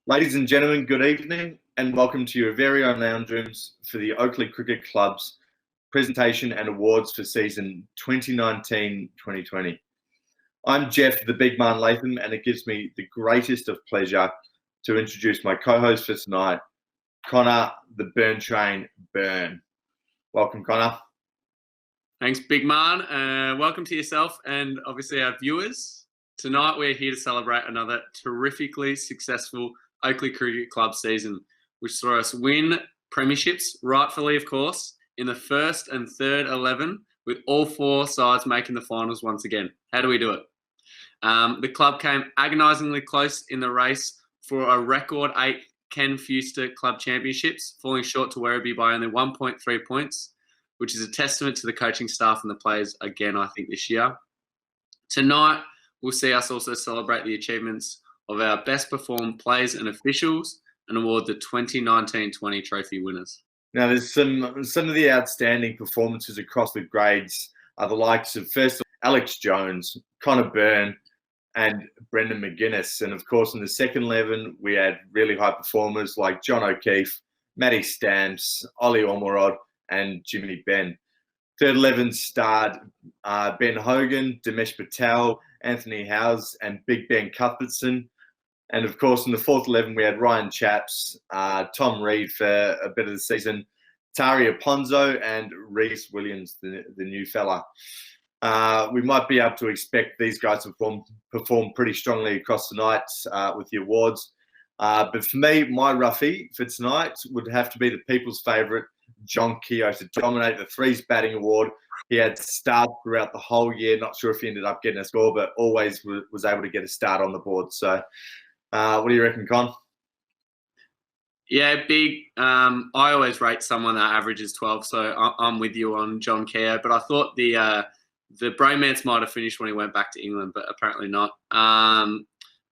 Ladies and gentlemen, good evening and welcome to your very own lounge rooms for the Oakleigh Cricket Club's presentation and awards for season 2019-2020. I'm Jeff, the Big Man Latham, and it gives me the greatest of pleasure to introduce my co-host for tonight, Connor, the Burn Train Burn. Welcome, Connor. Thanks, Big Man. Welcome to yourself and obviously our viewers. Tonight we're here to celebrate another terrifically successful Oakleigh Cricket Club season, which saw us win premierships, rightfully of course, in the first and third 11, with all four sides making the finals once again. How do we do it? The club came agonisingly close in the race for a record 8 Ken Fuster Club Championships, falling short to Werribee by only 1.3 points, which is a testament to the coaching staff and the players again, I think, this year. Tonight, we'll see us also celebrate the achievements of our best performed players and officials and award the 2019-20 trophy winners. Now, there's some of the outstanding performances across the grades are the likes of, first, Alex Jones, Connor Byrne, and Brendan McGuinness. And of course, in the second 11, we had really high performers like John O'Keefe, Matty Stamps, Ollie Ormerod, and Jimmy Benn. Third 11 starred Ben Hogan, Dinesh Patel, Anthony Howes, and Big Ben Cuthbertson. And of course, in the fourth 11, we had Ryan Chaps, Tom Reed for a bit of the season, Taria Ponzo, and Reese Williams, the new fella. We might be able to expect these guys to perform pretty strongly across the night with the awards. But for me, my roughie for tonight would have to be the people's favourite, John Keogh, to dominate the threes batting award. He had start throughout the whole year. Not sure if he ended up getting a score, but always was able to get a start on the board. So what do you reckon, Con? Yeah, Big. I always rate someone that averages 12, so I'm with you on John Keogh. But I thought the bromance might have finished when he went back to England, but apparently not. I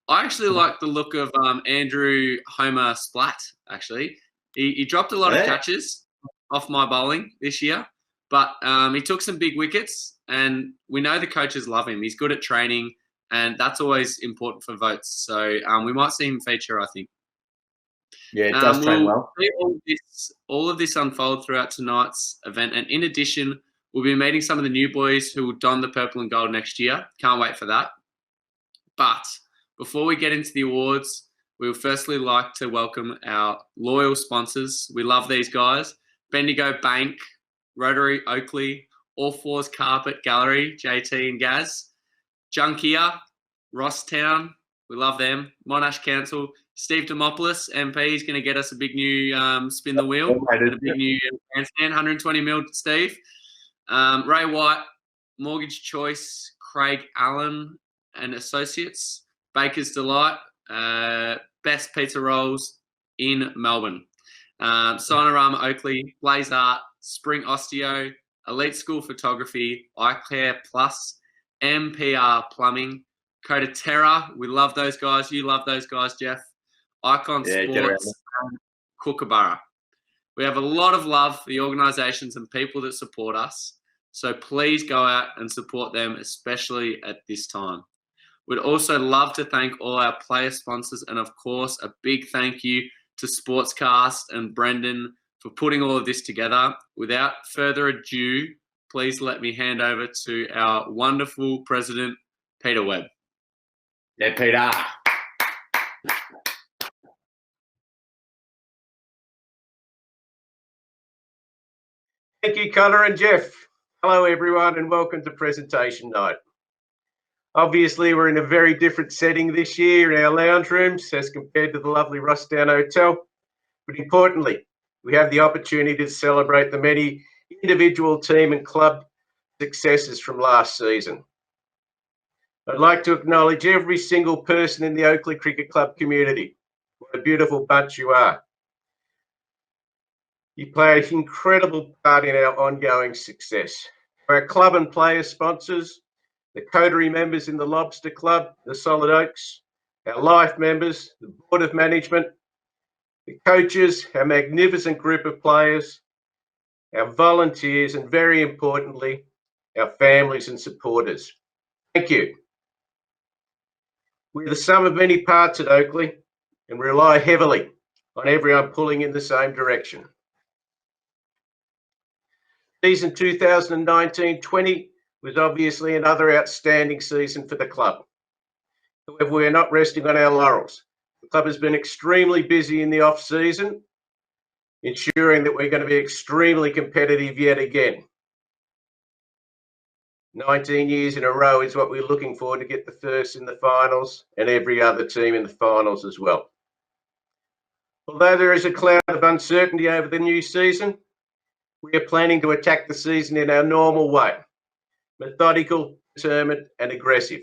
actually like the look of Andrew Homer Splatt, actually. He dropped a lot of catches off my bowling this year, but he took some big wickets, and we know the coaches love him. He's good at training, and that's always important for votes. So we might see him feature, I think. Yeah, it does train well. We'll see all of this unfold throughout tonight's event, and in addition, we'll be meeting some of the new boys who will don the purple and gold next year. Can't wait for that. But before we get into the awards, we would firstly like to welcome our loyal sponsors. We love these guys. Bendigo Bank, Rotary Oakleigh, All Fours Carpet Gallery, JT and Gaz, Junkia, Rosstown, we love them, Monash Council, Steve Demopoulos, MP, is going to get us a big new spin the wheel, and a big new handstand, 120 mil, Steve. Ray White, Mortgage Choice, Craig Allen and Associates, Baker's Delight, Best Pizza Rolls in Melbourne. Sonorama Oakleigh, Blaze Art, Spring Osteo, Elite School Photography, iCare Plus, MPR Plumbing, Coda Terra, we love those guys. You love those guys, Jeff. Icon Sports, and Kookaburra. We have a lot of love for the organisations and people that support us, so please go out and support them, especially at this time. We'd also love to thank all our player sponsors, and of course, a big thank you to Sportscast and Brendan for putting all of this together. Without further ado, please let me hand over to our wonderful president, Peter Webb. Yeah, Peter. Thank you, Connor and Jeff. Hello, everyone, and welcome to presentation night. Obviously, we're in a very different setting this year in our lounge rooms as compared to the lovely Rosstown Hotel. But importantly, we have the opportunity to celebrate the many individual team and club successes from last season. I'd like to acknowledge every single person in the Oakleigh Cricket Club community. What a beautiful bunch you are. You play an incredible part in our ongoing success. For our club and player sponsors, the coterie members in the Lobster Club, the Solid Oaks, our life members, the Board of Management, the coaches, our magnificent group of players, our volunteers, and very importantly, our families and supporters. Thank you. We're the sum of many parts at Oakleigh, and rely heavily on everyone pulling in the same direction. Season 2019-20 was obviously another outstanding season for the club. However, we are not resting on our laurels. The club has been extremely busy in the off-season, ensuring that we're going to be extremely competitive yet again. 19 years in a row is what we're looking for, to get the first in the finals and every other team in the finals as well. Although there is a cloud of uncertainty over the new season, we are planning to attack the season in our normal way: methodical, determined and aggressive.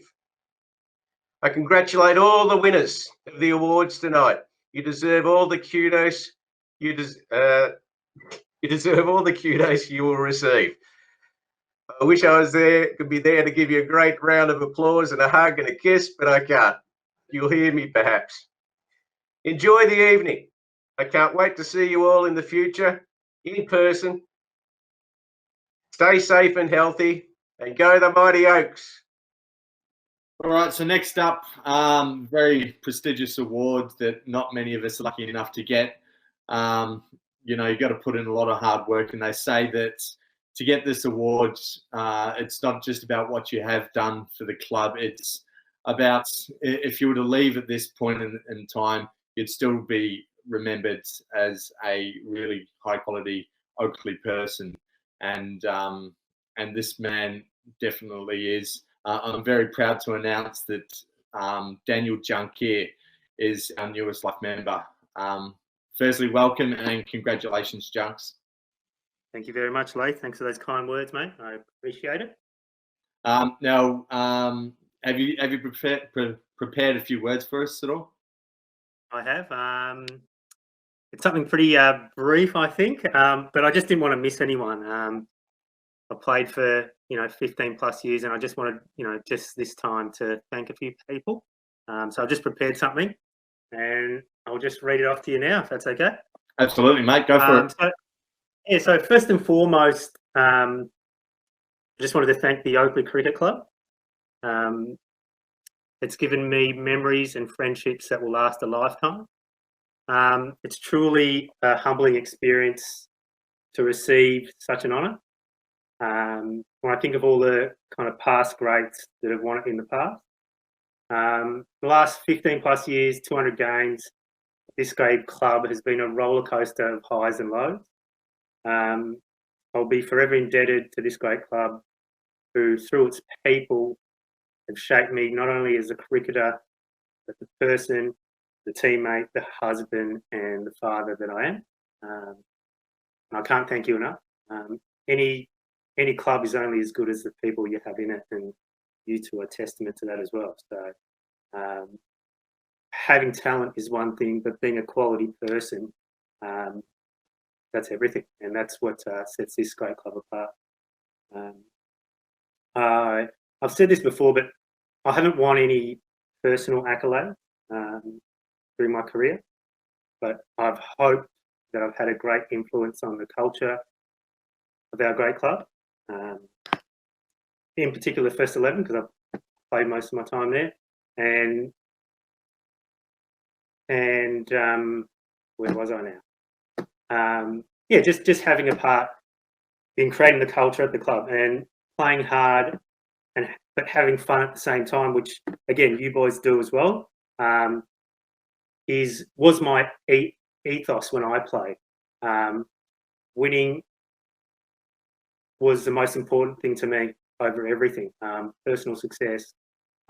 I congratulate all the winners of the awards tonight. You deserve all the kudos. You deserve all the kudos you will receive. I wish I was there, could be there to give you a great round of applause and a hug and a kiss, but I can't. You'll hear me perhaps. Enjoy the evening. I can't wait to see you all in the future, in person. Stay safe and healthy, and go the Mighty Oaks. All right, so next up, very prestigious award that not many of us are lucky enough to get. You know, you got to put in a lot of hard work, and they say that to get this award, it's not just about what you have done for the club. It's about, if you were to leave at this point in time, you'd still be remembered as a really high quality Oakleigh person. And this man definitely is. I'm very proud to announce that Daniel Junkier is our newest life member. Firstly, welcome and congratulations, Junks. Thank you very much, Leith. Thanks for those kind words, mate. I appreciate it. Now, have you prepared a few words for us at all? I have. It's something pretty brief, I think, but I just didn't want to miss anyone. I played for 15 plus years, and I just wanted just this time to thank a few people. So I've just prepared something, and I'll just read it off to you now, if that's okay. Absolutely, mate. Go for it. So first and foremost, I just wanted to thank the Oakleigh Cricket Club. It's given me memories and friendships that will last a lifetime. It's truly a humbling experience to receive such an honour. When I think of all the kind of past greats that have won it in the past, the last 15 plus years, 200 games, this great club has been a roller coaster of highs and lows. I'll be forever indebted to this great club, who through its people have shaped me not only as a cricketer, but the person, the teammate, the husband and the father that I am. And I can't thank you enough. Any club is only as good as the people you have in it, and you two are testament to that as well. So having talent is one thing, but being a quality person, that's everything, and that's what sets this great club apart. I've said this before, but I haven't won any personal accolade through my career, but I've hoped that I've had a great influence on the culture of our great club. In particular, first 11, because I've played most of my time there, and where was I now? Just having a part in creating the culture at the club and playing hard, but having fun at the same time, which again you boys do as well. Was my ethos when I played. Winning was the most important thing to me over everything. Personal success,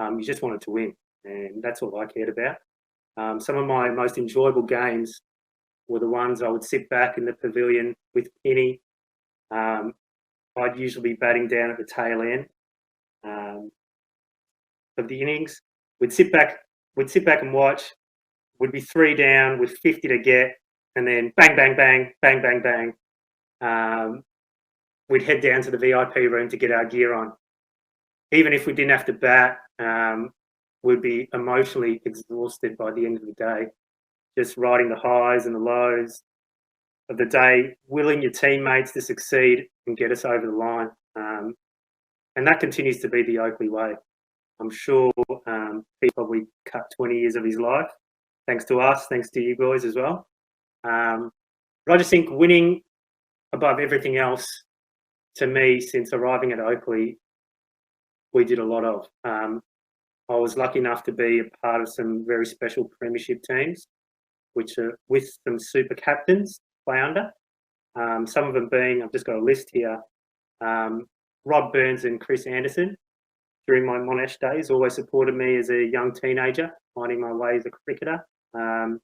you just wanted to win, and that's all I cared about. Some of my most enjoyable games were the ones I would sit back in the pavilion with Penny. I'd usually be batting down at the tail end of the innings. We'd sit back and watch. We'd be 3 down with 50 to get, and then bang, bang, bang, bang, bang, bang. We'd head down to the VIP room to get our gear on. Even if we didn't have to bat, we'd be emotionally exhausted by the end of the day, just riding the highs and the lows of the day, willing your teammates to succeed and get us over the line. And that continues to be the Oakleigh way. I'm sure he probably cut 20 years of his life thanks to us, thanks to you guys as well. But I just think winning above everything else, to me, since arriving at Oakleigh, we did a lot of. I was lucky enough to be a part of some very special premiership teams, which are with some super captains play under. Some of them being, I've just got a list here, Rob Burns and Chris Anderson. During my Monash days, always supported me as a young teenager, finding my way as a cricketer. Graham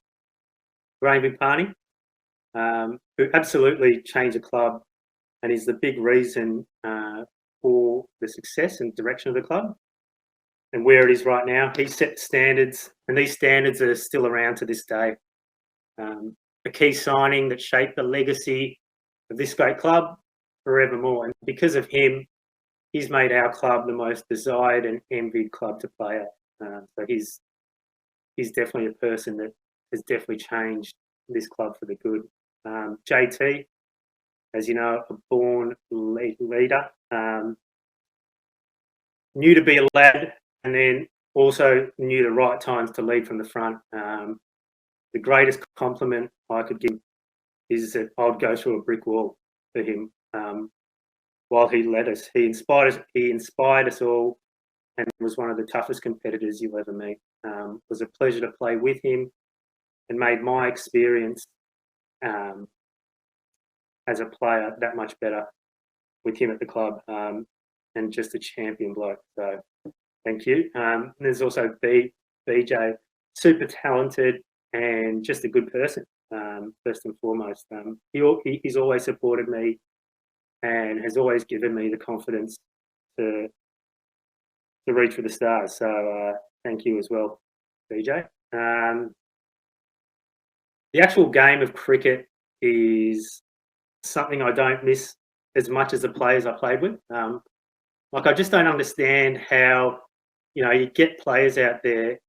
Vipani, who absolutely changed the club and is the big reason for the success and direction of the club and where it is right now. He set standards, and these standards are still around to this day. A key signing that shaped the legacy of this great club forevermore. And because of him, he's made our club the most desired and envied club to play at. So he's definitely a person that has definitely changed this club for the good. JT, as you know, a born leader, knew to be a lad, and then also knew the right times to lead from the front. The greatest compliment I could give is that I'd go through a brick wall for him while he led us. He inspired us all, and was one of the toughest competitors you'll ever meet. It was a pleasure to play with him, and made my experience as a player that much better with him at the club, and just a champion bloke. So thank you. There's also BJ, super talented and just a good person, first and foremost. He's always supported me and has always given me the confidence to reach for the stars. So thank you as well, BJ. The actual game of cricket is something I don't miss as much as the players I played with. I just don't understand how, you get players out there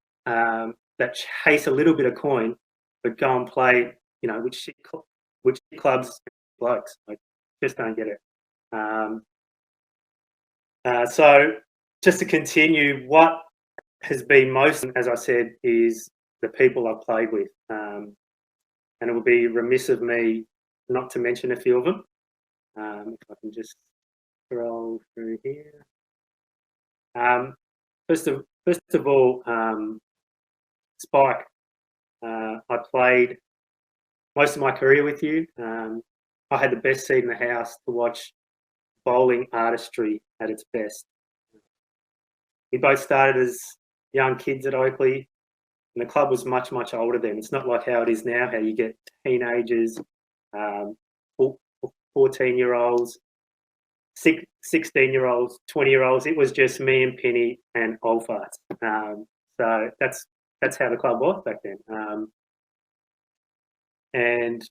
that chase a little bit of coin, but go and play, which clubs blokes. I just don't get it. So just to continue, what has been most, as I said, is the people I've played with. And it would be remiss of me not to mention a few of them. If I can just scroll through here. First of all, Spike. I played most of my career with you. I had the best seat in the house to watch bowling artistry at its best. We both started as young kids at Oakleigh, and the club was much, much older then. It's not like how it is now, how you get teenagers, 14-year-olds, 16-year-olds, 20-year-olds. It was just me and Penny and old farts. So that's how the club was back then. And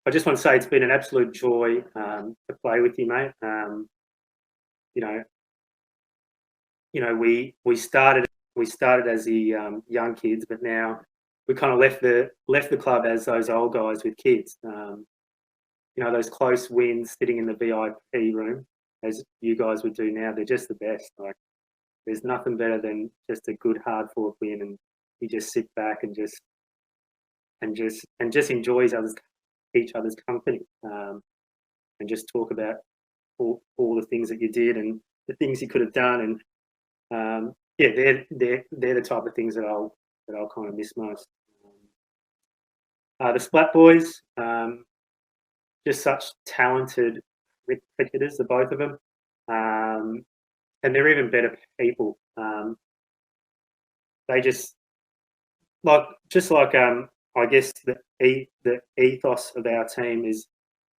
I just want to say it's been an absolute joy to play with you, mate. We started as the young kids, but now we kind of left the club as those old guys with kids. Those close wins, sitting in the VIP room, as you guys would do now, they're just the best. Like, there's nothing better than just a good hard fought win, and you just sit back and just enjoy each other's company, and just talk about all the things that you did and the things you could have done. And they're the type of things that I'll kind of miss most. The Splat Boys, just such talented cricketers, the both of them, and they're even better people. They just like I guess the ethos of our team is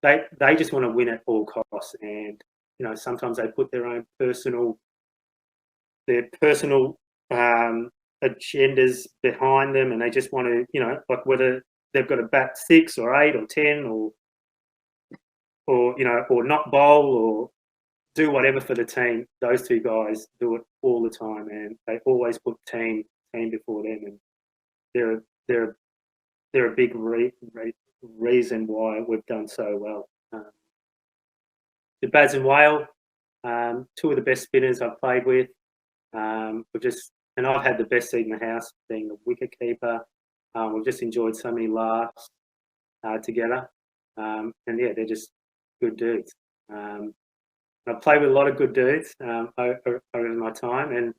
they just want to win at all costs, and sometimes they put their own personal agendas behind them, and they just want to whether they've got to bat 6 or 8 or 10 or not bowl or do whatever for the team. Those two guys do it all the time, and they always put team before them, and they're a big reason why we've done so well. The Baz and Whale, two of the best spinners I've played with. And I've had the best seat in the house, being the wicket keeper. We've just enjoyed so many laughs together. And yeah, they're just good dudes. I've played with a lot of good dudes over my time, and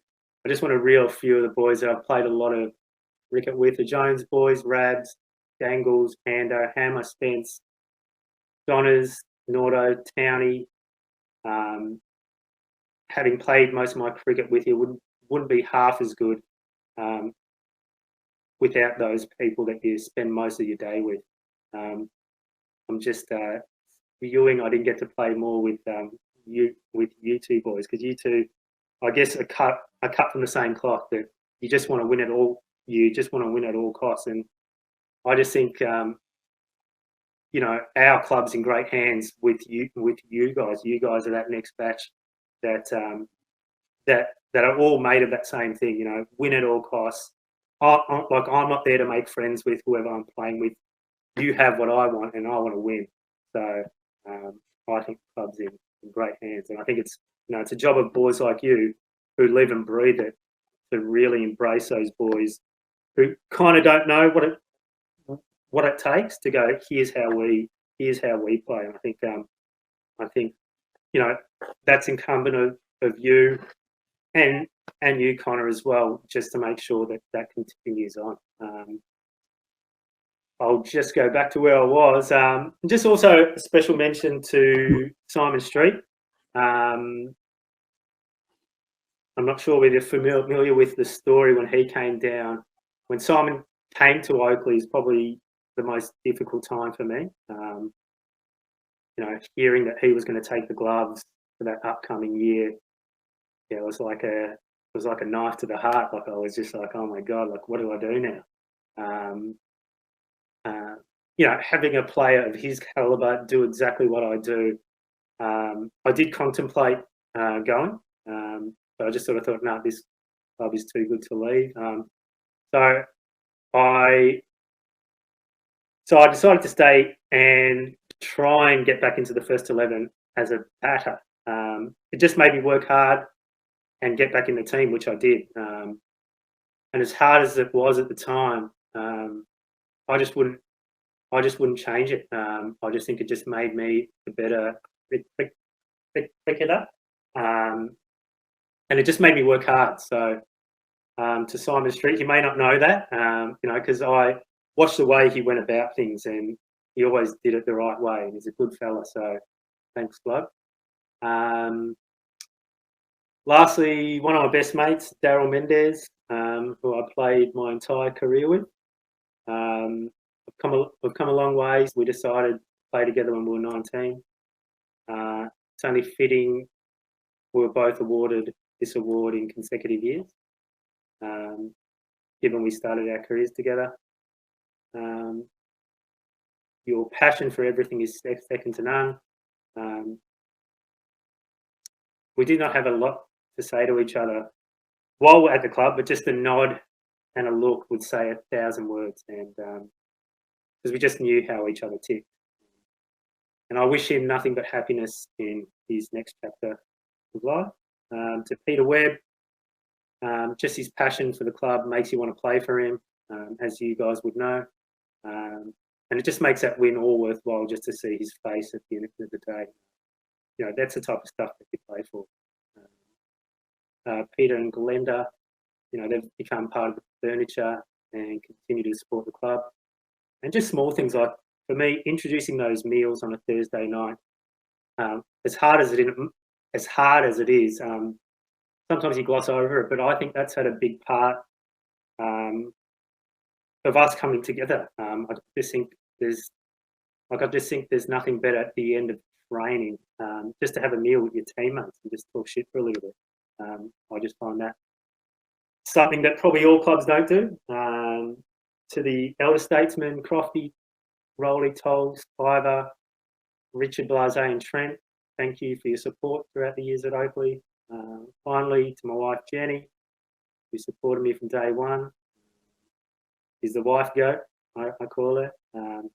I just want to reel a few of the boys that I've played a lot of cricket with: the Jones boys, Rabs, Dangles, Pando, Hammer, Spence, Donners, Nordo, Towney. Having played most of my cricket with you wouldn't be half as good without those people that you spend most of your day with. I'm just viewing. I didn't get to play more with you two boys, because you two, I guess, are cut from the same cloth. That you just want to win at all. You just want to win at all costs, and I just think you know, our club's in great hands with you guys. You guys are that next batch that that are all made of that same thing. You know, win at all costs. I'm not there to make friends with whoever I'm playing with. You have what I want, and I want to win. So I think the club's in great hands, and I think it's a job of boys like you who live and breathe it to really embrace those boys who kind of don't know what it takes to go. Here's how we play. And I think you know, that's incumbent of you and you, Connor, as well, just to make sure that continues on. I'll just go back to where I was. Just also a special mention to Simon Street. I'm not sure whether you're familiar with the story when he came down. When Simon came to Oakleigh is probably the most difficult time for me. You know, hearing that he was going to take the gloves for that upcoming year, yeah, it was like a knife to the heart. Like, I was just like, oh my God, like, what do I do now? You know, having a player of his caliber do exactly what I do, I did contemplate going, but I just sort of thought, no, this club is too good to leave. So I decided to stay and try and get back into the first 11 as a batter. It just made me work hard and get back in the team, which I did. And as hard as it was at the time, I just wouldn't change it. I just think it just made me a better cricketer, and it just made me work hard. So to Simon Street, you may not know that, you know, because I watched the way he went about things, and he always did it the right way, and he's a good fella. So thanks, Blood. Lastly, one of my best mates, Daryl Mendez, who I played my entire career with. We've come a long ways. We decided to play together when we were 19. It's only fitting we were both awarded this award in consecutive years, given we started our careers together. Your passion for everything is second to none. We did not have a lot to say to each other while we're at the club, but just a nod and a look would say 1,000 words, and because we just knew how each other ticked. And I wish him nothing but happiness in his next chapter of life. To Peter Webb, just his passion for the club makes you want to play for him, as you guys would know. And it just makes that win all worthwhile just to see his face at the end of the day. You know, that's the type of stuff that you play for. Peter and Glenda, you know, they've become part of the furniture and continue to support the club. And just small things like, for me, introducing those meals on a Thursday night, as hard as it is, sometimes you gloss over it, but I think that's had a big part of us coming together. I just think there's nothing better at the end of training, just to have a meal with your teammates and just talk shit for a little bit. I just find that something that probably all clubs don't do. To the elder statesmen, Crofty, Rowley, Tolls, Ivor, Richard, Blase and Trent, thank you for your support throughout the years at Oakleigh. Finally, to my wife, Jenny, who supported me from day one. She's the wife goat, I call her. And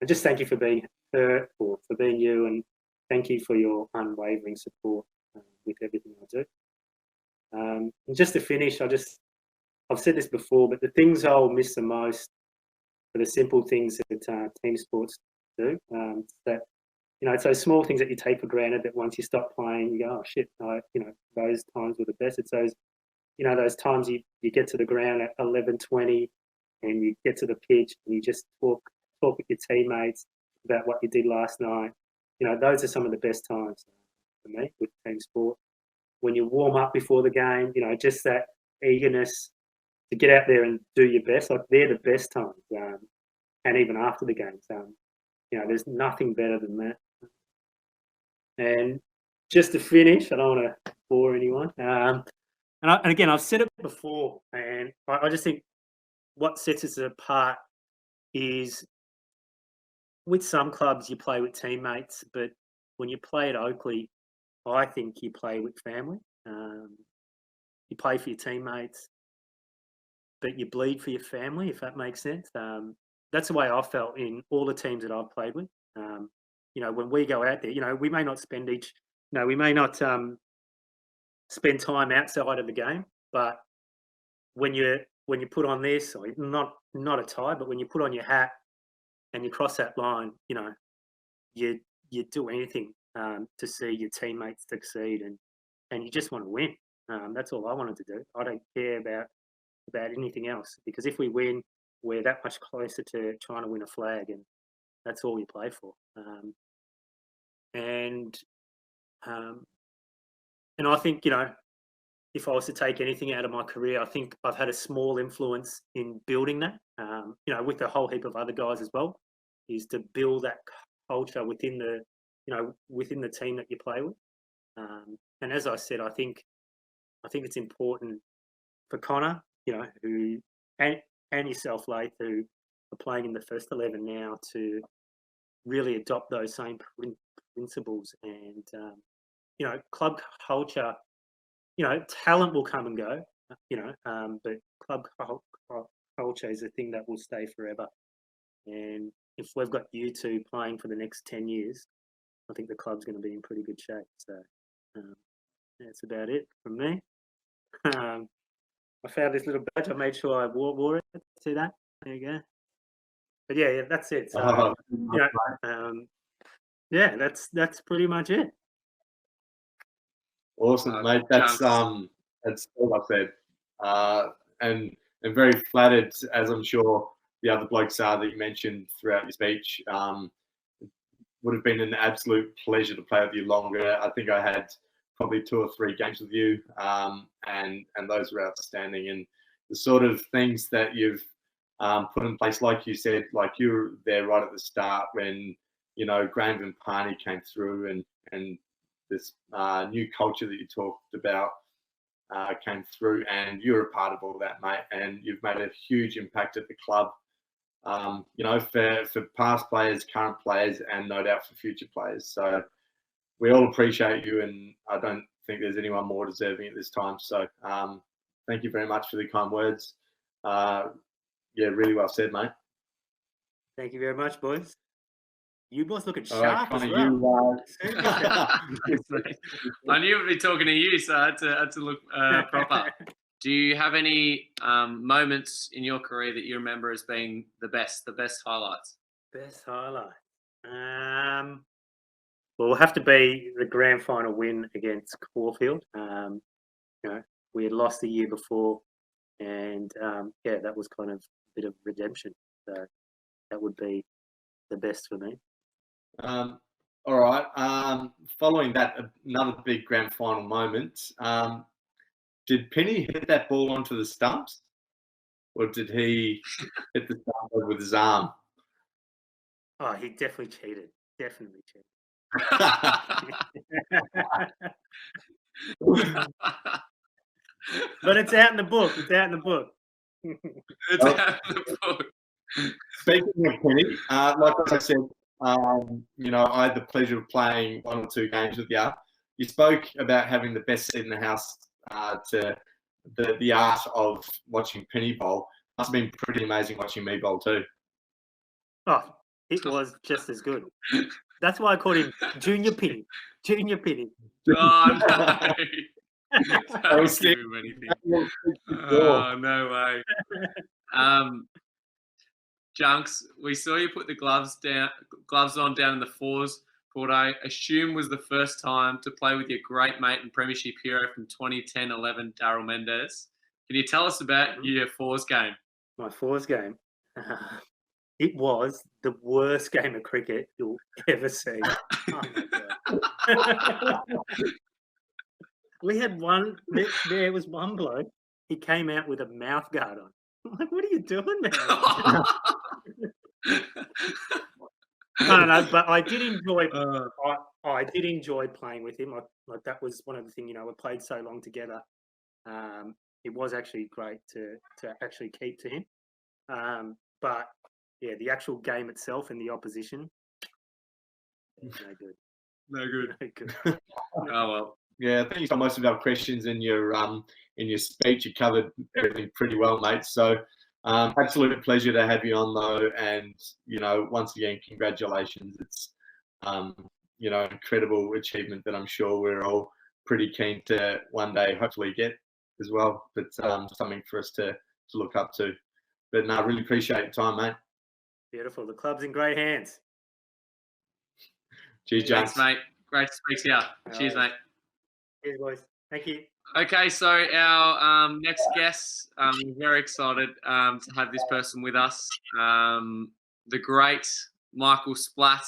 just thank you for being her, or for being you, and thank you for your unwavering support with everything I do. And just to finish, I've said this before, but the things I'll miss the most for the simple things that team sports do. That it's those small things that you take for granted that once you stop playing, you go, oh shit, those times were the best. It's those, those times you get to the ground at 11:20 and you get to the pitch and you just talk with your teammates about what you did last night. Those are some of the best times for me with team sport. When you warm up before the game, just that eagerness to get out there and do your best, like they're the best times. And even after the games, there's nothing better than that. And just to finish, I don't want to bore anyone. And again, I've said it before, and I just think what sets us apart is with some clubs you play with teammates, but when you play at Oakleigh, I think you play with family. You play for your teammates, but you bleed for your family, if that makes sense. That's the way I felt in all the teams that I've played with. When we go out there, we may not spend spend time outside of the game, but when you put on this, or not a tie, but when you put on your hat and you cross that line, you do anything to see your teammates succeed, and you just want to win. That's all I wanted to do. I don't care about anything else, because if we win, we're that much closer to trying to win a flag, and that's all we play for. And I think, if I was to take anything out of my career, I think I've had a small influence in building that, with a whole heap of other guys as well, is to build that culture within the team that you play with. And as I said, I think it's important for Connor, who and yourself, Laith, who are playing in the first 11 now, to really adopt those same principles. And club culture, talent will come and go, but club culture is a thing that will stay forever. And if we've got you two playing for the next 10 years, I think the club's going to be in pretty good shape. So that's about it from me. I found this little badge. I made sure I wore it to that. There you go. But yeah, that's it. So, that's pretty much it. Awesome, mate. That's all I said, and very flattered, as I'm sure the other blokes are that you mentioned throughout your speech. Would have been an absolute pleasure to play with you longer. I think I had probably 2 or 3 games with you, and those were outstanding. And the sort of things that you've put in place, like you said, like you were there right at the start when Graham and Parney came through, and this new culture that you talked about came through, and you're a part of all that, mate. And you've made a huge impact at the club. For past players, current players, and no doubt for future players. So we all appreciate you, and I don't think there's anyone more deserving at this time. So thank you very much for the kind words. Really well said, mate. Thank you very much, boys. You boys looking sharp as well. I knew we'd be talking to you, so I had to look proper. Do you have any moments in your career that you remember as being the best highlights? Best highlight? Well, it'll have to be the grand final win against Caulfield. We had lost the year before, and that was kind of a bit of redemption. So that would be the best for me. All right. Following that, another big grand final moment. Did Penny hit that ball onto the stumps, or did he hit the stump with his arm? Oh, he definitely cheated. Definitely cheated. But it's out in the book. It's out in the book. Speaking of Penny, like I said, I had the pleasure of playing 1 or 2 games with you. You spoke about having the best seat in the house to the art of watching Penny bowl. Must have been pretty amazing watching me bowl too. Oh, it was just as good. That's why I called him Junior Penny. Junior Penny. Oh, no. Don't give him anything. Oh, no way. Junks, we saw you put the gloves on down in the fours for what I assume was the first time to play with your great mate and premiership hero from 2010-11, Daryl Mendes. Can you tell us about your fours game? My fours game. It was the worst game of cricket you'll ever see. Oh my God. We had one. There was one bloke. He came out with a mouth guard on. I'm like, what are you doing, man? No, but I did enjoy. I did enjoy playing with him. Like that was one of the things. We played so long together. It was actually great to actually keep to him. But yeah, the actual game itself and the opposition, no good. No good. No good. Oh well. Yeah, I think you got most of our questions in your speech. You covered everything pretty well, mate. So, absolute pleasure to have you on, though. And once again, congratulations. It's incredible achievement that I'm sure we're all pretty keen to one day hopefully get as well. But something for us to look up to. But no, I really appreciate your time, mate. Beautiful. The club's in great hands. Cheers, James. Thanks, mate. Great to speak to you. Cheers, mate. Cheers, boys. Thank you. Okay, so our next guest, I'm very excited to have this person with us. The great Michael Splatt.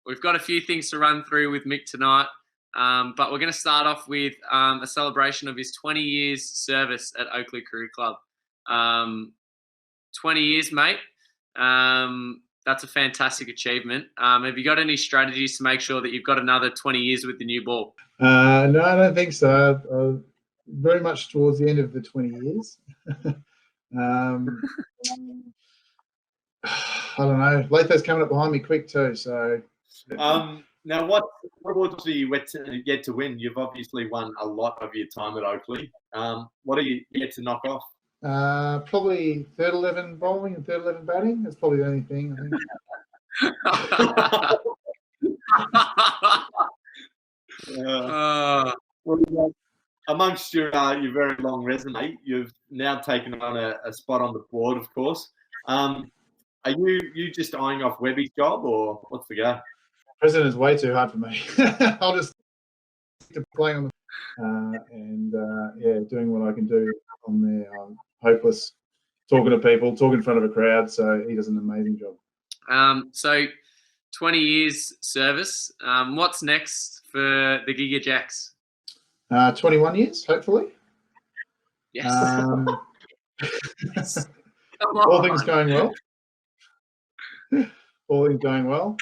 We've got a few things to run through with Mick tonight, but we're going to start off with a celebration of his 20 years service at Oakleigh Career Club. 20 years, mate. That's a fantastic achievement. Have you got any strategies to make sure that you've got another 20 years with the new ball? No, I don't think so. Very much towards the end of the 20 years. I don't know. Latho's coming up behind me quick too. So, now what awards are you yet to win? You've obviously won a lot of your time at Oakleigh. What are you yet to knock off? Probably third 11 bowling and third 11 batting. That's probably the only thing, I think. Amongst your very long resume, you've now taken on a spot on the board, of course. Are you just eyeing off Webby's job, or what's the go? President's way too hard for me. I'll just stick to playing on the doing what I can do on there. I'm hopeless talking to people, talking in front of a crowd. So he does an amazing job. So 20 years service. What's next for the Giga Jacks? 21 years, hopefully. Yes. All things going well. All things going well.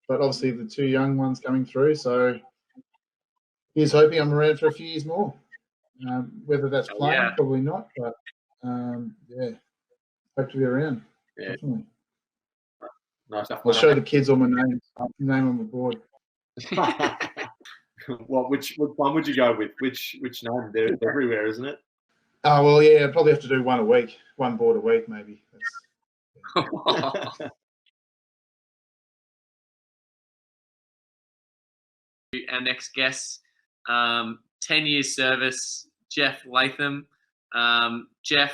But obviously the two young ones coming through. So he's hoping I'm around for a few years more. Whether that's playing, probably not. But hope to be around. Yeah. Definitely. Nice. I'll show the kids all my name on the board. Which one would you go with? Which name? They're everywhere, isn't it? Oh well, yeah. I'd probably have to do one a week, one board a week, maybe. Our next guest, 10 years service, Jeff Latham. Jeff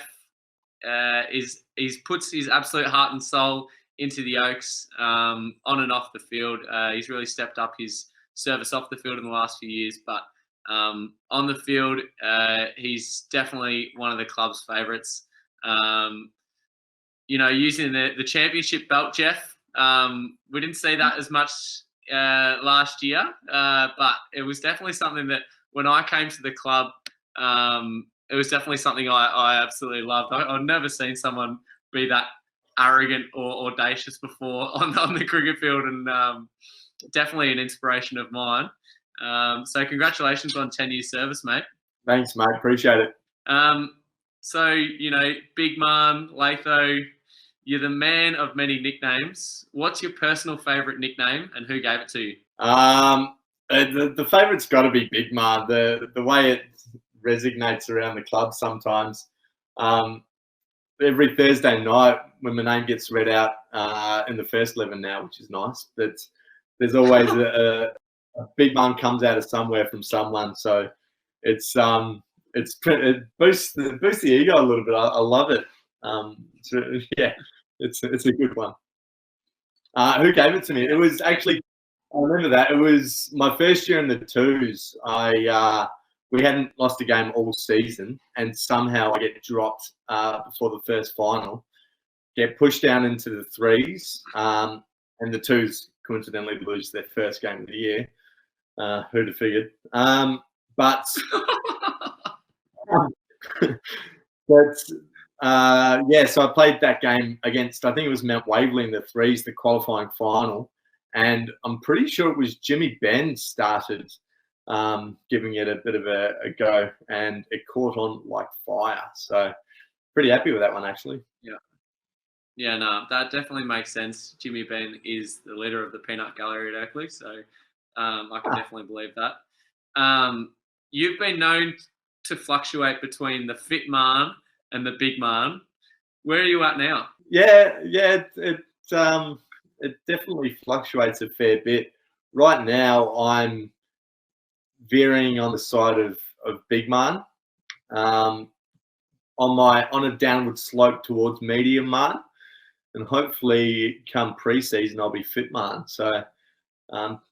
puts his absolute heart and soul into the Oaks on and off the field. He's really stepped up his service off the field in the last few years, but on the field, he's definitely one of the club's favourites. Using the championship belt, Jeff, we didn't see that as much last year, but it was definitely something that when I came to the club, it was definitely something I absolutely loved. I've never seen someone be that arrogant or audacious before on the cricket field, and definitely an inspiration of mine. So congratulations on 10 years service, mate. Thanks, mate. Appreciate it. So, Big Man, Latho, you're the man of many nicknames. What's your personal favourite nickname and who gave it to you? The favourite's got to be Big Man. The way it resonates around the club sometimes. Every Thursday night when my name gets read out in the first 11 now, which is nice, but there's always a Big Man comes out of somewhere from someone. So it boosts the ego a little bit. I love it. So yeah, it's a good one. Who gave it to me? It was actually, I remember that. It was my first year in the twos. We hadn't lost a game all season, and somehow I get dropped before the first final, get pushed down into the threes, and the twos coincidentally lose their first game of the year. Who'd have figured? But yeah, so I played that game against, I think it was Mount Waverley in the threes, the qualifying final, and I'm pretty sure it was Jimmy Benn started giving it a bit of a go, and it caught on like fire. So pretty happy with that one, actually. Yeah, no, that definitely makes sense. Jimmy Benn is the leader of the Peanut Gallery at Oakleigh, so I can definitely believe that. You've been known to fluctuate between the fit man and the big man. Where are you at now? Yeah, it definitely fluctuates a fair bit. Right now, I'm veering on the side of big man, on a downward slope towards medium man, and hopefully come pre-season I'll be fit man. So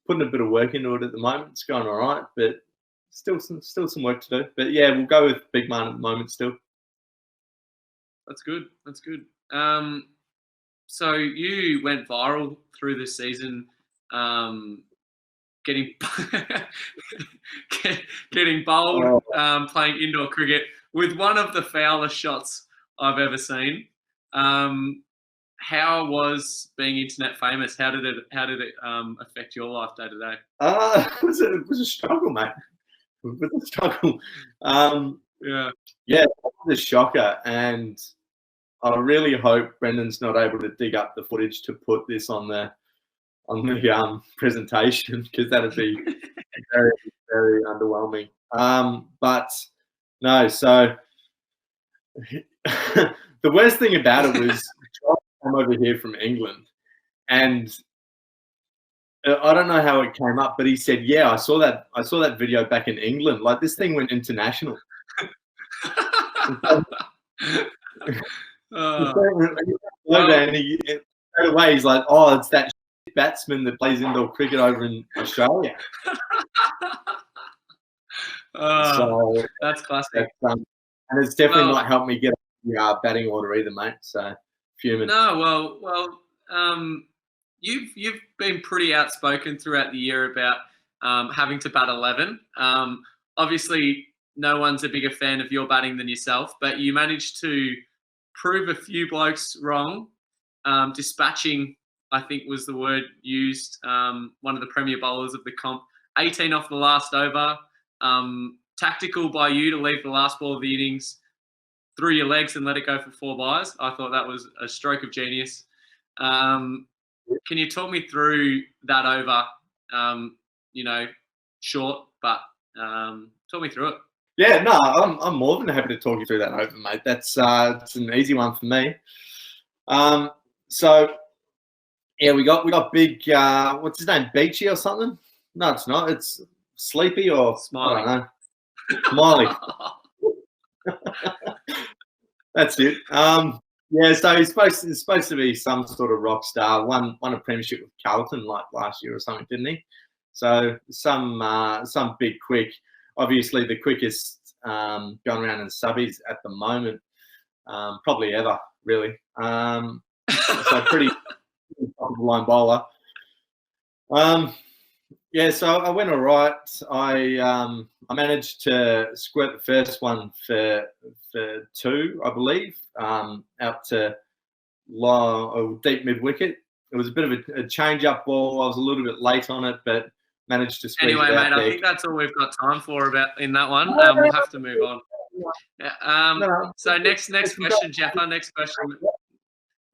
putting a bit of work into it at the moment. It's going all right, but still some work to do. But yeah, we'll go with big man at the moment still. That's good. So you went viral through this season, getting bowled, playing indoor cricket with one of the foulest shots I've ever seen. How was being internet famous? How did it affect your life day to day? It was a struggle, mate. It was a struggle. Yeah, it was a shocker, and I really hope Brendan's not able to dig up the footage to put this on the presentation, because that'd be very, very underwhelming. But no, so the worst thing about it was I'm over here from England, and I don't know how it came up, but he said, "Yeah, I saw that video back in England. Like, this thing went international." And he straight away he's like, "Oh, it's that batsman that plays indoor cricket over in Australia." So that's classic. And it's definitely not helped me get the batting order either, mate. So fuming. No, well, you've been pretty outspoken throughout the year about having to bat 11. Obviously, no one's a bigger fan of your batting than yourself, but you managed to prove a few blokes wrong. Dispatching, I think, was the word used. One of the premier bowlers of the comp, 18 off the last over. Tactical by you to leave the last ball of the innings through your legs and let it go for 4 byes. I thought that was a stroke of genius. Can you talk me through that over? Short, but talk me through it. Yeah, no, I'm more than happy to talk you through that over, mate. That's it's an easy one for me. So yeah, we got big. What's his name? Beachy or something? No, it's not. It's Sleepy or Smiley. I don't know. Smiley. That's it. Yeah, so he's supposed to be some sort of rock star. Won a premiership with Carlton like last year or something, didn't he? So some big quick. Obviously, the quickest going around in subbies at the moment, probably ever, really. So pretty top of the line bowler. Yeah, so I went all right. I managed to squirt the first one for 2, I believe, out to deep mid wicket. It was a bit of a change up ball. I was a little bit late on it, but managed to squeeze it out. Anyway, mate, I think that's all we've got time for about in that one. We'll have to move on. So next question, Jaffa. Next question.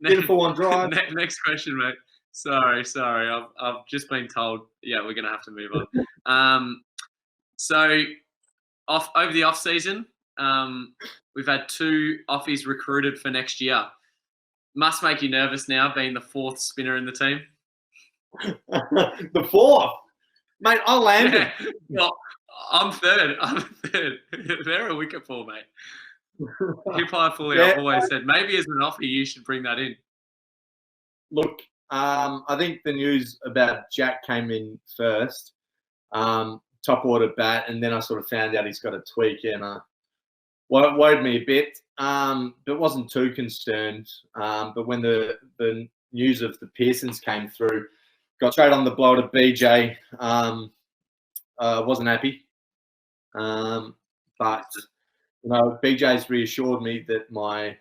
Beautiful one, drive. Next question, mate. Sorry. I've just been told. Yeah, we're gonna have to move on. So over the off season, we've had 2 offies recruited for next year. Must make you nervous now, being the 4th spinner in the team. The 4th. Mate, I landed. Yeah. Well, I'm third. They're a wicket fall, mate. Hip High Fully, Yeah. I've always said, maybe as an offer, you should bring that in. Look, I think the news about Jack came in first, top order bat, and then I sort of found out he's got a tweak, and worried me a bit, but wasn't too concerned. But when the news of the Pearsons came through, got straight on the blow to BJ. Wasn't happy, but BJ's reassured me that my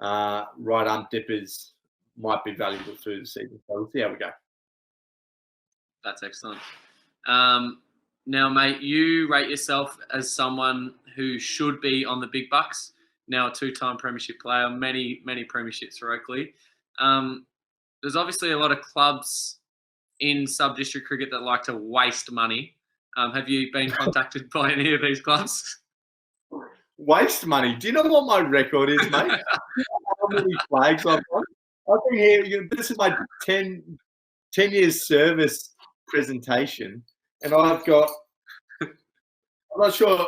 right arm dippers might be valuable through the season. So we'll see how we go. That's excellent. Now, mate, you rate yourself as someone who should be on the big bucks. Now a two-time premiership player, many premierships for Oakleigh. There's obviously a lot of clubs in sub-district cricket that like to waste money. Have you been contacted by any of these clubs? Waste money? Do you know what my record is, mate? How many flags I've got? I've been here. This is my 10 years service presentation, and I've got. I'm not sure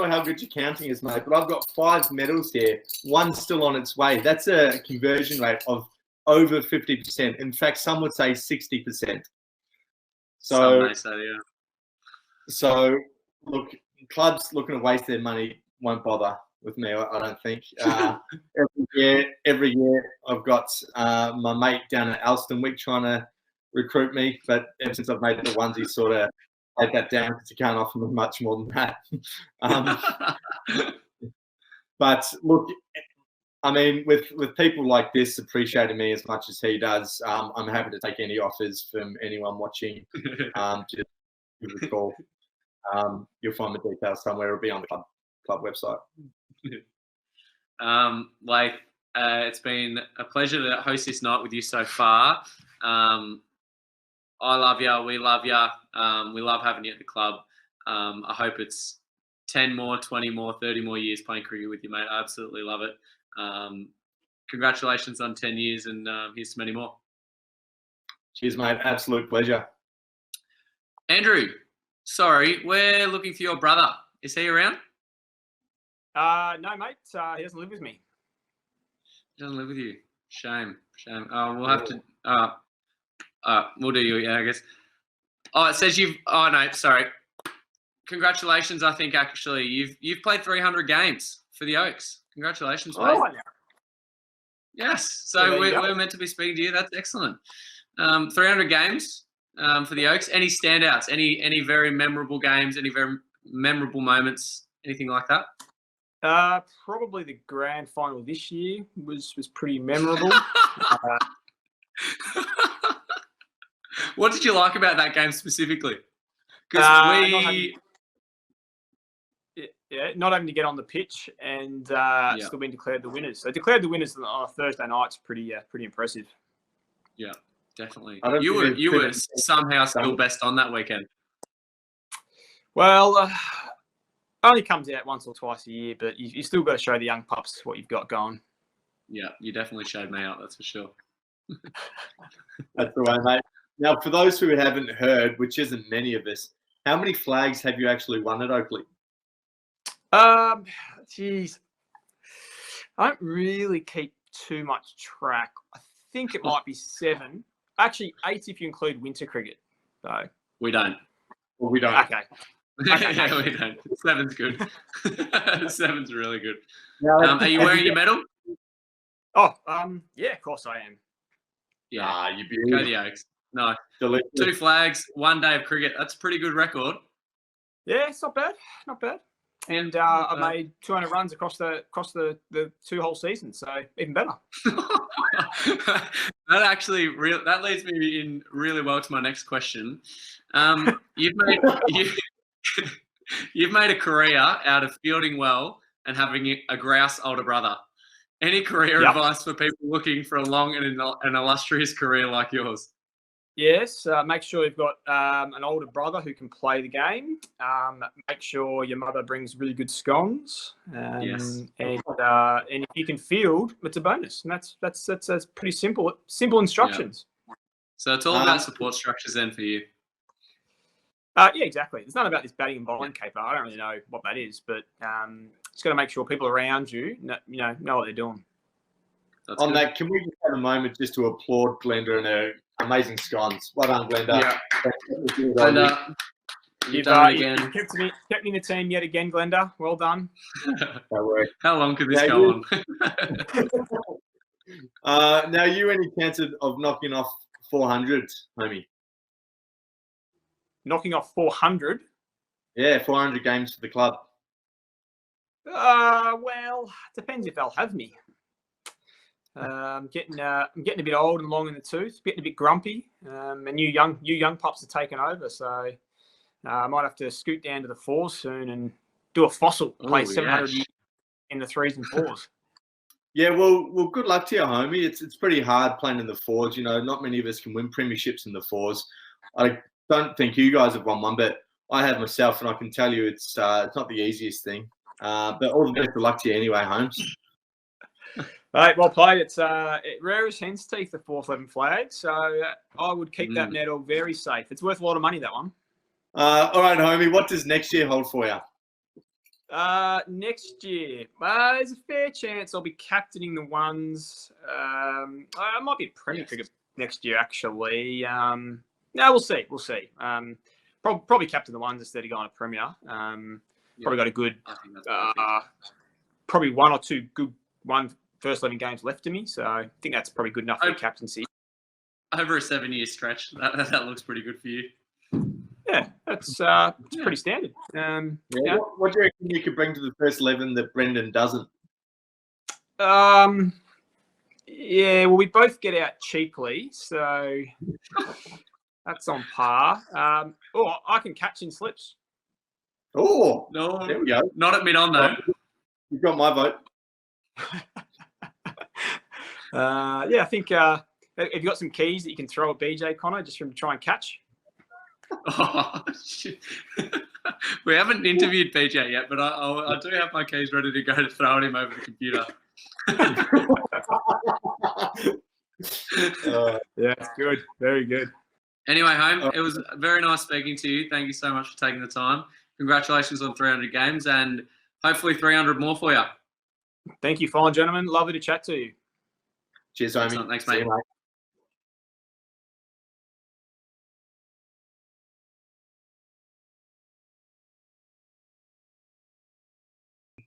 how good your counting is, mate, but I've got 5 medals here. One's still on its way. That's a conversion rate of over 50%. In fact, some would say 60%. So, So, look, clubs looking to waste their money won't bother with me, I don't think. Every year I've got my mate down at Alstonwick trying to recruit me, but ever since I've made the onesie, sort of laid that down because you can't offer me much more than that. But look, I mean, with people like this appreciating me as much as he does, I'm happy to take any offers from anyone watching. Just give us a call. You'll find the details somewhere. It'll be on the club website. It's been a pleasure to host this night with you so far. I love you. We love you. We love having you at the club. I hope it's 10 more, 20 more, 30 more years playing cricket with you, mate. I absolutely love it. Congratulations on 10 years, and here's to many more. Cheers, mate. Absolute pleasure. Andrew, sorry, we're looking for your brother. Is he around? No, mate. He doesn't live with me. He doesn't live with you. Shame. We'll have to. We'll do you, I guess. Oh, it says you've. Oh no, sorry. Congratulations. I think actually you've played 300 games for the Oaks. Congratulations, mate. Oh, yeah. Yes. So Well, we're meant to be speaking to you. That's excellent. 300 games for the Oaks. Any standouts? Any very memorable games? Any very memorable moments? Anything like that? Probably the grand final this year was pretty memorable. What did you like about that game specifically? Because not having to get on the pitch and still being declared the winners. So declared the winners on a Thursday night's pretty impressive. Yeah, definitely. You were somehow still best on that weekend. Well, only comes out once or twice a year, but you still got to show the young pups what you've got going. Yeah, you definitely showed me out, that's for sure. That's the way, mate. Now, for those who haven't heard, which isn't many of us, how many flags have you actually won at Oakleigh? Geez, I don't really keep too much track. I think it might be 7. Actually, 8 if you include winter cricket. So we don't. Well, we don't. Okay. Yeah, we don't. 7's good. 7's really good. Are you wearing your medal? Oh, yeah, of course I am. Yeah, you'd be go the Oaks. No, 2 flags, 1 day of cricket. That's a pretty good record. Yeah, it's not bad. Not bad. And I made 200 runs across the 2 whole seasons, so even better. That leads me in really well to my next question. You've made a career out of fielding well and having a grouse older brother. Any career advice for people looking for a long and an illustrious career like yours? Yes, make sure you've got an older brother who can play the game. Make sure your mother brings really good scones. Yes. And if you can field, it's a bonus. And that's pretty simple instructions. Yeah. So it's all about support structures then for you. Yeah, exactly. There's nothing about this batting and bowling caper. I don't really know what that is, but just got to make sure people around you know what they're doing. That's On good. that, can we just have a moment just to applaud Glenda and her amazing scones? Well done, Glenda. Yeah. Glenda. You've done it You again. kept me in the team yet again, Glenda. Well done. How long could this Now go on? Now, you any chance of knocking off 400, homie? Knocking off 400. Yeah, 400 games for the club. Well, depends if they'll have me. I'm getting a bit old and long in the tooth, getting a bit grumpy. And you young pups are taking over, so I might have to scoot down to the fours soon and do a fossil, play 700 in the threes and fours. Yeah, well, good luck to you, homie. It's pretty hard playing in the fours. You know, not many of us can win premierships in the fours. I don't think you guys have won one, but I have myself, and I can tell you it's not the easiest thing. But all the best of luck to you anyway, Holmes. All right, well played. It's rare as hen's teeth, the 411 flag. So I would keep that medal very safe. It's worth a lot of money, that one. All right, homie. What does next year hold for you? Next year, there's a fair chance I'll be captaining the ones. I might be Premier Cricket next year, actually. No, we'll see. Probably captain the ones instead of going to Premier. Probably got a good, probably one or two good first 11 games left to me. So I think that's probably good enough for captaincy. Over a 7-year stretch, that looks pretty good for you. Yeah, it's pretty standard. What do you reckon you could bring to the first 11 that Brendan doesn't? Yeah, well, we both get out cheaply, so that's on par. I can catch in slips. Oh, no, there we go. Not at mid-on, though. You've got my vote. Yeah, I think have you got some keys that you can throw at BJ, Connor, just from try and catch? Oh, shit. We haven't interviewed BJ yet, but I do have my keys ready to go to throw at him over the computer. Yeah, it's good. Very good. Anyway, Home, it was very nice speaking to you. Thank you so much for taking the time. Congratulations on 300 games and hopefully 300 more for you. Thank you, fine gentlemen. Lovely to chat to you. Cheers, homie. Thanks, mate.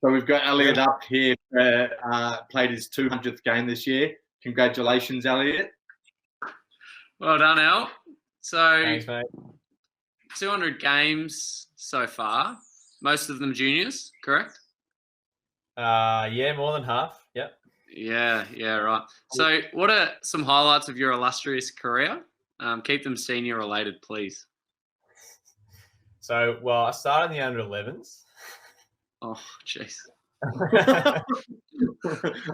So we've got Elliot up here, played his 200th game this year. Congratulations, Elliot. Well done, Al. So, thanks, mate. 200 games so far, most of them juniors, correct? Yeah, more than half. Yep. Yeah, right. So what are some highlights of your illustrious career? Keep them senior related, please. So, well, I started in the under-11s. Oh, jeez.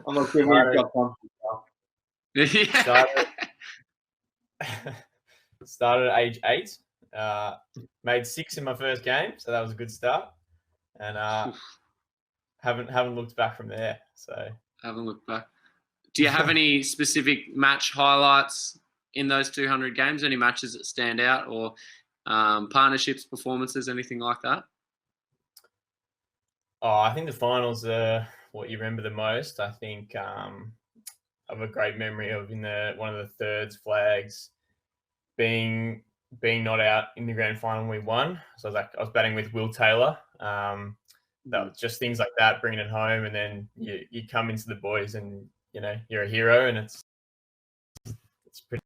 I'm not sure we've got time. Yeah. Started at age 8. Made 6 in my first game, so that was a good start. And haven't looked back from there. So haven't looked back. Do you have any specific match highlights in those 200 games? Any matches that stand out, or partnerships, performances, anything like that? Oh, I think the finals are what you remember the most. I think I have a great memory of one of the thirds flags being not out in the grand final we won. So I was batting with Will Taylor. That was just things like that, bringing it home, and then you come into the boys and you're a hero, and it's pretty.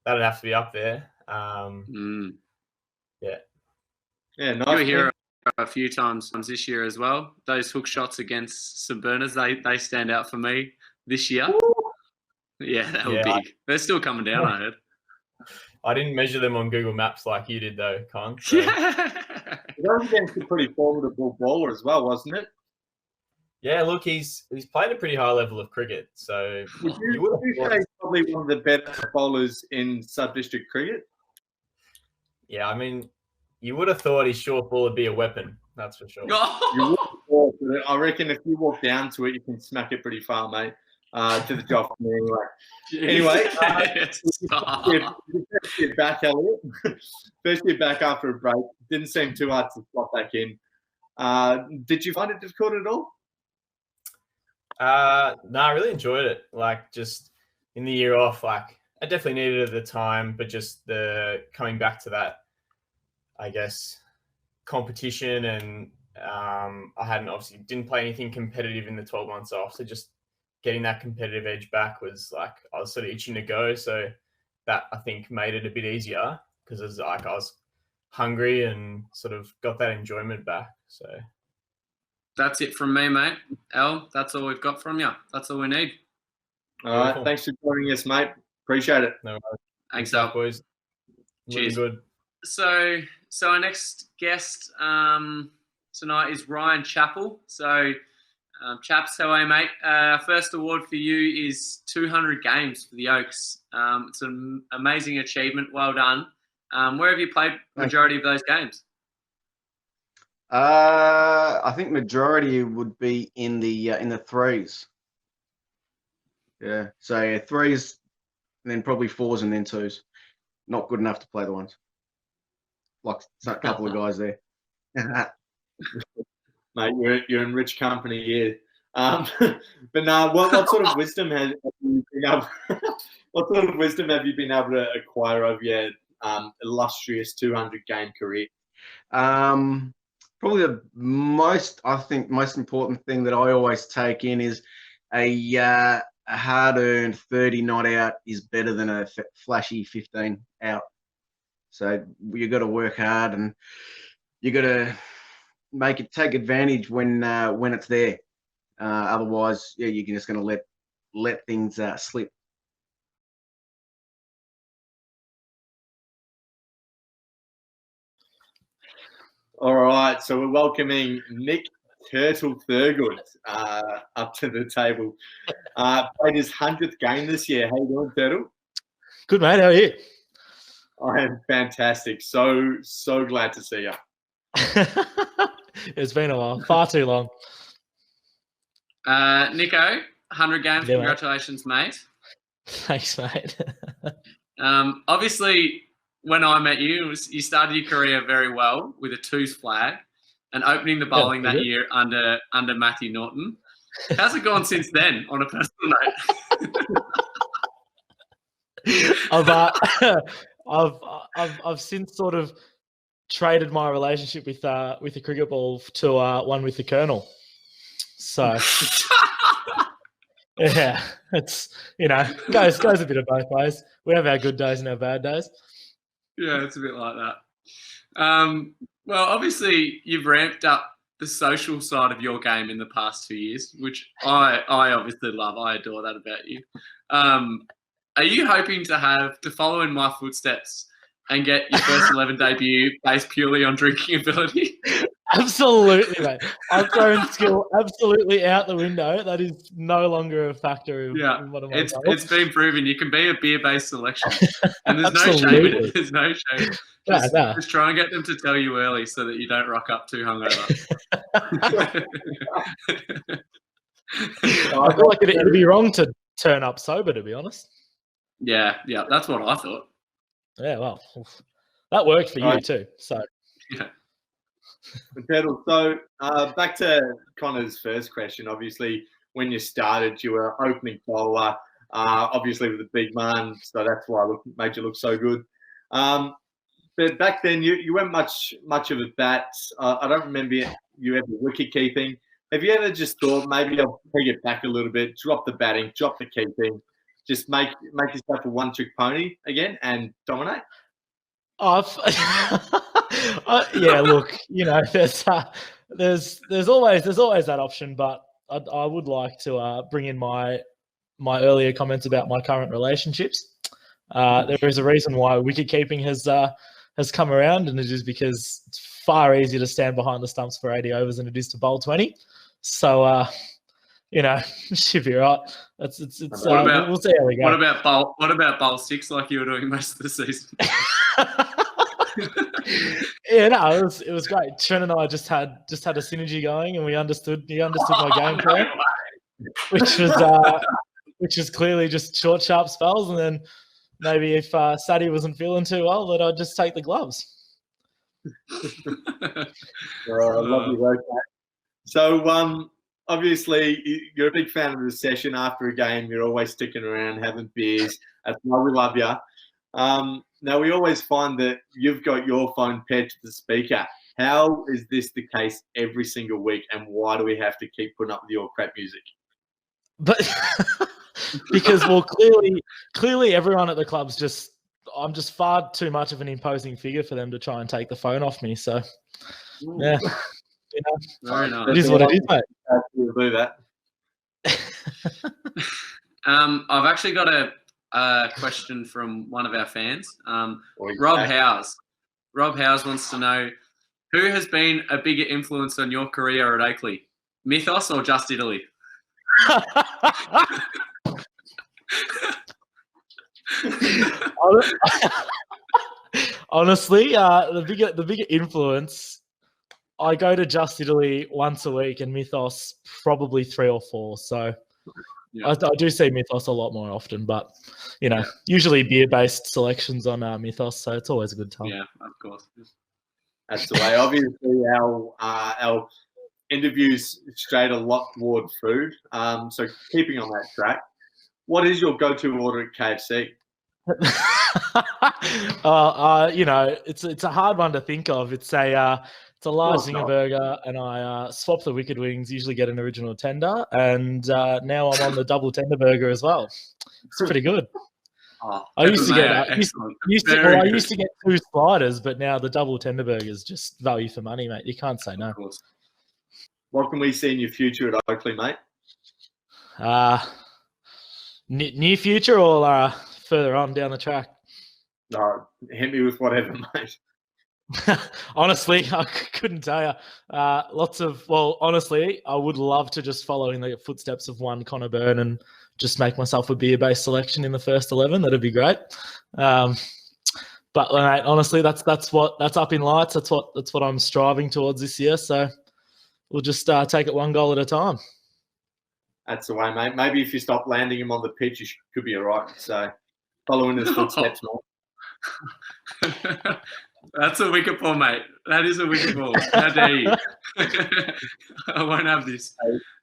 That'd have to be up there. Yeah, nice. You were a hero a few times this year as well. Those hook shots against St Berners, they stand out for me this year. Ooh. Yeah, they were big. They're still coming down, I heard. I didn't measure them on Google Maps like you did, though, Con. So. That was against a pretty formidable bowler as well, wasn't it? Yeah, look, he's played a pretty high level of cricket. So would you say he's probably one of the better bowlers in sub-district cricket? Yeah, I mean, you would have thought his short ball would be a weapon. That's for sure. You would have thought, I reckon if you walk down to it, you can smack it pretty far, mate. to the job for me anyway. First year back, Elliot. First year back after a break. Didn't seem too hard to slot back in. Did you find it difficult at all? No, I really enjoyed it. Like, just in the year off, like, I definitely needed it at the time, but just the coming back to that, I guess, competition, and I didn't play anything competitive in the 12 months off. So just getting that competitive edge back was like, I was sort of itching to go. So that, I think, made it a bit easier because it was like I was hungry and sort of got that enjoyment back. So that's it from me, mate. Al, that's all we've got from you. That's all we need. All right. Thanks for joining us, mate. Appreciate it. No worries. Thanks, Al. Boys. Cheers. Good. So our next guest tonight is Ryan Chappell. So, Chaps, how are you, mate? First award for you is 200 games for the Oaks. It's an amazing achievement. Well done. Where have you played majority of those games? I think majority would be in the threes. Yeah, so yeah, threes, and then probably fours, and then twos. Not good enough to play the ones. Like a couple of guys there. Mate, you're in rich company here. But now, what sort of wisdom have you been able? What sort of wisdom have you been able to acquire over your illustrious 200-game career? Probably the most important thing that I always take in is a hard-earned 30 not out is better than a flashy 15 out. So you got to work hard, and you got to take advantage when it's there. Otherwise, yeah, you're just going to let things slip. All right, so we're welcoming Nick Turtle Thurgood up to the table. Played his 100th game this year. How you doing, Turtle? Good, mate. How are you? I am fantastic. So glad to see you. It's been a while. Far too long. Nico, 100 games. Yeah, congratulations, mate. Thanks, mate. Obviously, when I met you, you started your career very well with a twos flag and opening the bowling that year under Matthew Norton. How's it gone since then, on a personal note? I've since sort of traded my relationship with the cricket ball to one with the Colonel. So yeah, it's goes a bit of both ways. We have our good days and our bad days. Yeah, it's a bit like that. Well, obviously, you've ramped up the social side of your game in the past 2 years, which I obviously love. I adore that about you. Are you hoping to follow in my footsteps and get your first 11 debut based purely on drinking ability? Absolutely, mate. I've thrown skill absolutely out the window. That is no longer a factor. It's been proven. You can be a beer-based selection, and there's no shame in it. There's no shame. Just try and get them to tell you early so that you don't rock up too hungover. I feel like it'd be wrong to turn up sober, to be honest. Yeah, that's what I thought. Yeah, well, that worked for you too. So. Yeah. So back to Connor's first question. Obviously, when you started, you were opening bowler, obviously with a big man, so that's why it made you look so good. But back then, you weren't much of a bat. I don't remember you ever wicket keeping. Have you ever just thought maybe I'll take it back a little bit, drop the batting, drop the keeping, just make yourself a one-trick pony again and dominate? Yeah, look, there's always that option, but I would like to bring in my earlier comments about my current relationships. There is a reason why wicket keeping has come around, and it is because it's far easier to stand behind the stumps for 80 overs than it is to bowl 20. So should be right. We'll see how we go. What about bowl 6 like you were doing most of the season? Yeah, no, it was great. Trent and I just had a synergy going, and he understood my game plan, which was which is clearly just short, sharp spells. And then maybe if Sadie wasn't feeling too well, that I'd just take the gloves. I love your work, mate. So, obviously, you're a big fan of the session after a game. You're always sticking around, having beers. That's why we love you. Now, we always find that you've got your phone paired to the speaker. How is this the case every single week, and why do we have to keep putting up with your crap music? But because, well, clearly everyone at the club's I'm just far too much of an imposing figure for them to try and take the phone off me. So, yeah. Very nice. It is what it is, mate. We'll do that. I've actually got a question from one of our fans, Rob Howes. Rob Howes wants to know, who has been a bigger influence on your career at Oakleigh, Mythos or Just Italy? Honestly, the bigger influence, I go to Just Italy once a week and Mythos probably 3 or 4. So yeah. I do see Mythos a lot more often, but usually beer-based selections on Mythos, so it's always a good time. Yeah, of course. That's the way. Obviously, our interviews strayed a lot toward food. So keeping on that track, what is your go-to order at KFC? It's a hard one to think of. It's a large zinger burger, and I swap the wicked wings. Usually get an original tender, and now I'm on the double tender burger as well. It's pretty good. I used to get 2 sliders, but now the double tender burger is just value for money, mate. You can't say no. Of course. What can we see in your future at Oakleigh, mate? Near future or further on down the track? No, hit me with whatever, mate. Honestly, I couldn't tell you. Honestly, I would love to just follow in the footsteps of one Connor Byrne and just make myself a beer-based selection in the first 11. That'd be great. But mate, honestly, that's up in lights. That's what I'm striving towards this year. So we'll just take it one goal at a time. That's the way, mate. Maybe if you stop landing him on the pitch, you could be all right. So following his footsteps, mate. That's a wicket ball, mate. That is a wicket ball. How dare you? I won't have this.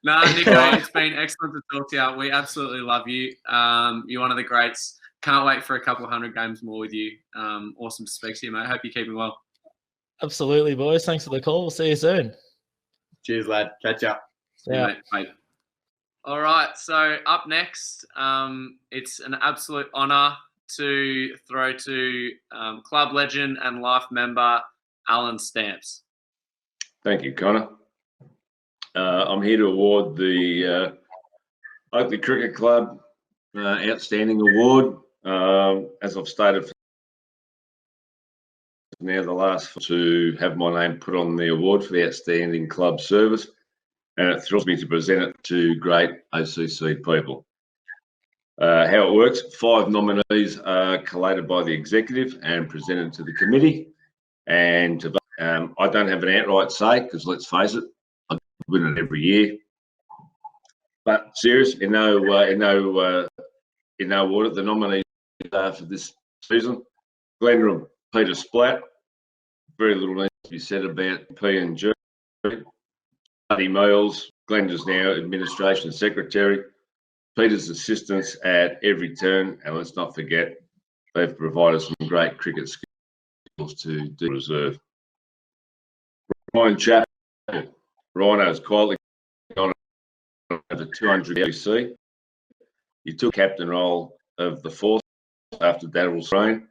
No, Nico, it's been excellent to talk to you. We absolutely love you. You're one of the greats. Can't wait for a couple 100 games more with you. Awesome to speak to you, mate. Hope you're keeping well. Absolutely, boys. Thanks for the call. We'll see you soon. Cheers, lad. Catch up. Yeah, mate. Bye. All right. So up next, it's an absolute honour to throw to club legend and life member Alan Stamps. Thank you, Connor. I'm here to award the Oakleigh Cricket Club Outstanding Award. As I've stated, now the last to have my name put on the award for the Outstanding Club Service, and it thrills me to present it to great OCC people. How it works, 5 nominees are collated by the executive and presented to the committee. And I don't have an outright say, because let's face it, I win it every year. But serious, in no order, the nominees for this season: Glenroom, Peter Splatt. Very little needs to be said about P&G. Buddy Miles, Glenda's now Administration Secretary. Peter's assistants at every turn, and let's not forget, they've provided some great cricket skills to do reserve. Ryan Chappell, Rhino's quietly gone over 200 LEC. He took captain role of the force after Darryl's reign.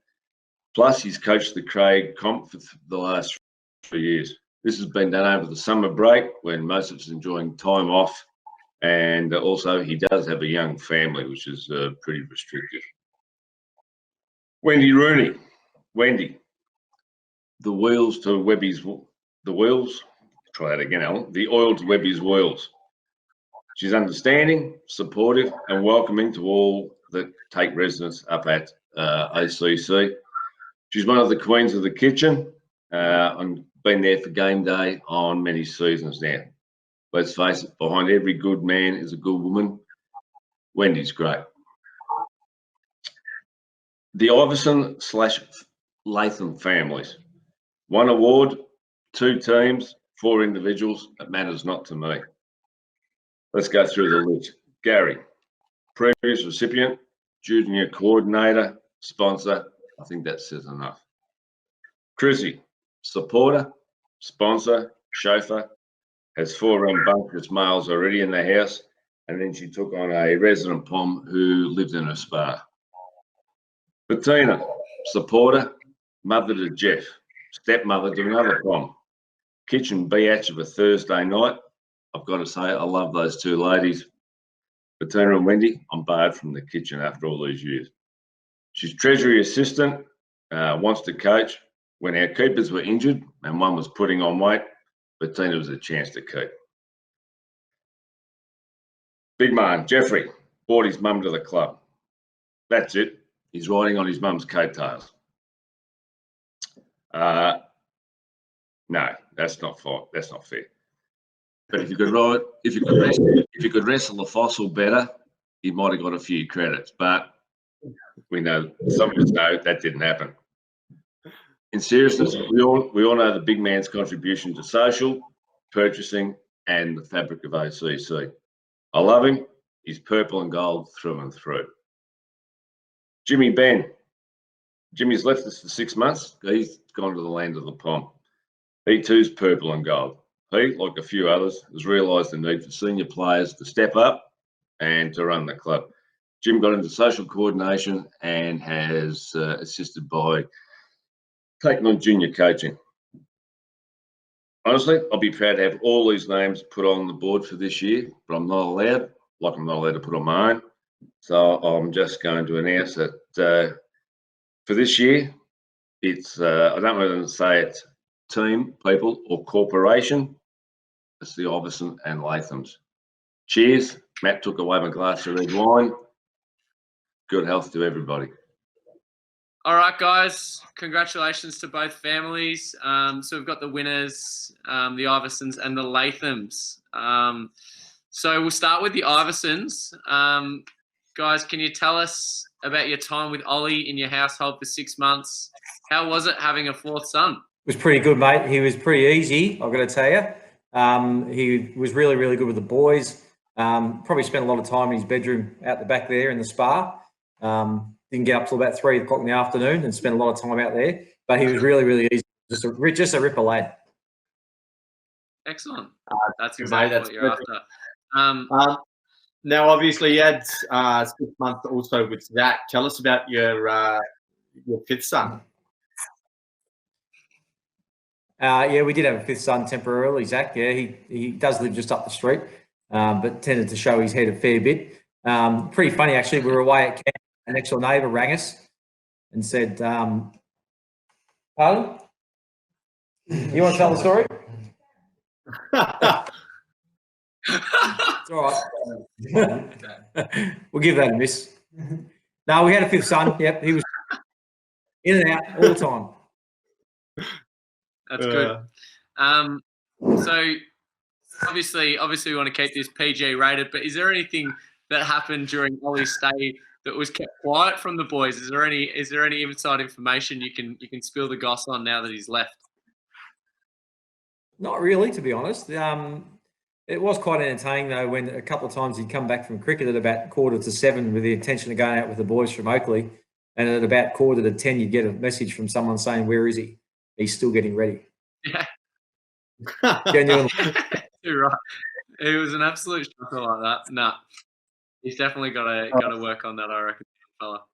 Plus, he's coached the Craig comp for the last 3 years. This has been done over the summer break when most of us are enjoying time off. And also, he does have a young family, which is pretty restrictive. Wendy Rooney. Wendy. The wheels to Webby's... The wheels... Try that again, Alan. The oil to Webby's wheels. She's understanding, supportive, and welcoming to all that take residence up at ACC. She's one of the queens of the kitchen and been there for game day on many seasons now. Let's face it, behind every good man is a good woman. Wendy's great. The Iverson / Latham families. 1 award, 2 teams, 4 individuals. It matters not to me. Let's go through the list. Gary, previous recipient, junior coordinator, sponsor. I think that says enough. Chrissy, supporter, sponsor, chauffeur, has 4 rambunctious males already in the house, and then she took on a resident pom who lived in her spa. Bettina, supporter, mother to Jeff, stepmother to another pom. Kitchen biatch of a Thursday night. I've got to say, I love those 2 ladies. Bettina and Wendy, I'm barred from the kitchen after all these years. She's treasury assistant, wants to coach. When our keepers were injured and one was putting on weight, Bettina was a chance to keep. Big man, Jeffrey, brought his mum to the club. That's it. He's riding on his mum's coattails. No, that's not fair. That's not fair. But if you could wrestle the fossil better, he might have got a few credits. But we know, some of us know that didn't happen. In seriousness, we all know the big man's contribution to social, purchasing, and the fabric of OCC. I love him. He's purple and gold through and through. Jimmy Ben. Jimmy's left us for 6 months. He's gone to the land of the pom. He too's purple and gold. He, like a few others, has realised the need for senior players to step up and to run the club. Jim got into social coordination and has assisted by taking on junior coaching. Honestly, I'll be proud to have all these names put on the board for this year, but I'm not allowed, like I'm not allowed to put on my own. So I'm just going to announce that for this year, it's, I don't want to say it's team, people, or corporation. It's the Iverson and Lathams. Cheers. Matt took away my glass of red wine. Good health to everybody. All right, guys. Congratulations to both families. So we've got the winners, the Iversons and the Lathams. So we'll start with the Iversons. Guys, can you tell us about your time with Ollie in your household for 6 months? How was it having a 4th son? It was pretty good, mate. He was pretty easy, I've got to tell you. He was really, really good with the boys. Probably spent a lot of time in his bedroom out the back there in the spa. Didn't get up till about 3 o'clock in the afternoon and spent a lot of time out there. But he was really, really easy. Just a ripper lad. Excellent. That's exactly what you're after. Now, obviously, you had 6 months also with Zach. Tell us about your 5th son. Yeah, we did have a 5th son temporarily, Zach. Yeah, he does live just up the street, but tended to show his head a fair bit. Pretty funny, actually. We were away at camp. An next door neighbour rang us and said, pardon? You want to tell the story? It's all right. We'll give that a miss. No, we had a 5th son. Yep, he was in and out all the time. That's good. So obviously we want to keep this PG rated, but is there anything that happened during Ollie's stay that was kept quiet from the boys? Is there any inside information you can spill the goss on now that he's left? Not really, to be honest. It was quite entertaining though when a couple of times he'd come back from cricket at about 6:45 with the intention of going out with the boys from Oakleigh, and at about 9:45 you'd get a message from someone saying, "Where is he? He's still getting ready." Yeah. Genuinely. You're right. It was an absolute shocker like that. Nah. He's definitely got to work on that, I reckon, fella.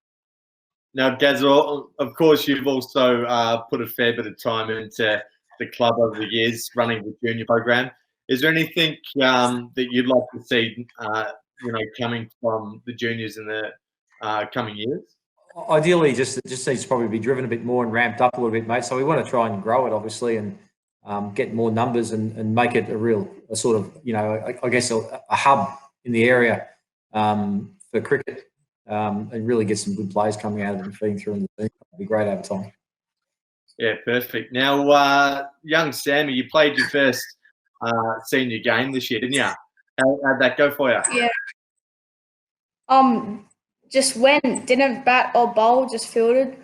Now, Gazza, of course, you've also put a fair bit of time into the club over the years, running the junior program. Is there anything that you'd like to see, coming from the juniors in the coming years? Ideally, just needs to probably be driven a bit more and ramped up a little bit, mate. So we want to try and grow it, obviously, and get more numbers and make it a sort of, I guess a hub in the area for cricket, and really get some good players coming out of it and feeding through in the team. It'd be great over time. Yeah, perfect. Now, young Sammy, you played your first senior game this year, didn't you? How'd that go for you? Yeah. Just went, didn't bat or bowl, just fielded.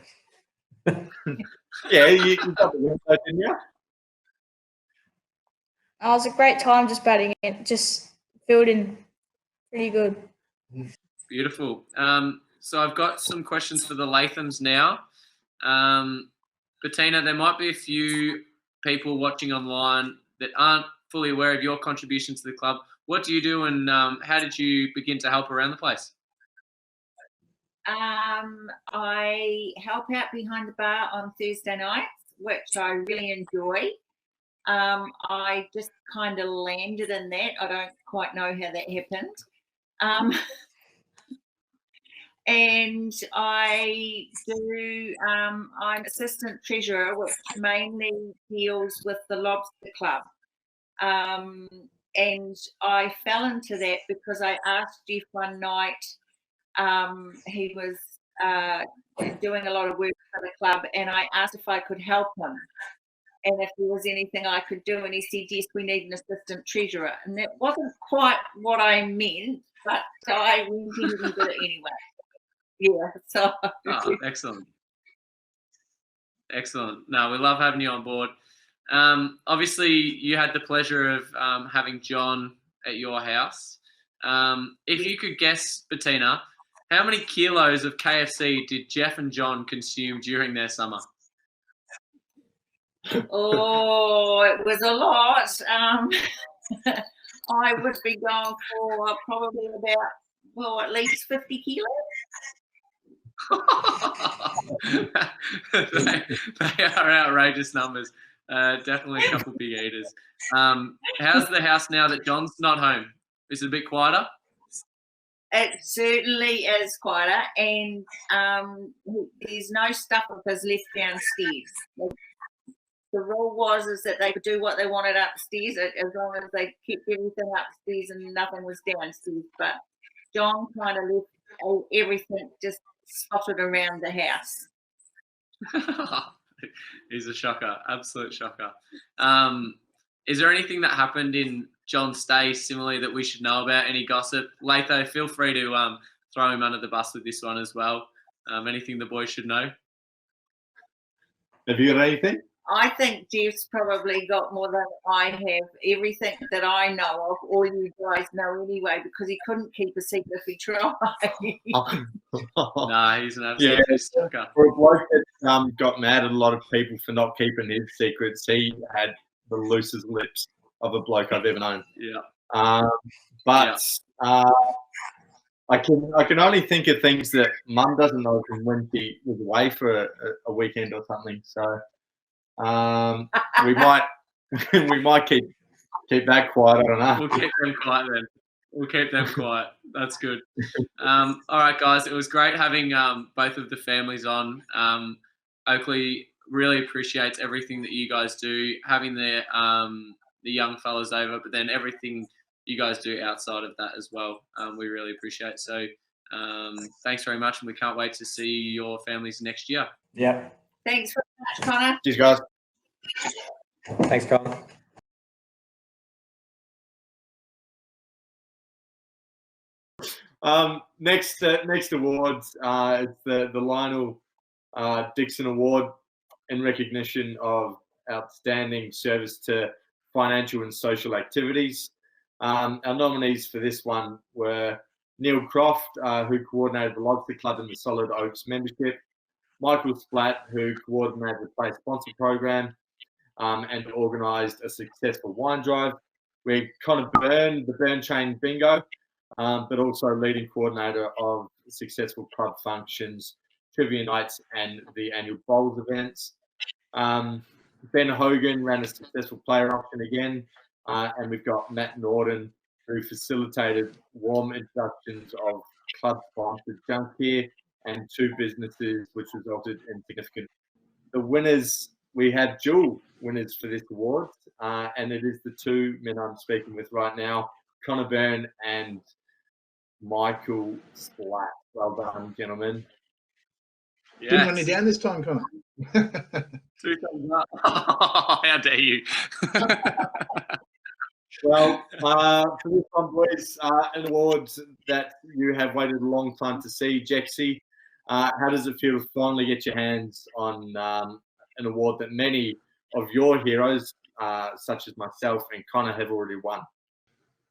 Yeah, you got the win, though, didn't you? It was a great time just batting it, just fielding pretty good. Beautiful. So I've got some questions for the Lathams now. Bettina, there might be a few people watching online that aren't fully aware of your contribution to the club. What do you do, and how did you begin to help around the place? I help out behind the bar on Thursday nights, which I really enjoy. I just kind of landed in that. I don't quite know how that happened. And I do, I'm assistant treasurer, which mainly deals with the Lobster Club. And I fell into that because I asked Jeff one night, he was doing a lot of work for the club, and I asked if I could help him and if there was anything I could do, and he said, yes, we need an assistant treasurer. And that wasn't quite what I meant, but I went ahead and did it anyway. Yeah, so. Oh, excellent. Excellent. No, we love having you on board. Obviously, you had the pleasure of having John at your house. If you could guess, Bettina, how many kilos of KFC did Jeff and John consume during their summer? Oh, it was a lot. I would be going for probably about, well, at least 50 kilos. they are outrageous numbers. Definitely a couple big eaters. How's the house now that John's not home? Is it a bit quieter? It certainly is quieter, and there's no stuff of his left downstairs. The rule was that they could do what they wanted upstairs as long as they kept everything upstairs and nothing was downstairs. But John kind of left everything just spotted around the house. He's a shocker, absolute shocker. Is there anything that happened in John's stay similarly that we should know about? Any gossip? Latho, feel free to throw him under the bus with this one as well. Anything the boys should know? Have you got anything? I think Jeff's probably got more than I have. Everything that I know of, all you guys know anyway, because he couldn't keep a secret if he tried. Nah, he's an absolute sucker. For a bloke that got mad at a lot of people for not keeping his secrets, he had the loosest lips of a bloke I've ever known. Yeah. I can only think of things that Mum doesn't know from when she was away for a weekend or something. So. We might keep that quiet. I don't know. We'll keep them quiet then. We'll keep them quiet. That's good. All right, guys. It was great having both of the families on. Oakleigh really appreciates everything that you guys do, having the young fellas over, but then everything you guys do outside of that as well. We really appreciate. So thanks very much, and we can't wait to see your families next year. Yeah. Thanks very much, Connor. Cheers, guys. Thanks, Connor. Next awards, it's the Lionel Dixon Award in recognition of outstanding service to financial and social activities. Our nominees for this one were Neil Croft, who coordinated the Lobster Club and the Solid Oaks membership, Michael Splatt, who coordinated the Play Sponsor Program and organised a successful wine drive. We Connor Byrne, the Burn Chain Bingo, but also leading coordinator of successful club functions, trivia nights, and the annual bowls events. Ben Hogan ran a successful player auction again, and we've got Matt Norton, who facilitated warm introductions of club-sponsored junk here and 2 businesses, which resulted in significant. The winners, we had dual winners for this award, and it is the 2 men I'm speaking with right now, Connor Byrne and Michael Splatt. Well done, gentlemen. Yes. Didn't run you down this time, Connor. 2 thumbs up. How dare you? Well, for this one, boys, an award that you have waited a long time to see, Jexy. How does it feel to finally get your hands on an award that many of your heroes, such as myself and Connor, have already won?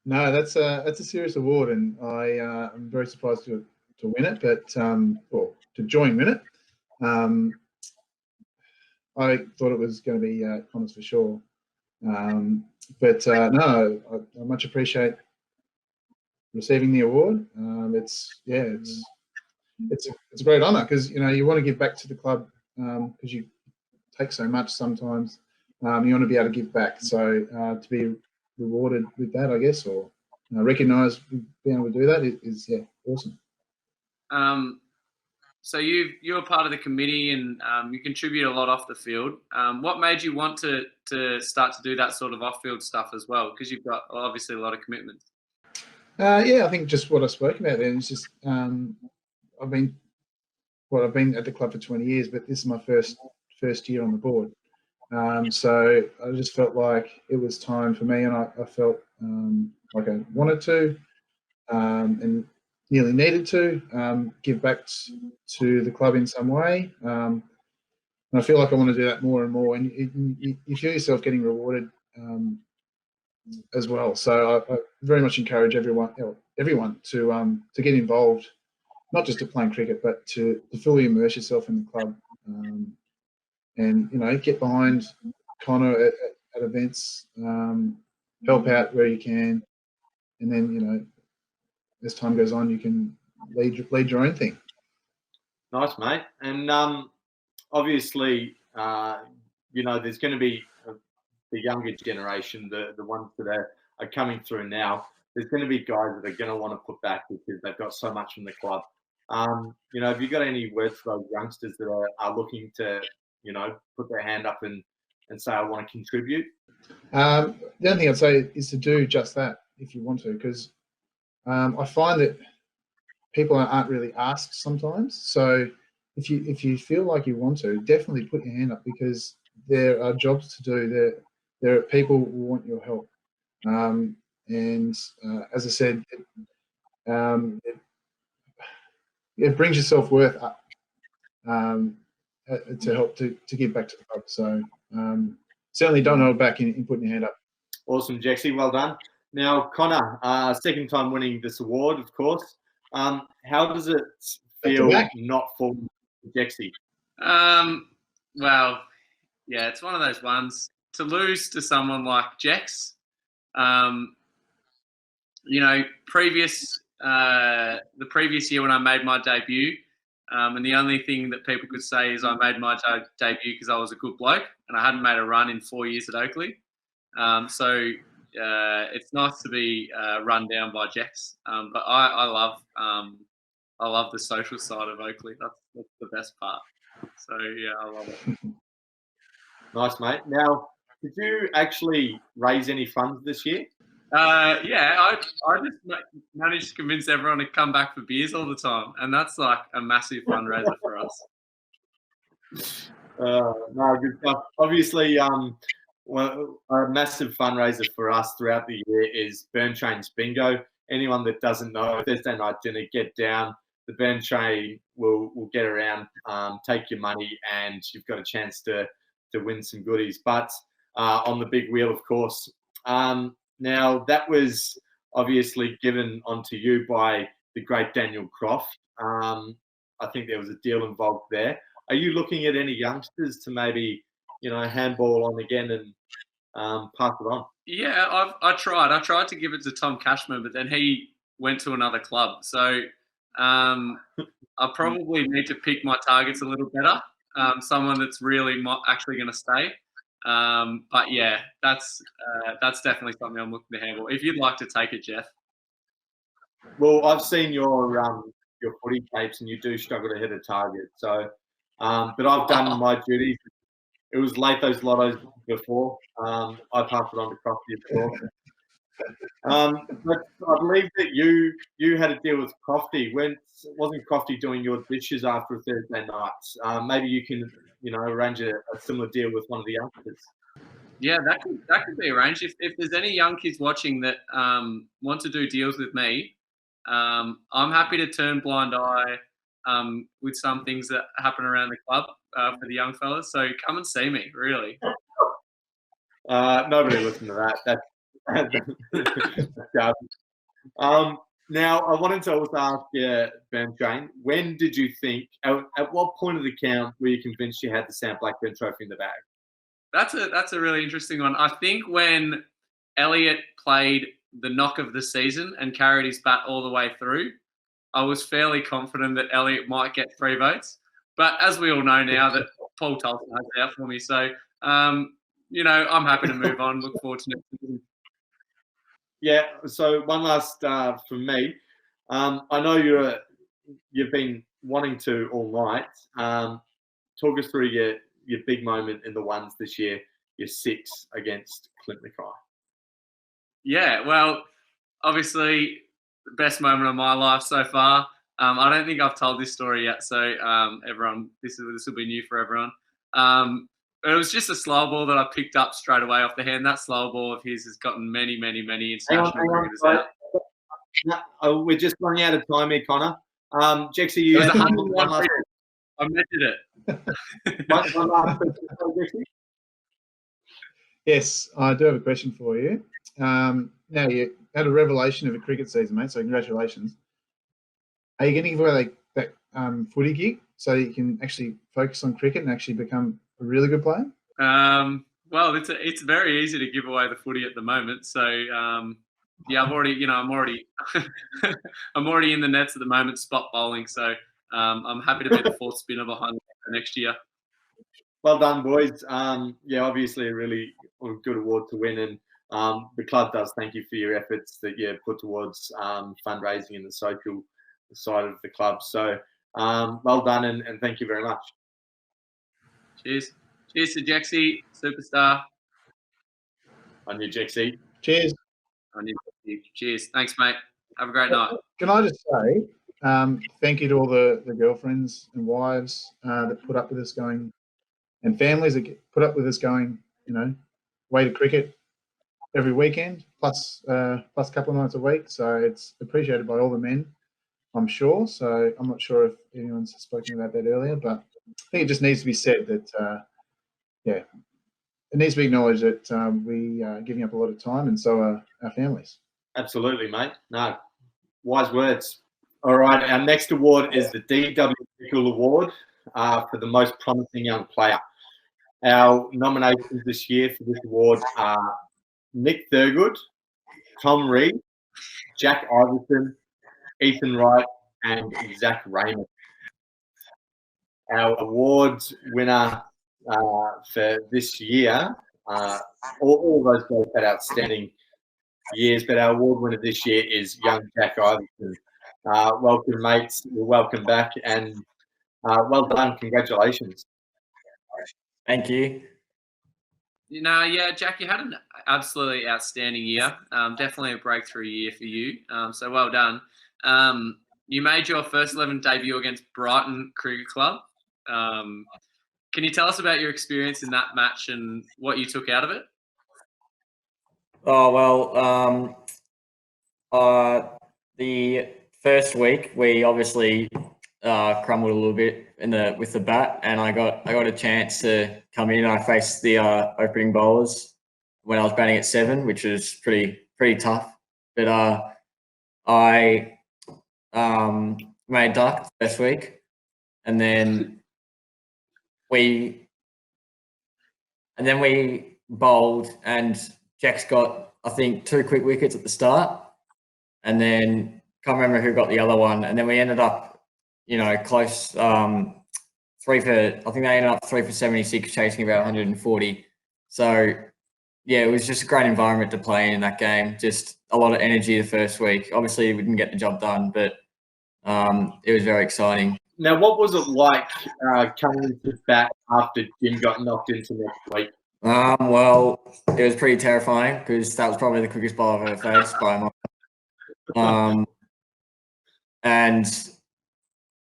No, that's a serious award, and I'm very surprised to win it, but or to join win it. I thought it was going to be Connor's for sure, but no, I much appreciate receiving the award. It's a great honour because you want to give back to the club because you take so much sometimes. You want to be able to give back, so to be rewarded with that, I guess, or recognised being able to do that is awesome. So you're part of the committee and you contribute a lot off the field. What made you want to start to do that sort of off-field stuff as well? Because you've got obviously a lot of commitments. I think just what I spoke about there is just I've been at the club for 20 years, but this is my first year on the board. So I just felt like it was time for me, and I felt like I wanted to and nearly needed to give back to the club in some way. And I feel like I want to do that more and more, and you feel yourself getting rewarded as well. So I very much encourage everyone to get involved, not just to playing cricket, but to fully immerse yourself in the club. And get behind Connor at events, help out where you can, and then as time goes on, you can lead your own thing. Nice, mate. And obviously, there's going to be the younger generation, the ones that are coming through now. There's going to be guys that are going to want to put back because they've got so much from the club. Have you got any words for those youngsters that are looking to put their hand up and say, I want to contribute? The only thing I'd say is to do just that if you want to, because I find that people aren't really asked sometimes. So if you feel like you want to, definitely put your hand up, because there are jobs to do. There are people who want your help. And as I said, it brings your self-worth up. To help to give back to the club. So certainly don't hold back in putting your hand up. Awesome, Jexy. Well done. Now, Connor, second time winning this award, of course. How does it feel not for Jexy? Well, yeah, it's one of those ones. To lose to someone like Jex, the previous year when I made my debut, and the only thing that people could say is I made my debut because I was a good bloke and I hadn't made a run in 4 years at Oakleigh. So it's nice to be run down by Jex. But I love the social side of Oakleigh. That's the best part. So yeah, I love it. Nice, mate. Now, did you actually raise any funds this year? I just managed to convince everyone to come back for beers all the time, and that's like a massive fundraiser for us. No, good stuff. Obviously, a massive fundraiser for us throughout the year is Burn Train's Bingo. Anyone that doesn't know, Thursday night dinner, get down. The Burn Train will get around, take your money, and you've got a chance to win some goodies. But on the big wheel, of course. Now, that was obviously given onto you by the great Daniel Croft. I think there was a deal involved there. Are you looking at any youngsters to maybe, handball on again and pass it on? Yeah, I tried to give it to Tom Cashman, but then he went to another club. So I probably need to pick my targets a little better. Someone that's really actually going to stay. But yeah, that's definitely something I'm looking to handle. If you'd like to take it, Jeff. Well, I've seen your footy tapes, and you do struggle to hit a target. So, but I've done my duties. It was Latho's Lottos before. I passed it on to Crofty, of course. But I believe that you had a deal with Crofty. Wasn't Crofty doing your dishes after a Thursday night? Maybe you can, arrange a similar deal with one of the youngsters. Yeah, that could be arranged. If there's any young kids watching that want to do deals with me, I'm happy to turn blind eye with some things that happen around the club for the young fellas. So come and see me, really. Nobody listened to that. That's garbage. Now, I wanted to also ask you, Ben Shane, when did you think, at what point of the count were you convinced you had the Sam Blackburn trophy in the bag? That's a really interesting one. I think when Elliot played the knock of the season and carried his bat all the way through, I was fairly confident that Elliot might get 3 votes. But as we all know now that Paul Tulson has it out for me. So, I'm happy to move on. Look forward to next season. Yeah, so one last from me. I know you've been wanting to all night. Talk us through your big moment in the ones this year, your 6 against Clint Mackay. Yeah, well, obviously, the best moment of my life so far. I don't think I've told this story yet, so everyone, this will be new for everyone. It was just a slow ball that I picked up straight away off the hand. That slow ball of his has gotten many, many, many international cricketers out. No, we're just running out of time here, Connor. Jexy, you It was had 101 one last cricket. I measured it. one last question, Jexy? Yes, I do have a question for you. Now, you had a revelation of a cricket season, mate, so congratulations. Are you going to give away that footy gig so you can actually focus on cricket and actually become a really good player? Well, it's very easy to give away the footy at the moment. So, yeah, I'm already I'm already in the nets at the moment, spot bowling. So, I'm happy to be the 4th spinner behind next year. Well done, boys. Yeah, obviously a really good award to win, and the club does thank you for your efforts that you put towards fundraising and the social side of the club. So well done, and thank you very much. Cheers. Cheers to Jexy, superstar. On you, Jexy. Cheers. On you. Cheers. Thanks, mate. Have a great night. Can I just say thank you to all the girlfriends and wives that put up with us going, and families that put up with us going, away to cricket every weekend, plus a couple of nights a week. So it's appreciated by all the men, I'm sure. So I'm not sure if anyone's spoken about that earlier, but I think it just needs to be said that, it needs to be acknowledged that we are giving up a lot of time, and so are our families. Absolutely, mate. No, wise words. All right, our next award is the D.W. Nichol Award for the most promising young player. Our nominations this year for this award are Nick Thurgood, Tom Reed, Jack Iverson, Ethan Wright, and Zach Raymond. Our awards winner for this year, all those guys had outstanding years, but our award winner this year is young Jack Iverson. Welcome, mates. Welcome back, and well done. Congratulations. Thank you. Yeah, Jack, you had an absolutely outstanding year. Definitely a breakthrough year for you. So well done. You made your first 11 debut against Brighton Cricket Club. Can you tell us about your experience in that match and what you took out of it? Oh, well, the first week we obviously crumbled a little bit with the bat, and I got a chance to come in. I faced the opening bowlers when I was batting at 7, which was pretty tough. But I made duck the first week, and then we bowled, and Jack's got, I think, 2 quick wickets at the start, and then can't remember who got the other one, and then we ended up, close. 3 for, I think they ended up 3 for 76, chasing about 140. So yeah, it was just a great environment to play in that game. Just a lot of energy the first week. Obviously, we didn't get the job done, but it was very exciting. Now, what was it like coming into bat after Jim got knocked into next week? Well, it was pretty terrifying because that was probably the quickest ball I've ever faced by a mile. And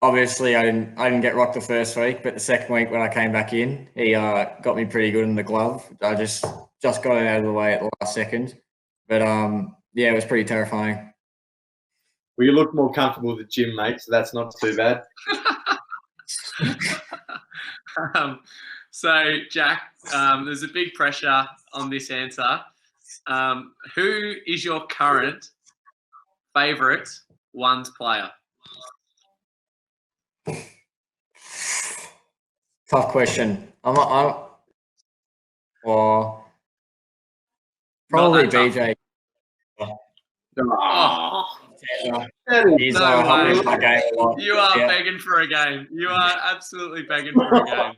obviously I didn't get rocked the first week, but the second week when I came back in, he got me pretty good in the glove. I just got it out of the way at the last second. But yeah, it was pretty terrifying. Well, you look more comfortable at the gym, mate, so that's not too bad. So, Jack, there's a big pressure on this answer. Who is your current favourite ones player? Tough question. Or probably BJ. Oh, He's no helped me way. with my game a lot. You are Yeah. begging for a game. You are absolutely begging for a game.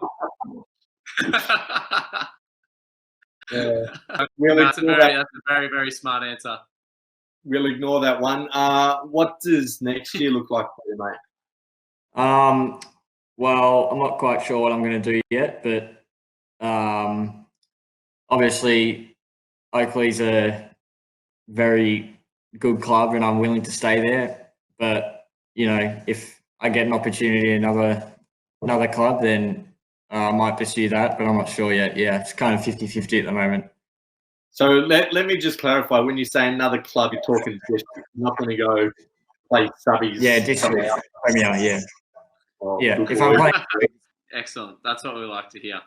That's a very, very smart answer. We'll ignore that one. What does next year look like for you, mate? Well, I'm not quite sure what I'm going to do yet, but obviously Oakleigh's a very good club and I'm willing to stay there. But, you know, if I get an opportunity in another club, then I might pursue that, but I'm not sure yet. Yeah, it's kind of 50-50 at the moment. So let me just clarify. When you say another club, you're talking district. You're not going to go play subbies. Yeah, district. Premier, yeah. Oh, yeah, good if word. I'm playing... Excellent. That's what we like to hear.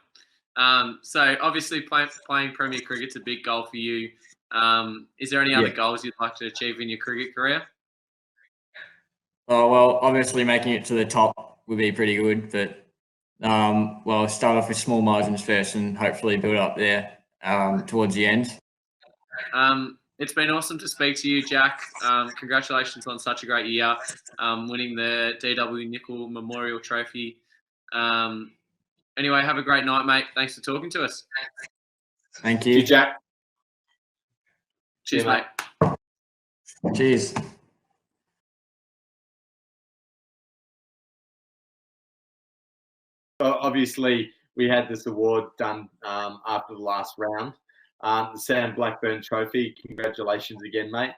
So obviously playing Premier Cricket's a big goal for you. Is there any other goals you'd like to achieve in your cricket career? Oh, well, obviously making it to the top would be pretty good, but well, start off with small margins first and hopefully build up there towards the end. It's been awesome to speak to you, Jack. Congratulations on such a great year, winning the DW Nickel Memorial Trophy. Anyway, have a great night, mate. Thanks for talking to us. Thank you. Thank you, Jack. Cheers, mate. Cheers. Obviously, we had this award done after the last round. The Sam Blackburn Trophy. Congratulations again, mate.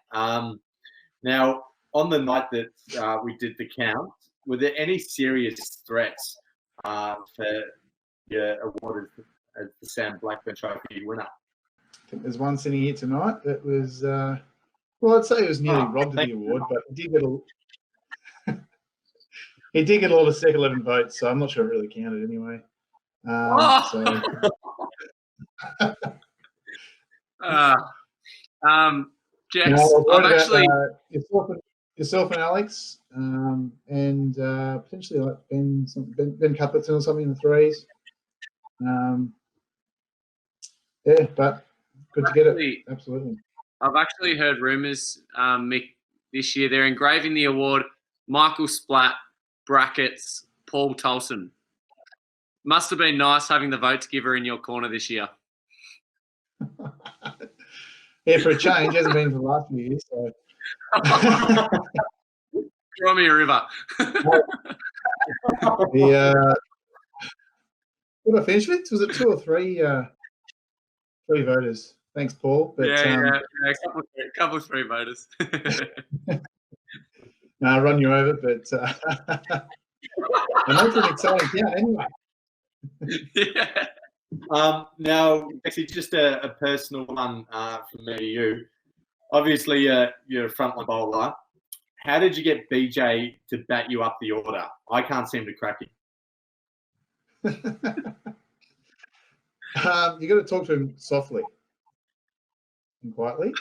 Now, on the night that we did the count, were there any serious threats for your award as the Sam Blackburn Trophy winner? I think there's one sitting here tonight that was, well, I'd say it was nearly robbed of the award, but he did get he did get all the second 11 votes, so I'm not sure it really counted anyway. Jeff, no, I'm actually yourself and Alex, and potentially like Ben Cuthbertson or something in the threes. Yeah, but good to get it. Absolutely. I've actually heard rumours, Mick, this year they're engraving the award Michael Splatt brackets Paul Tolson. Must have been nice having the votes giver in your corner this year. Yeah, for a change, hasn't been for the last few years. So. Draw me a river. What I finished with? Was it 2 or 3? 3 voters. Thanks, Paul. But, a couple of 3 voters. No, I'll run you over, but I'm not an exciting count anyway. Yeah. Now, actually, just a personal one from me to you. Obviously, you're a frontline bowler. How did you get BJ to bat you up the order? I can't seem to crack it. You got to talk to him softly and quietly.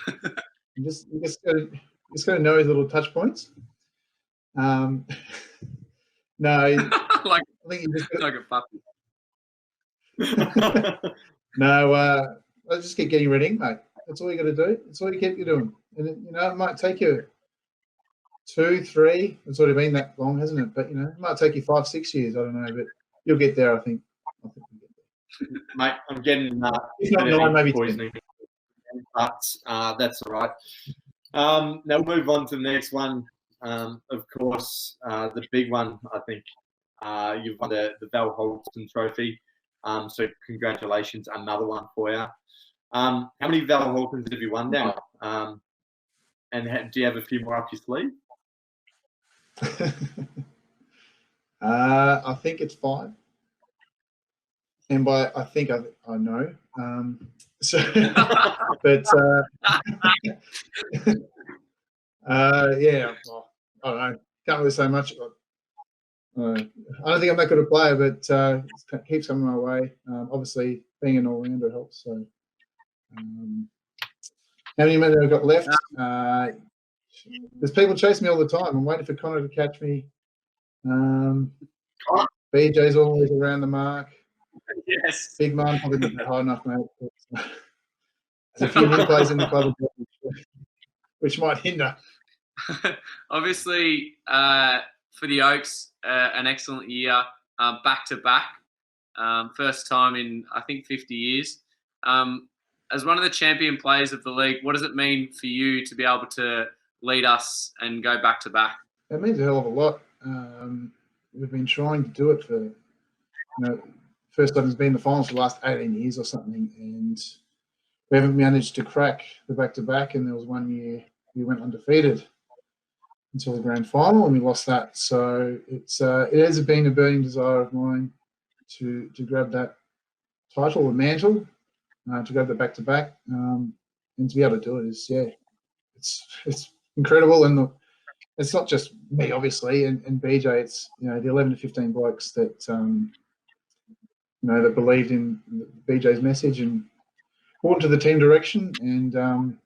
You just got to know his little touch points. No, like, I think you just like a puppy. No, I just keep getting ready, mate. That's all you got to do. That's all you keep doing. And it might take you 2, 3. It's already been that long, hasn't it? But it might take you 5, 6 years. I don't know, but you'll get there. I think you'll get there. Mate, I'm getting if not 9, maybe poisoning, but that's all right. Now we'll move on to the next one. Of course, the big one. I think you've won the Val Holston Trophy. So congratulations, another one for you. How many Val Holtons have you won now? And do you have a few more up your sleeve? I think it's 5. And by I think I know. So, but yeah, well, I don't know. Can't really say much. I don't think I'm that good a player, but it keeps coming my way. Obviously, being an all-rounder helps. So, how many minutes have I got left? There's people chasing me all the time. I'm waiting for Connor to catch me. BJ's always around the mark. Yes. Big man, probably not that high enough, mate. There's a few new players in the club, which might hinder. Obviously, for the Oaks, an excellent year, back-to-back. First time in, I think, 50 years. As one of the champion players of the league, what does it mean for you to be able to lead us and go back-to-back? It means a hell of a lot. We've been trying to do it for, first time has been in the finals for the last 18 years or something, and we haven't managed to crack the back-to-back, and there was one year we went undefeated until the grand final, and we lost that. So it has been a burning desire of mine to grab that title, the mantle, to grab the back-to-back, and to be able to do it is, it's incredible. And it's not just me, obviously, and BJ. It's the 11 to 15 blokes that that believed in BJ's message and brought to the team direction. And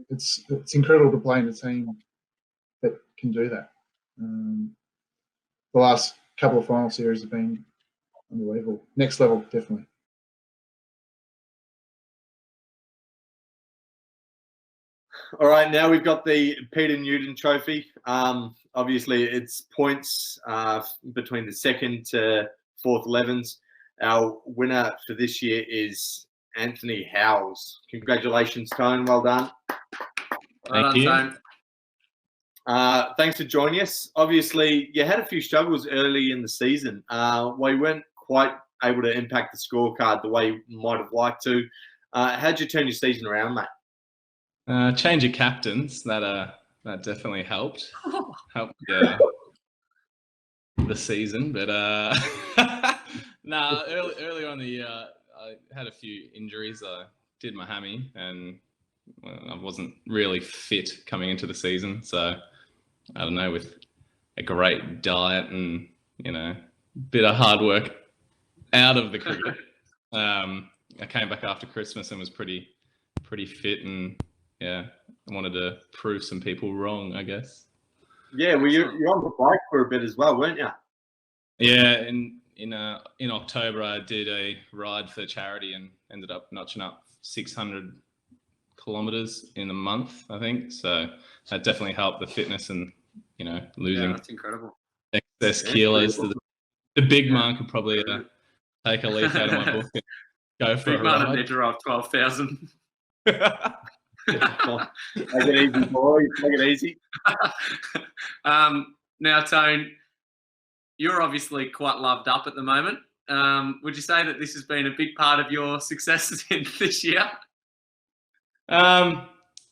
it's incredible to play in a team that can do that. The last couple of final series have been unbelievable. Next level, definitely. All right, now we've got the Peter Newton Trophy. Obviously, it's points between the 2nd to 4th 11s. Our winner for this year is Anthony Howells. Congratulations, Tone. Well done. Thank you. Tone. Thanks for joining us. Obviously, you had a few struggles early in the season. We weren't quite able to impact the scorecard the way you might have liked to. How'd you turn your season around, mate? Change of captains, that definitely helped. Helped the season, but earlier on in the year I had a few injuries. I did my hammy, and I wasn't really fit coming into the season. So I don't know, with a great diet and bit of hard work out of the cricket, I came back after Christmas and was pretty fit, and I wanted to prove some people wrong, I guess. Yeah, well, you're on the bike for a bit as well, weren't you? Yeah, in October I did a ride for charity and ended up notching up 600 kilometers in a month, I think. So that definitely helped the fitness and losing. Yeah, that's incredible. Excess kilos. The big man could probably take a leaf out of my book and go for big a man ride. a measure of 12,000. Take it easy, boy. Take it easy. Now, Tone, you're obviously quite loved up at the moment. Would you say that this has been a big part of your successes in this year?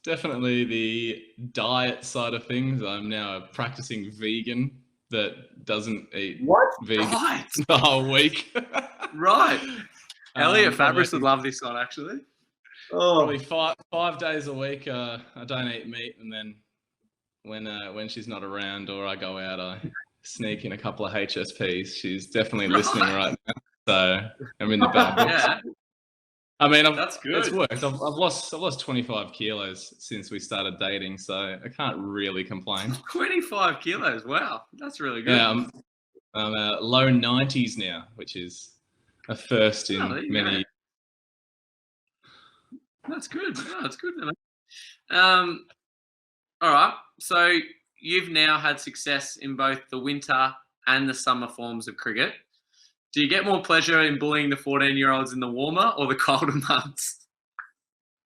Definitely the diet side of things. I'm now a practicing vegan that doesn't eat vegan the whole week. Right. Elliot Fabris would love this one, actually. Probably 5 days a week. I don't eat meat, and then when she's not around or I go out, I sneak in a couple of HSPs. She's definitely listening right now, so I'm in the bad books. Yeah. I mean, that's good. It's worked. I've lost 25 kilos since we started dating, so I can't really complain. 25 kilos. Wow, that's really good. Yeah, I'm low 90s now, which is a first in many years. That's good. Oh, that's good. All right. So you've now had success in both the winter and the summer forms of cricket. Do you get more pleasure in bullying the 14-year-olds in the warmer or the colder months?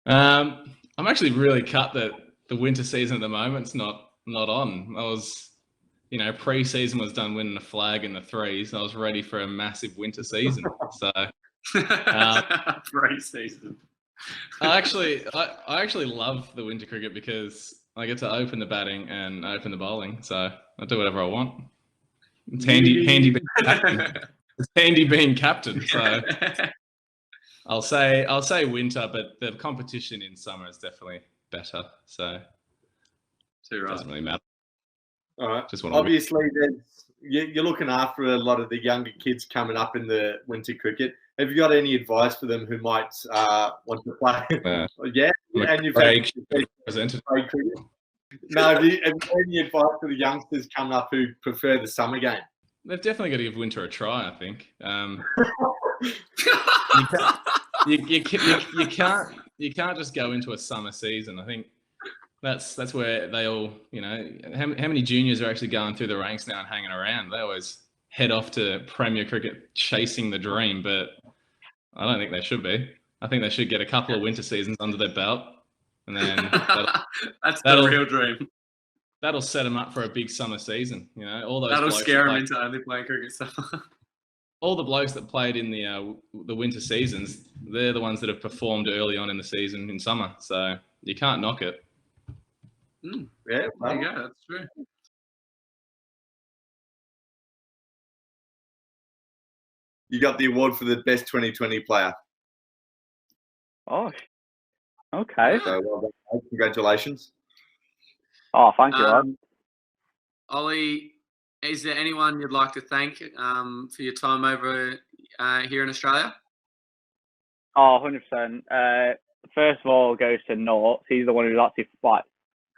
I'm actually really cut that the winter season at the moment's not on. I was, pre-season was done winning a flag in the threes. I was ready for a massive winter season. So pre-season. I actually love the winter cricket because I get to open the batting and open the bowling, so I do whatever I want. It's handy being captain. It's handy being captain. So I'll say winter, but the competition in summer is definitely better. So it doesn't really matter. All right. Just want Obviously, you're looking after a lot of the younger kids coming up in the winter cricket. Have you got any advice for them who might want to play? Yeah, and you've had presented. cricket. No, have you any advice for the youngsters coming up who prefer the summer game? They've definitely got to give winter a try, I think. You can't just go into a summer season. I think that's where they all, how many juniors are actually going through the ranks now and hanging around? They always head off to Premier Cricket chasing the dream, but I don't think they should be. I think they should get a couple of winter seasons under their belt, and then that's the real dream. That'll set them up for a big summer season. All those that'll blokes scare them into only playing cricket summer. All the blokes that played in the winter seasons, they're the ones that have performed early on in the season in summer. So you can't knock it. Yeah, there you go. That's true. You got the award for the best 2020 player. Oh, okay. So well done. Congratulations. Oh, thank you. Ollie, is there anyone you'd like to thank for your time over here in Australia? Oh, 100%. First of all, goes to Norts. He's the one who's actually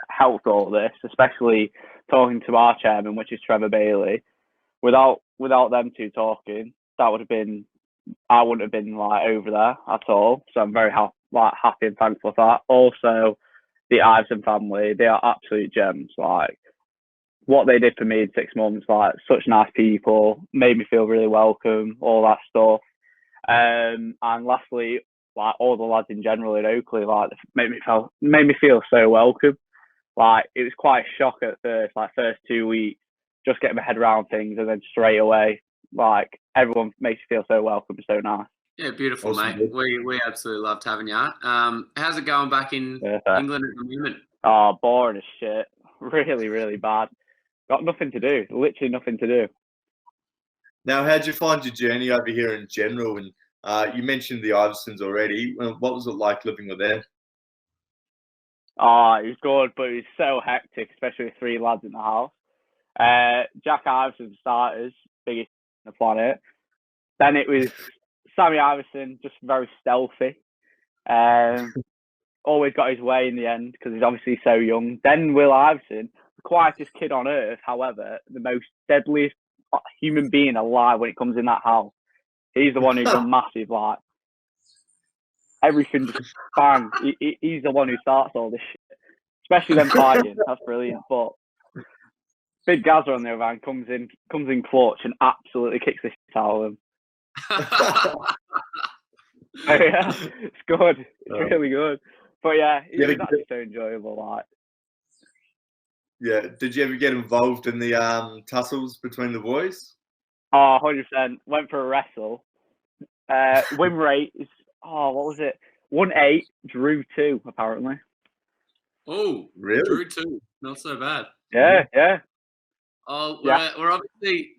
helped all this, especially talking to our chairman, which is Trevor Bailey. Without them two talking, I wouldn't have been over there at all. So I'm very happy and thankful for that. Also, the Iveson family, they are absolute gems. What they did for me in 6 months, such nice people, made me feel really welcome, all that stuff. And lastly, all the lads in general in Oakleigh, made me feel so welcome. It was quite a shock at first, first 2 weeks, just getting my head around things, and then straight away, everyone makes you feel so welcome, so nice. Yeah, beautiful, Awesome. mate. We absolutely loved having you. How's it going back in England at the moment? Oh, boring as shit. Really, really bad. Got nothing to do. Literally nothing to do. Now, how'd you find your journey over here in general? And you mentioned the Ivesons already. What was it like living with them? Oh, it was good, but it was so hectic, especially with 3 lads in the house. Jack Iveson starters, biggest on the planet. Then it was Sammy Iveson, just very stealthy. Always got his way in the end because he's obviously so young. Then Will Iveson, the quietest kid on earth, however, the most deadliest human being alive when it comes in that house. He's the one who's gone massive, everything just bang. He's the one who starts all this shit, especially them fighting. That's brilliant. But Big Gazza on the other hand comes in clutch and absolutely kicks the shit out of him. So, yeah, it's good. It's really good. But yeah, it was actually so enjoyable. Yeah. Did you ever get involved in the tussles between the boys? Oh, 100%. Went for a wrestle. Win rate is, what was it? 1-8, drew 2, apparently. Oh, really? Drew 2. Not so bad. Yeah. Oh, we're obviously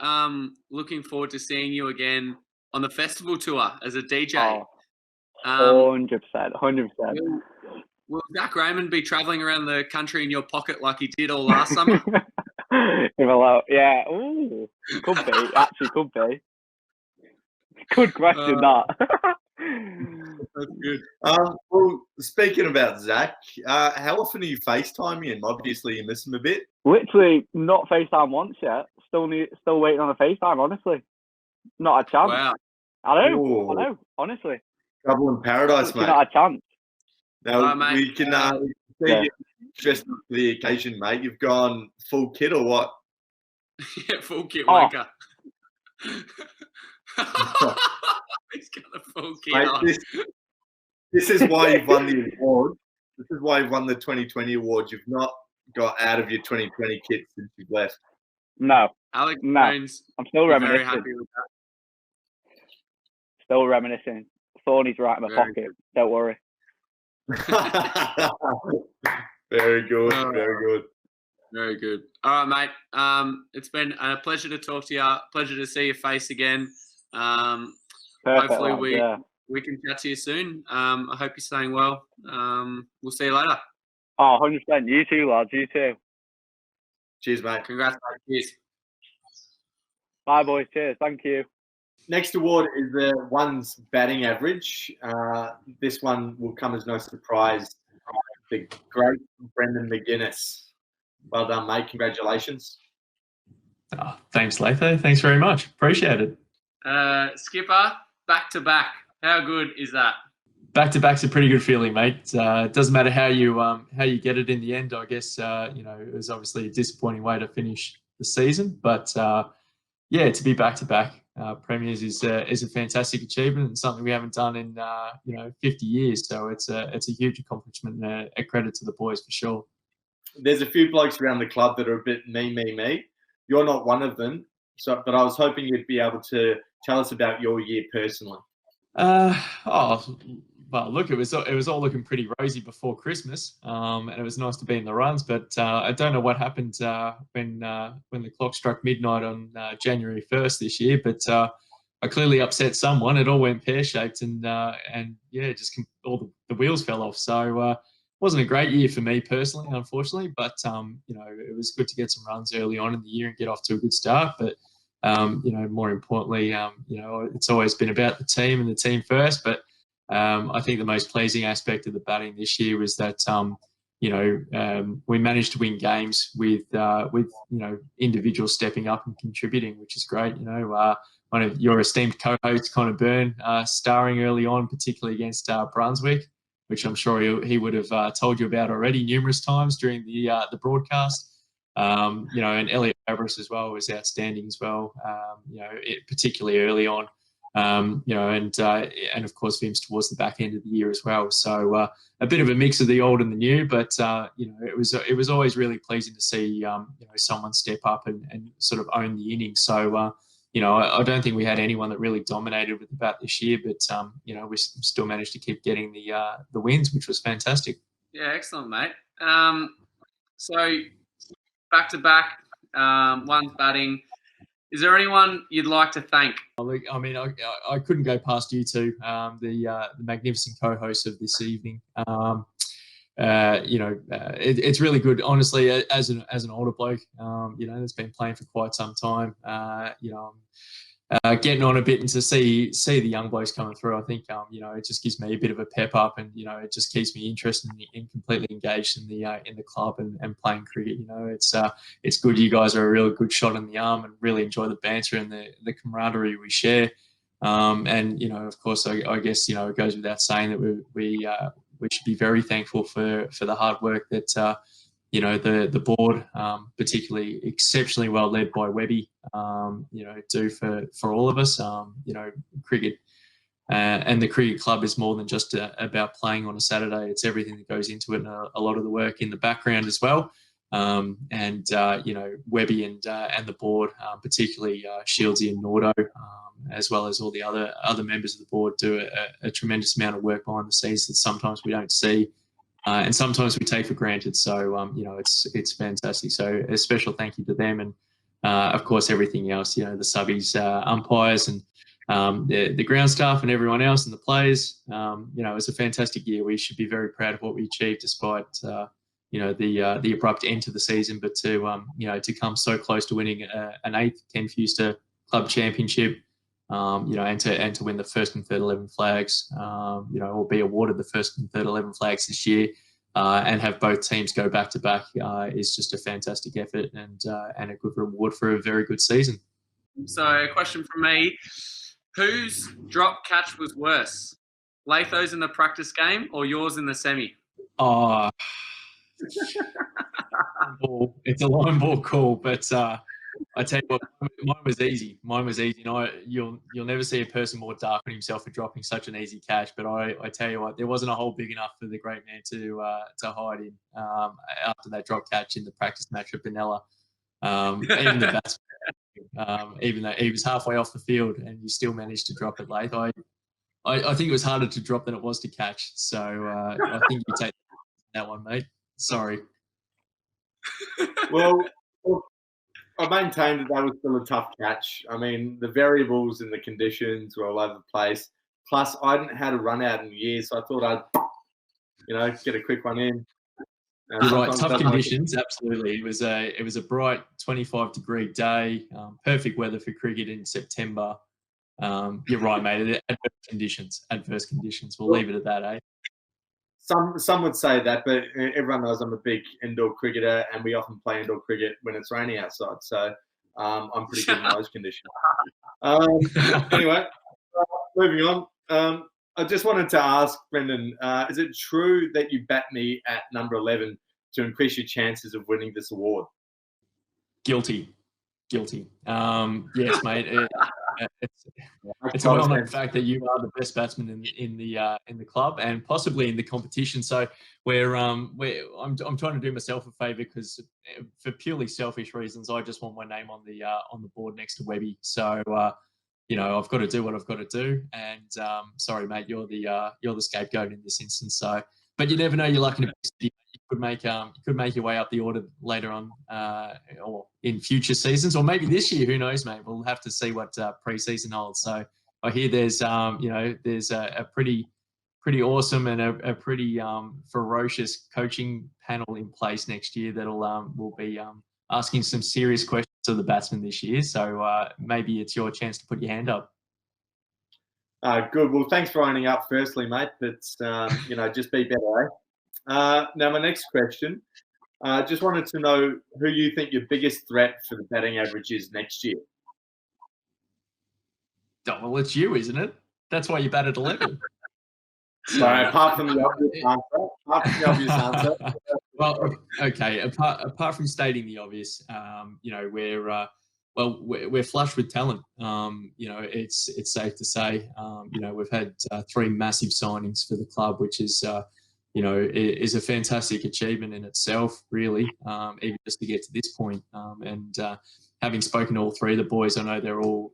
looking forward to seeing you again on the festival tour as a DJ. 100%. Will Zach Raymond be travelling around the country in your pocket like he did all last summer? Yeah. Ooh, could be. Actually, could be. Good question, that. That's good. Well, speaking about Zach, how often are you FaceTiming him? Obviously, you miss him a bit. Literally not FaceTime once yet. Still waiting on a FaceTime, honestly. Not a chance. Wow. I know, honestly. Trouble in paradise, mate. Not a chance. Now, mate. we can see you dressed up for the occasion, mate. You've gone full kit or what? Yeah, full kit wanker. He's got a full kit Mate, on. this is why you've won the award. This is why you've won the 2020 award. You've not got out of your 2020 kit since you've left. No. Alex No. Jones, I'm still very reminiscing. happy with that. Still reminiscing. Thorny's right in my Very pocket. Don't worry. Very good. Very good. Very good. All right, mate. It's been a pleasure to talk to you. Pleasure to see your face again. Perfect, Hopefully lads, we can chat to you soon. I hope you're staying well. We'll see you later. Oh, 100%. You too, lads. You too. Cheers, mate. Congrats, mate. Cheers. Bye, boys. Cheers. Thank you. Next award is the one's batting average. This one will come as no surprise. The great Brendan McGuinness. Well done, mate. Congratulations. Oh, thanks, Latho. Thanks very much. Appreciate it. Skipper, back to back. How good is that? Back to back's a pretty good feeling, mate. It doesn't matter how you get it in the end. I guess it was obviously a disappointing way to finish the season, but yeah, to be back to back premiers is a fantastic achievement and something we haven't done in 50 years. So it's a huge accomplishment and a credit to the boys for sure. There's a few blokes around the club that are a bit me. You're not one of them. But I was hoping you'd be able to tell us about your year personally. Well, look, it was all looking pretty rosy before Christmas, and it was nice to be in the runs. But I don't know what happened when the clock struck midnight on January 1st this year. But I clearly upset someone. It all went pear-shaped, and yeah, just all the wheels fell off. So wasn't a great year for me personally, unfortunately. But it was good to get some runs early on in the year and get off to a good start. But more importantly, it's always been about the team and the team first. But I think the most pleasing aspect of the batting this year was that we managed to win games with individuals stepping up and contributing, which is great. One of your esteemed co-hosts, Connor Byrne, starring early on, particularly against Brunswick, which I'm sure he would have told you about already numerous times during the broadcast. And Elliot Fabris as well was outstanding as well. Particularly early on. And of course Vince towards the back end of the year as well. So a bit of a mix of the old and the new, but it was always really pleasing to see someone step up and sort of own the innings. So I don't think we had anyone that really dominated with the bat this year, but we still managed to keep getting the wins, which was fantastic. Yeah, excellent, mate. So back to back, one's batting. Is there anyone you'd like to thank? I mean, I couldn't go past you two, the magnificent co-hosts of this evening. It's really good, honestly, as an older bloke, that's been playing for quite some time. Getting on a bit and to see the young blokes coming through, I think it just gives me a bit of a pep up, and it just keeps me interested and completely engaged in the club and playing cricket. It's good. You guys are a real good shot in the arm, and really enjoy the banter and the camaraderie we share. Of course, I guess it goes without saying that we should be very thankful for the hard work that the board, particularly exceptionally well led by Webby, do for all of us. Cricket and the cricket club is more than just about playing on a Saturday. It's everything that goes into it, and a lot of the work in the background as well. Webby and the board, particularly Shieldsy and Nordo, as well as all the other members of the board, do a tremendous amount of work behind the scenes that sometimes we don't see. And sometimes we take for granted. So, it's fantastic. So a special thank you to them. And, of course, everything else, the subbies, umpires and the ground staff and everyone else and the players. It was a fantastic year. We should be very proud of what we achieved despite, the abrupt end to the season. But to come so close to winning an 8th Ken Fuster Club Championship, and to win the first and third 11 flags, or be awarded the first and third 11 flags this year, and have both teams go back to back, is just a fantastic effort and a good reward for a very good season. So, a question from me: whose drop catch was worse, Latho's in the practice game or yours in the semi? It's a line ball call, but. I tell you what, mine was easy. You'll never see a person more dark on himself for dropping such an easy catch. But I tell you what, there wasn't a hole big enough for the great man to hide in after that drop catch in the practice match at Benalla. Even the batsman, even though he was halfway off the field, and you still managed to drop it late. I think it was harder to drop than it was to catch. So I think you take that one, mate. Sorry. Well, I maintained that was still a tough catch. I mean, the variables and the conditions were all over the place. Plus, I hadn't had a run out in years, so I thought I'd, get a quick one in. You're right. Tough conditions, absolutely. It was a bright 25-degree day, perfect weather for cricket in September. You're right, mate. Adverse conditions. We'll leave it at that, eh? Some would say that, but everyone knows I'm a big indoor cricketer, and we often play indoor cricket when it's raining outside. So I'm pretty good in those conditions. Anyway, moving on. I just wanted to ask, Brendan, is it true that you bat me at number 11 to increase your chances of winning this award? Guilty. Yes, mate. It's a well-known fact that you are the best batsman in the club and possibly in the competition. So I'm trying to do myself a favour because for purely selfish reasons, I just want my name on the board next to Webby. So I've got to do what I've got to do. And sorry, mate, you're the scapegoat in this instance. So, but you never know. You're lucky to be city. You could make your way up the order later on, or in future seasons, or maybe this year. Who knows, mate? We'll have to see what pre-season holds. So I hear there's a pretty awesome and a pretty ferocious coaching panel in place next year that'll will be asking some serious questions to the batsmen this year. So maybe it's your chance to put your hand up. Good. Well, thanks for owning up, firstly, mate. But just be better, eh? Now, my next question, just wanted to know who you think your biggest threat for the batting average is next year. Oh, well, it's you, isn't it? That's why you bat at 11. So, apart from the obvious answer. Well, okay. Apart from stating the obvious, we're flush with talent. It's safe to say. We've had 3 massive signings for the club, which is is a fantastic achievement in itself, really, even just to get to this point. Having spoken to all 3 of the boys, I know they're all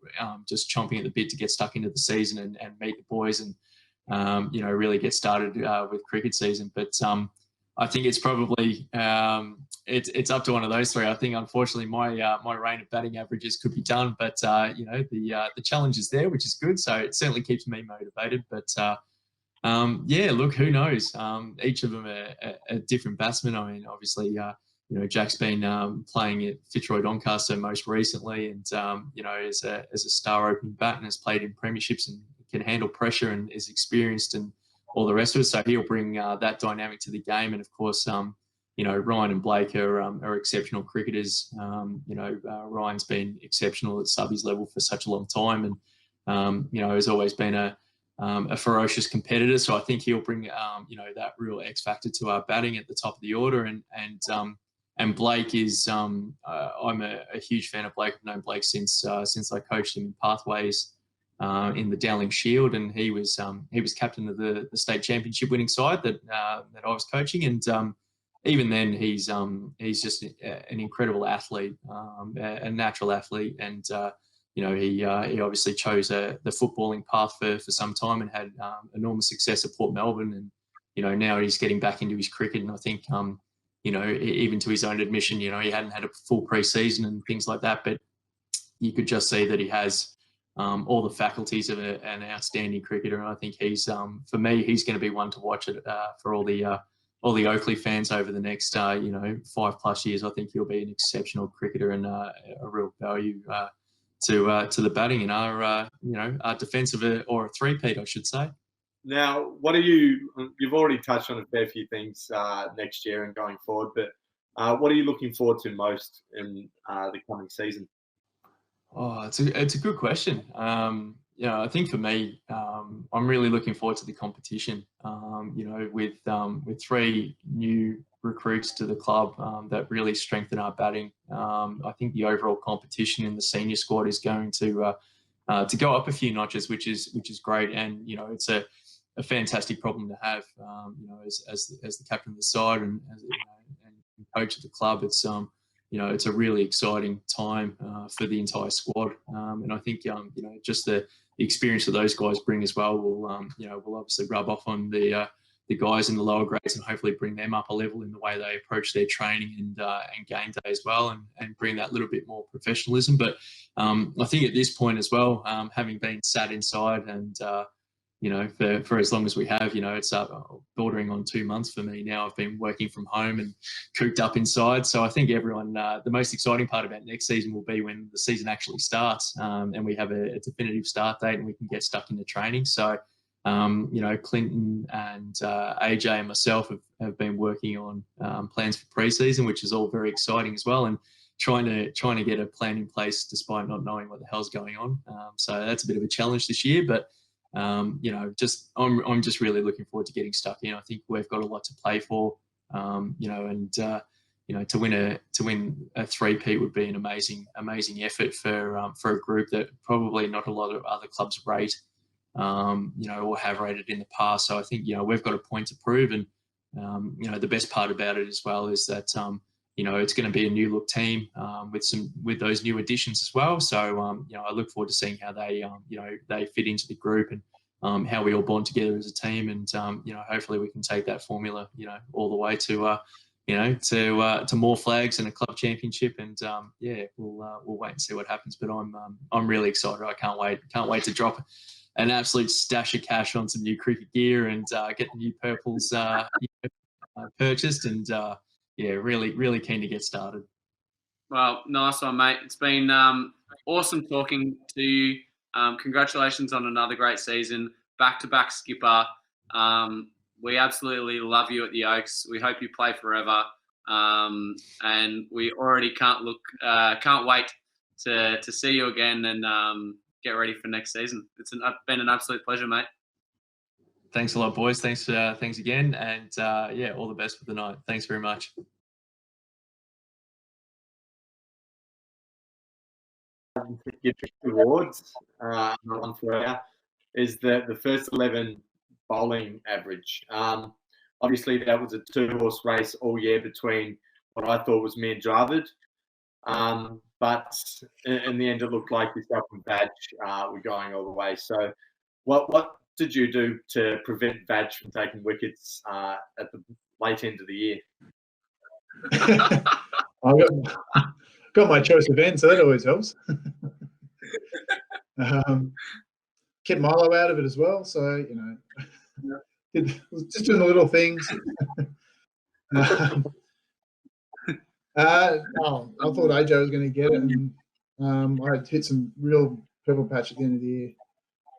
just chomping at the bit to get stuck into the season and meet the boys and, really get started with cricket season. But I think it's probably it's up to one of those 3. I think, unfortunately, my reign of batting averages could be done, but the challenge is there, which is good. So it certainly keeps me motivated. But look, who knows? Each of them are different batsmen. I mean, obviously, Jack's been playing at Fitzroy Doncaster most recently, and as a star opening bat and has played in premierships and can handle pressure and is experienced and all the rest of it. So he'll bring that dynamic to the game. And of course, Ryan and Blake are exceptional cricketers. Ryan's been exceptional at subbies level for such a long time, and has always been a ferocious competitor. So I think he'll bring that real X factor to our batting at the top of the order. And Blake is I'm a huge fan of Blake. I've known Blake since I coached him in Pathways in the Dowling Shield, and he was captain of the state championship winning side that I was coaching. And even then, he's just an incredible athlete, a natural athlete, and he obviously chose the footballing path for some time and had enormous success at Port Melbourne. And, now he's getting back into his cricket. And I think, even to his own admission, he hadn't had a full pre-season and things like that. But you could just see that he has all the faculties of an outstanding cricketer. And I think for me, he's going to be one to watch it for all the Oakleigh fans over the next, 5+ years. I think he'll be an exceptional cricketer and a real value to the batting in our defensive or a three-peat, I should say. Now, you've already touched on a fair few things next year and going forward, but what are you looking forward to most in the coming season? Oh, it's a good question. I think for me, I'm really looking forward to the competition. With 3 new recruits to the club that really strengthen our batting. I think the overall competition in the senior squad is going to go up a few notches, which is great. And it's a fantastic problem to have. As the captain of the side and coach of the club, it's a really exciting time for the entire squad. And I think just the experience that those guys bring as well will obviously rub off on the guys in the lower grades and hopefully bring them up a level in the way they approach their training and game day as well, and bring that little bit more professionalism. But I think at this point as well, having been sat inside and for as long as we have, it's bordering on 2 months for me now. I've been working from home and cooped up inside. So I think everyone, the most exciting part about next season will be when the season actually starts and we have a definitive start date and we can get stuck into training. So, Clinton and AJ and myself have been working on plans for pre-season, which is all very exciting as well, and trying to get a plan in place despite not knowing what the hell's going on. So that's a bit of a challenge this year, but I'm just really looking forward to getting stuck in. I think we've got a lot to play for, to win a three-peat would be an amazing effort for a group that probably not a lot of other clubs rate, or have rated in the past. So I think we've got a point to prove, and the best part about it as well is that it's going to be a new look team with those new additions as well. So I look forward to seeing how they they fit into the group and how we all bond together as a team, and hopefully we can take that formula all the way to to more flags and a club championship, and we'll wait and see what happens. But I'm really excited. I can't wait to drop an absolute stash of cash on some new cricket gear and get the new purples purchased, and really keen to get started. Well, nice one, mate. It's been awesome talking to you. Congratulations on another great season, back-to-back skipper. We absolutely love you at the Oaks. We hope you play forever, and we already can't wait to see you again and get ready for next season. It's been an absolute pleasure, mate. Thanks a lot, boys. Thanks again, and all the best for the night. Thanks very much. Awards is the first 11 bowling average. Obviously, that was a 2-horse race all year between what I thought was me and Javid. But in the end, it looked like yourself and Badge were going all the way. So what did you do to prevent Badge from taking wickets at the late end of the year? I got my choice of ends, so that always helps. Kept Milo out of it as well, so just doing the little things. I thought AJ was going to get it, and I had hit some real purple patch at the end of the year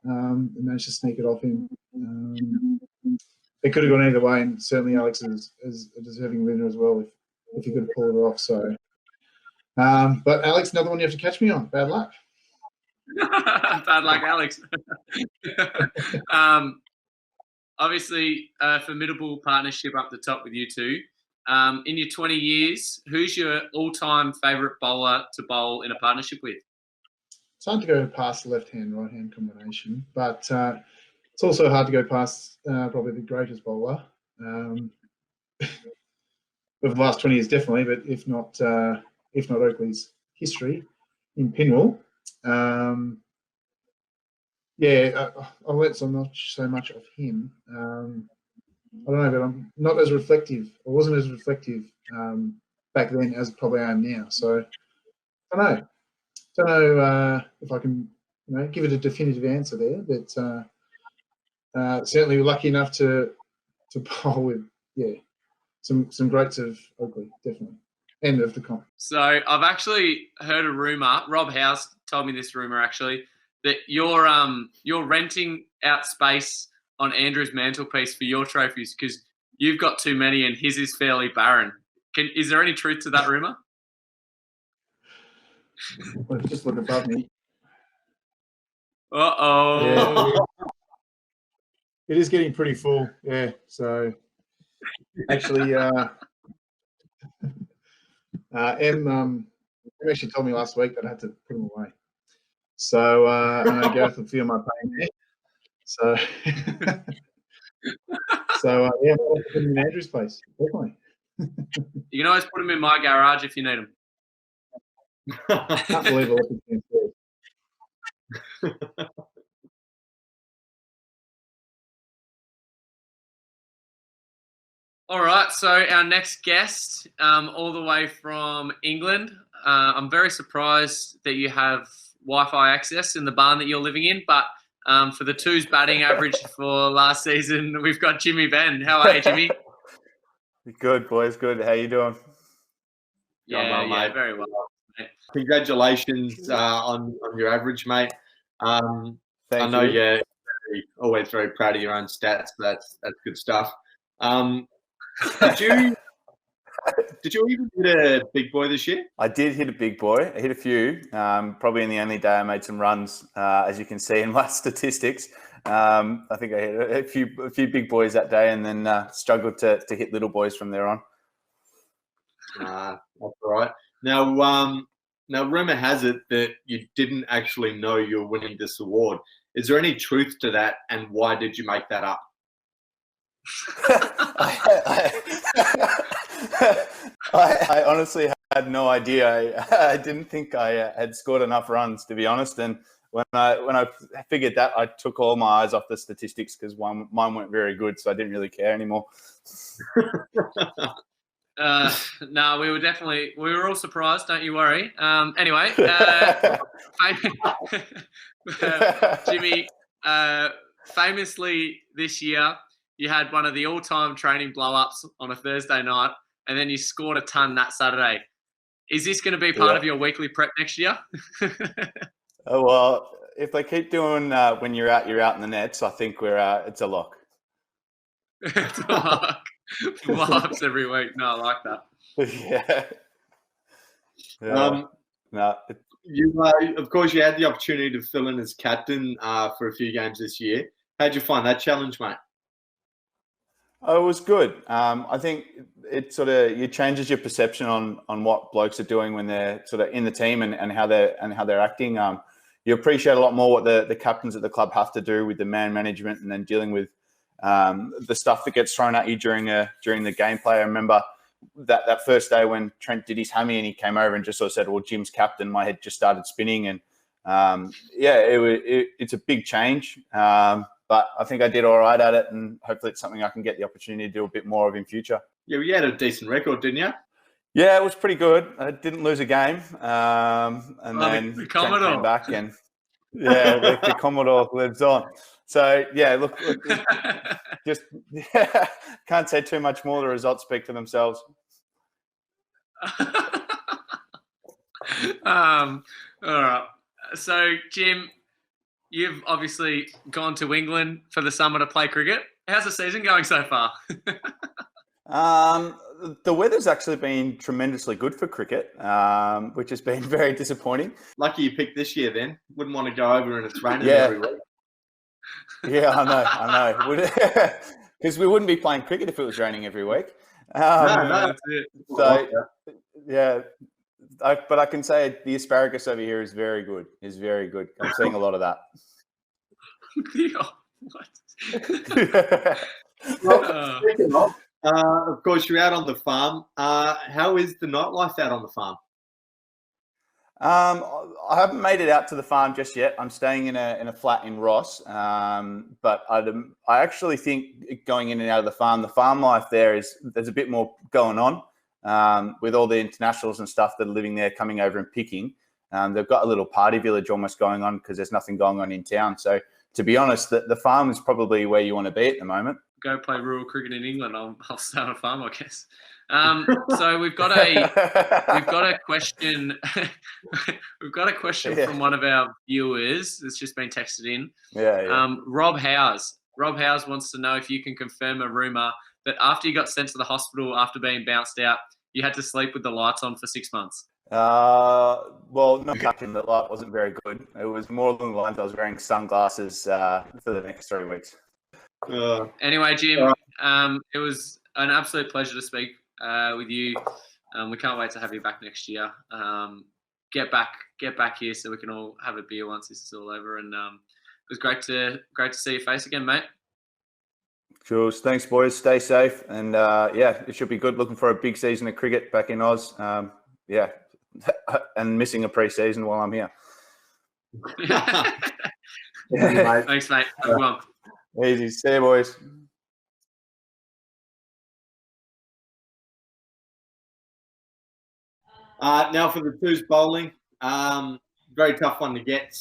and managed to sneak it off him. It could have gone either way, and certainly Alex is a deserving winner as well if he could have pulled it off. So, but Alex, another one you have to catch me on. Bad luck. Bad luck, Alex. Obviously, a formidable partnership up the top with you two. In your 20 years, who's your all-time favourite bowler to bowl in a partnership with? It's hard to go past the left-hand, right-hand combination, but it's also hard to go past probably the greatest bowler of the last 20 years, definitely. But if not Oakleigh's history in Pinwell, I learnt so much of him. I don't know, but I'm not as reflective. I wasn't as reflective back then as probably I am now. So I don't know if I can give it a definitive answer there, but certainly lucky enough to bowl with some greats of Oakleigh, definitely, and of the comp. So I've actually heard a rumour. Rob House told me this rumour actually, that you're renting out space on Andrew's mantelpiece for your trophies because you've got too many and his is fairly barren. Is there any truth to that rumour? Well, just look above me. Uh-oh. Yeah, it is getting pretty full. Yeah, so actually, Em actually told me last week that I had to put them away. So I know Gareth will feel my pain there. So, I'll put them in Andrew's place, definitely. You can always put them in my garage if you need them. Can't believe it. All right, so our next guest, all the way from England. I'm very surprised that you have Wi-Fi access in the barn that you're living in, but for the twos batting average for last season, we've got Jimmy Ben. How are you, Jimmy? Good, boys. Good. How you doing? Yeah, mate. very well. Mate. Congratulations on your average, mate. I Thank know you. you're always very proud of your own stats. That's good stuff. Did you even hit a big boy this year? I did hit a big boy. I hit a few. Probably in the only day I made some runs, as you can see in my statistics. I think I hit a few big boys that day, and then struggled to hit little boys from there on. That's all right. Now, rumor has it that you didn't actually know you were winning this award. Is there any truth to that, and why did you make that up? I honestly had no idea. I didn't think I had scored enough runs, to be honest. And when I figured that, I took all my eyes off the statistics because mine weren't very good, so I didn't really care anymore. No, we were all surprised. Don't you worry. Anyway, Jimmy, famously this year, you had one of the all-time training blow-ups on a Thursday night, and then you scored a ton that Saturday. Is this going to be part of your weekly prep next year? Oh, well, if they keep doing when you're out in the nets, I think it's a lock. It's a lock. Blow-ups every week. No, I like that. Yeah. No. Of course, you had the opportunity to fill in as captain for a few games this year. How'd you find that challenge, mate? Oh, it was good. I think it changes your perception on what blokes are doing when they're sort of in the team and how they're acting. You appreciate a lot more what the captains at the club have to do with the man management and then dealing with the stuff that gets thrown at you during the gameplay. I remember that first day when Trent did his hammy and he came over and just sort of said, "Well, Jim's captain." My head just started spinning, and it's a big change. But I think I did all right at it, and hopefully it's something I can get the opportunity to do a bit more of in future. Yeah, you had a decent record, didn't you? Yeah, it was pretty good. I didn't lose a game, and then the Trent came back, and the Commodore lives on. So yeah, look just can't say too much more. The results speak for themselves. All right. So Jim, you've obviously gone to England for the summer to play cricket. How's the season going so far? The weather's actually been tremendously good for cricket, which has been very disappointing. Lucky you picked this year then. Wouldn't want to go over and it's raining every week. Yeah, I know. Because we wouldn't be playing cricket if it was raining every week. No, that's it. So, yeah. But I can say the asparagus over here is very good. I'm seeing a lot of that. Of course, you're out on the farm. How is the nightlife out on the farm? I haven't made it out to the farm just yet. I'm staying in a flat in Ross. But I actually think going in and out of the farm life there's a bit more going on. With all the internationals and stuff that are living there coming over and picking. They've got a little party village almost going on because there's nothing going on in town. So to be honest, the farm is probably where you want to be at the moment. Go play rural cricket in England. I'll start a farm, I guess. So we've got a question. We've got a question from one of our viewers that's just been texted in. Rob Howes. Rob Howes wants to know if you can confirm a rumor that after you got sent to the hospital after being bounced out, you had to sleep with the lights on for 6 months. Well, no, captain, the light wasn't very good. It was more along the lines I was wearing sunglasses for the next 3 weeks. Anyway, Jim, it was an absolute pleasure to speak with you. We can't wait to have you back next year. Get back here so we can all have a beer once this is all over. And it was great to see your face again, mate. Jules, thanks, boys. Stay safe, and it should be good. Looking for a big season of cricket back in Oz. And missing a pre-season while I'm here. Thanks, mate. Have a good one. Easy. See you, boys. Now for the twos bowling, very tough one to get.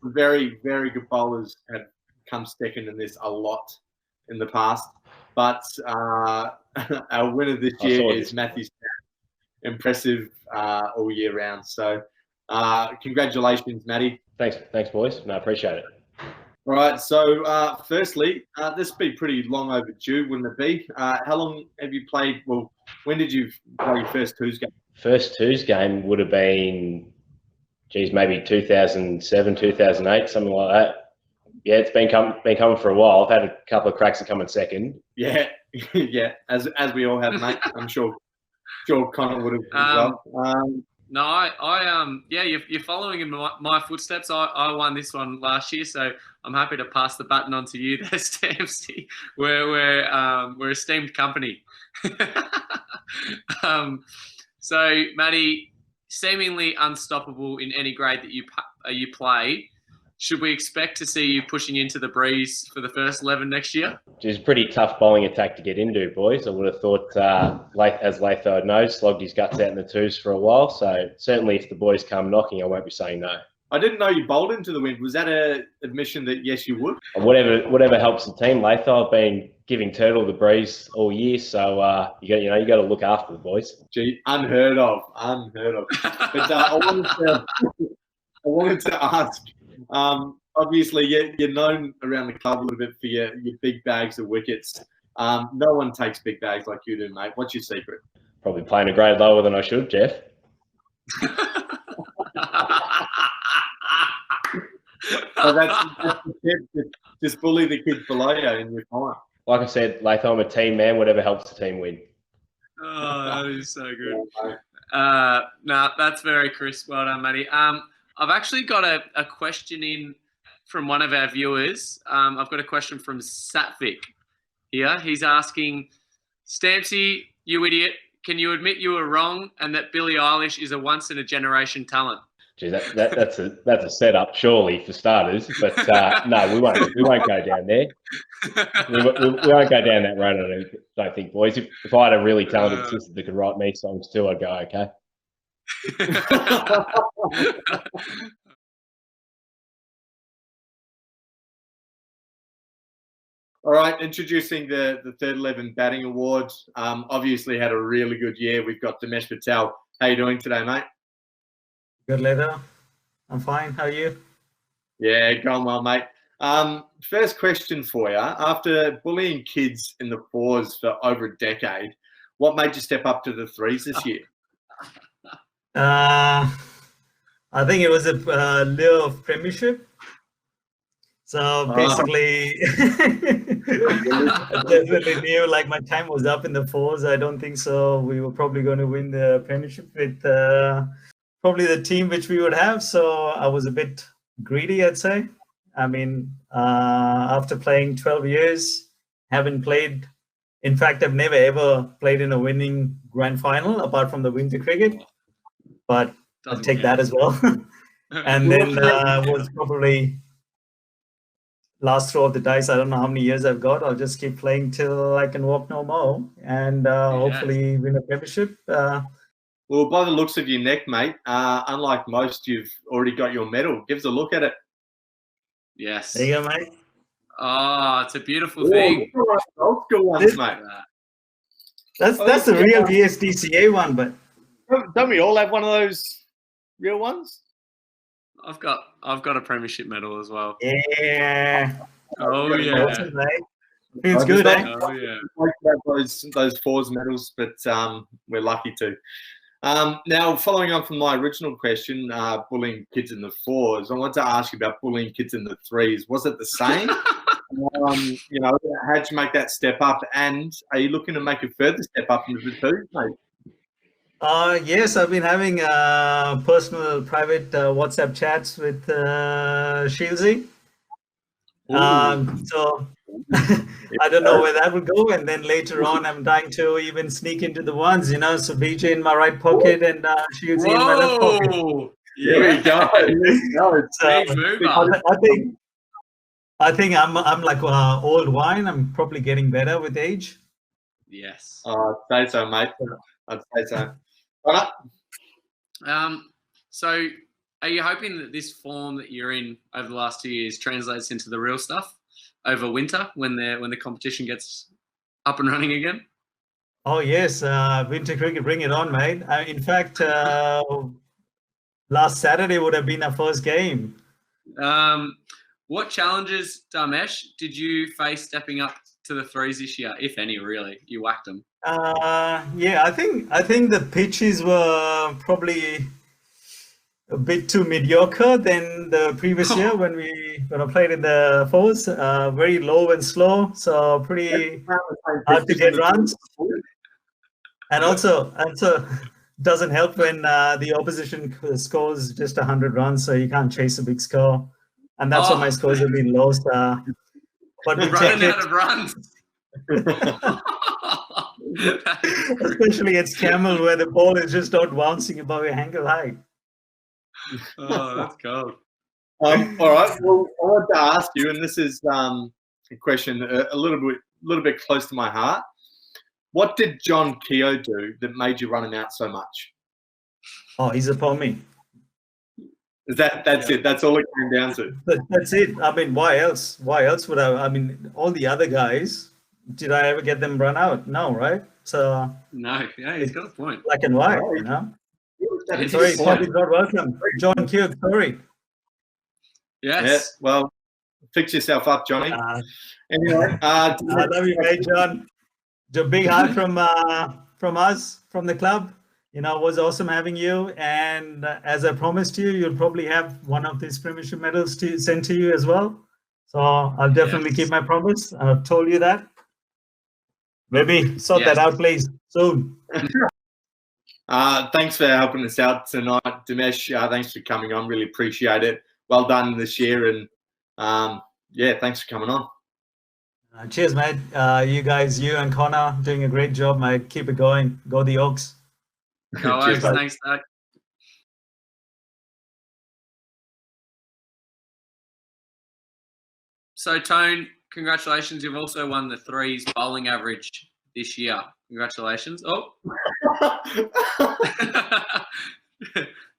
Very, very good bowlers have come second in this a lot in the past. But our winner this year is Matthew Stan. Impressive all year round. So congratulations, Matty. Thanks, boys. No, I appreciate it. All right. So firstly, this would be pretty long overdue, wouldn't it be? How long have you played? Well, when did you play your first twos game? First twos game would have been, maybe 2007, 2008, something like that. Yeah, it's been coming for a while. I've had a couple of cracks at coming second. Yeah, yeah. As we all have, mate. I'm sure Connor would have as well. No, yeah, you're following in my footsteps. I won this one last year, so I'm happy to pass the baton on to you there, Stampsy. We're esteemed company. So, Matty, seemingly unstoppable in any grade that you play. Should we expect to see you pushing into the breeze for the first 11 next year? It's a pretty tough bowling attack to get into, boys. I would have thought, as Latho knows, slogged his guts out in the twos for a while. So certainly if the boys come knocking, I won't be saying no. I didn't know you bowled into the wind. Was that an admission that yes, you would? Whatever helps the team, Latho. I've been giving Turtle the breeze all year, so you got to look after the boys. Gee, unheard of. But I wanted to ask. Obviously, you're known around the club a little bit for your big bags of wickets. No one takes big bags like you do, mate. What's your secret? Probably playing a grade lower than I should, Jeff. So that's the tip. Just bully the kids below you and you're fine. Like I said, Latho, I'm a team man. Whatever helps the team win. Oh, that is so good. No, that's very crisp. Well done, Matty. I've actually got a question in from one of our viewers. I've got a question from Satvik here. He's asking, Stampsy, you idiot, can you admit you were wrong and that Billie Eilish is a once-in-a-generation talent? Gee, that's a setup, surely, for starters. But no, we won't go down there. We won't go down that road, I don't think, boys. If I had a really talented sister that could write me songs too, I'd go, okay. All right, introducing the third 11 batting award. Obviously had a really good year. We've got Dinesh Patel. How you doing today, mate? Good, Leather. I'm fine. How are you? Yeah, going well, mate. First question for you. After bullying kids in the fours for over a decade, what made you step up to the threes this year? I think it was a lure of premiership. So basically, I definitely knew like my time was up in the fours. I don't think so. We were probably going to win the premiership with probably the team which we would have. So I was a bit greedy, I'd say. I mean, after playing 12 years, haven't played. In fact, I've never ever played in a winning grand final apart from the winter cricket. But I'll take that as well. And then was probably last throw of the dice. I don't know how many years I've got. I'll just keep playing till I can walk no more and hopefully win a premiership. Well, by the looks of your neck, mate, unlike most, you've already got your medal. Give us a look at it. Yes. There you go, mate. Oh, it's a beautiful thing. Old school ones, mate. That's the real BSDCA one, but don't we all have one of those real ones? I've got a premiership medal as well. Yeah. Oh yeah. Feels good, eh? Oh yeah. I have those fours medals, but we're lucky to. Now, following on from my original question, bullying kids in the fours, I want to ask you about bullying kids in the threes. Was it the same? How'd you make that step up? And are you looking to make a further step up into the twos, mate? Yes, I've been having personal, private WhatsApp chats with Shieldsy. So I don't know where that will go. And then later on, I'm trying to even sneak into the ones, So BJ in my right pocket and Shieldsy in my left pocket. There we go. I think I'm like old wine. I'm probably getting better with age. Yes. I'd say so, mate. I'd say so. Right. So are you hoping that this form that you're in over the last 2 years translates into the real stuff over winter when the competition gets up and running again? Oh yes, winter cricket, bring it on, mate. In fact, last Saturday would have been our first game. What challenges, Damesh, did you face stepping up to the threes this year, if any? Really, you whacked them. Yeah, I think the pitches were probably a bit too mediocre than the previous year when I played in the fours. Very low and slow, so pretty hard to get runs. And also doesn't help when the opposition scores just 100 runs, so you can't chase a big score. And that's why my scores have been low. But we running take out of runs. Especially against Camel, where the ball is just not bouncing above your ankle height. Oh, that's cold. All right. Well, I want to ask you, and this is a question a little bit close to my heart. What did John Keogh do that made you run him out so much? Oh, he's upon me. That's it. That's all it came down to. That's it. I mean, why else? Why else would I mean, all the other guys, did I ever get them run out? No, right? So no, yeah, he's got a point. Black and white, you know. Sorry, probably not welcome. John Keogh, sorry. Yes. Yeah, well, fix yourself up, Johnny. Anyway, I love you, mate, John. The big hug from us, from the club. You know, it was awesome having you. And as I promised you, you'll probably have one of these premiership medals sent to you as well. So I'll definitely keep my promise. I've told you that. Maybe sort that out, please, soon. Thanks for helping us out tonight, Damesh. Thanks for coming on. Really appreciate it. Well done this year. And yeah, thanks for coming on. Cheers, mate. You guys, you and Connor, doing a great job, mate. Keep it going. Go the Oaks. No worries. Thanks, Doug. So, Tone, congratulations. You've also won the threes bowling average this year. Congratulations. Oh.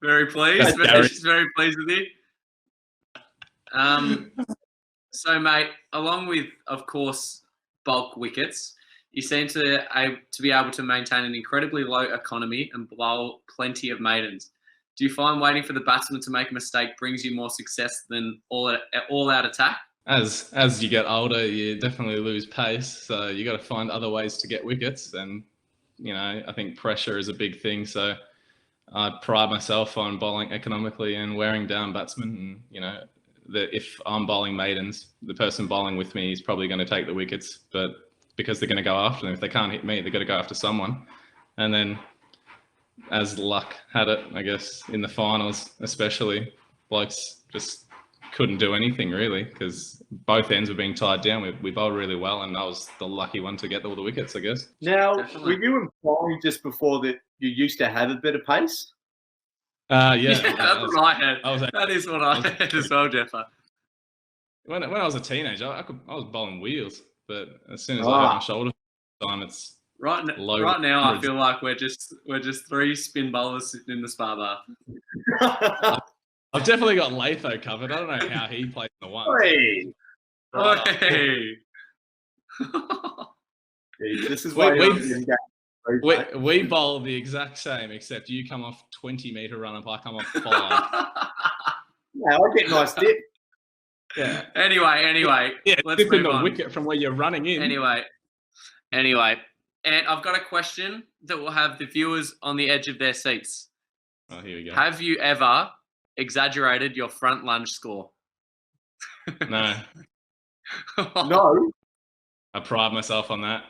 Very pleased. Very pleased with you. So, mate, along with, of course, bulk wickets, you seem to be able to maintain an incredibly low economy and bowl plenty of maidens. Do you find waiting for the batsman to make a mistake brings you more success than all-out attack? As you get older, you definitely lose pace, so you got to find other ways to get wickets. And you know, I think pressure is a big thing. So I pride myself on bowling economically and wearing down batsmen. And you know, that if I'm bowling maidens, the person bowling with me is probably going to take the wickets, but because they're going to go after them. If they can't hit me, they've got to go after someone. And then, as luck had it, I guess, in the finals especially, blokes just couldn't do anything really because both ends were being tied down. We bowled really well, and I was the lucky one to get all the wickets, I guess. Now, were you implying just before that you used to have a bit of pace? Yeah. That's what I had. That is what I had as well, Jeffer. When I was a teenager, I was bowling wheels, but as soon as I got my shoulder time, it's low. Right now, I feel like we're just three spin bowlers sitting in the spa bar. I've definitely got Latho covered. I don't know how he played in the one. Hey. This is why we bowl the exact same, except you come off 20-meter run up, I come off 5. Yeah, I get nice dip. Yeah. Anyway. Yeah, let's move the on. wicket from where you're running in. Anyway, and I've got a question that will have the viewers on the edge of their seats. Oh, here we go. Have you ever exaggerated your front lunge score? No. No. I pride myself on that.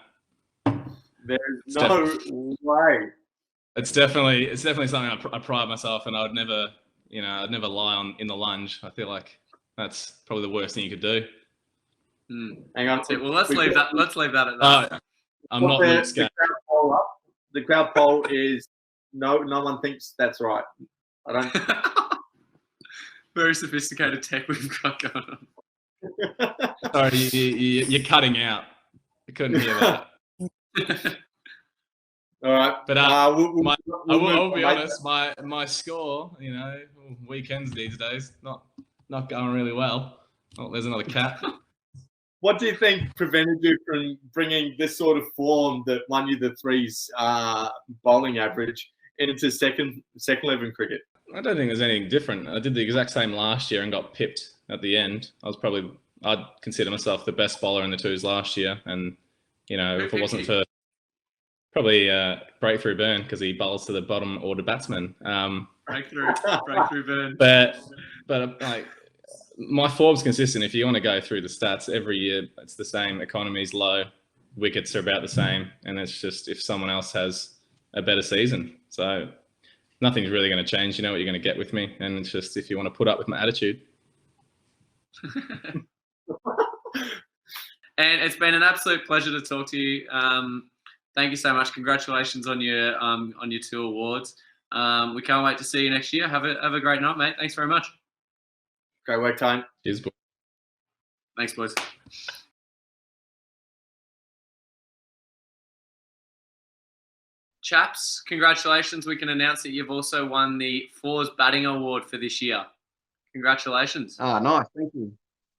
There's no way. It's definitely something I pride myself, and I'd never lie in the lunge. I feel like that's probably the worst thing you could do. Hang on. Well, let's leave that at that. I'm not Luke Scat. The crowd poll is no one thinks that's right. I don't. Very sophisticated tech we've got going on. Sorry, you're cutting out. I couldn't hear that. All right. But we'll I'll be move on, mate. honest. My score, weekends these days, not going really well. Oh, there's another cat. What do you think prevented you from bringing this sort of form that won you the threes bowling average into second 11 cricket? I don't think there's anything different. I did the exact same last year and got pipped at the end. I'd consider myself the best bowler in the twos last year, and if it wasn't for probably Breakthrough Burn, because he bowls to the bottom order batsman. Breakthrough Burn. But like, my form's consistent. If you want to go through the stats, every year it's the same. Economy's low, wickets are about the same, and it's just if someone else has a better season. So nothing's really going to change. You know what you're going to get with me, and it's just if you want to put up with my attitude. And it's been an absolute pleasure to talk to you. Thank you so much. Congratulations on your 2 awards. We can't wait to see you next year. Have a great night, mate. Thanks very much. Great work, Tone. Cheers, boys. Thanks, boys. Chaps, congratulations. We can announce that you've also won the Fours Batting Award for this year. Congratulations. Ah, nice. Thank you.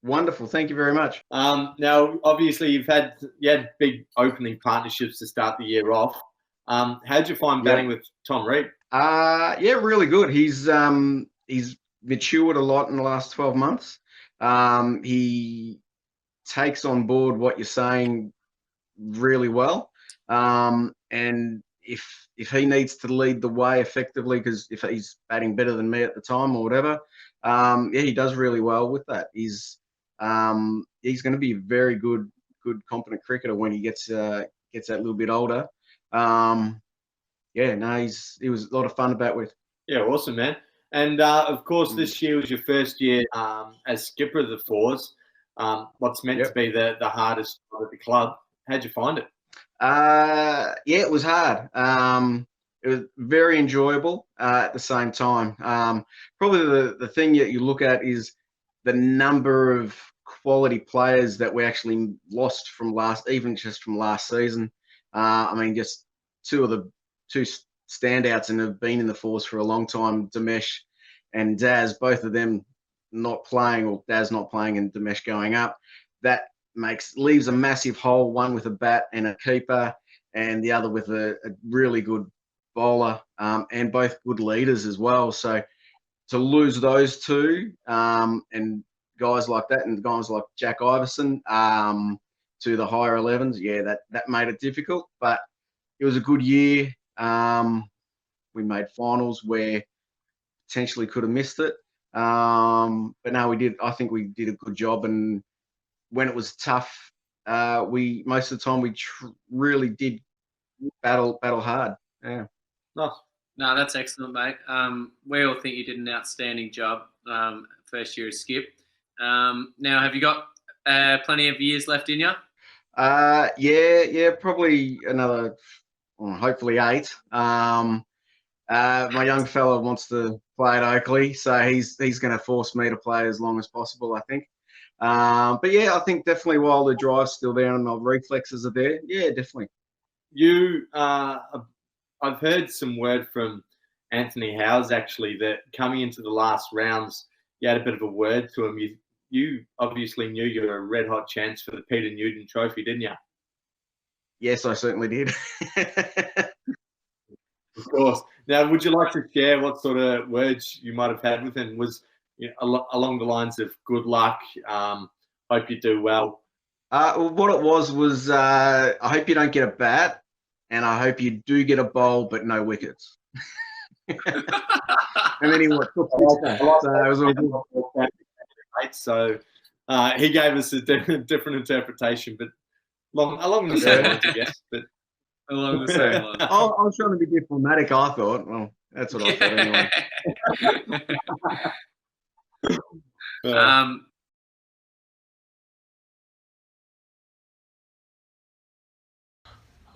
Wonderful. Thank you very much. Now, obviously, you had big opening partnerships to start the year off. How'd you find batting with Tom Reed? Yeah, really good. He's matured a lot in the last 12 months. He takes on board what you're saying really well. And if he needs to lead the way effectively, because if he's batting better than me at the time or whatever, he does really well with that. He's going to be a very good, competent cricketer when he gets that little bit older. He was a lot of fun to bat with. Yeah, awesome, man. And of course, this year was your first year as skipper of the Fours. What's meant to be the hardest job at the club. How'd you find it? It was hard. It was very enjoyable at the same time. Probably the thing that you look at is the number of quality players that we actually lost from last season. I mean, just two standouts and have been in the Fours for a long time, Damesh and Daz, both of them not playing, or Daz not playing and Damesh going up. That leaves a massive hole, one with a bat and a keeper, and the other with a really good bowler, and both good leaders as well. So to lose those two, and guys like that, and guys like Jack Iverson to the higher 11s, that made it difficult. But it was a good year. We made finals where potentially could have missed it. But no, we did. I think we did a good job. And when it was tough, most of the time we really did battle hard. Yeah. Nice. No, that's excellent, mate. We all think you did an outstanding job first year as skip. Now, have you got plenty of years left in you? Probably another, hopefully 8. My young fella wants to play at Oakleigh, so he's going to force me to play as long as possible, I think. But yeah, I think definitely while the drive's still there and my reflexes are there, definitely. I've heard some word from Anthony Howes actually that coming into the last rounds, you had a bit of a word to him. You obviously knew you were a red hot chance for the Peter Newton Trophy, didn't you? Yes, I certainly did. Of course. Now, would you like to share what sort of words you might have had with him? Was along the lines of good luck, hope you do well? What it was I hope you don't get a bat, and I hope you do get a bowl, but no wickets. And then he took so it was all good. So he gave us a different interpretation, but along the same lines, I guess. But along the same lines. I was trying to be diplomatic, I thought. Well, that's what I thought anyway.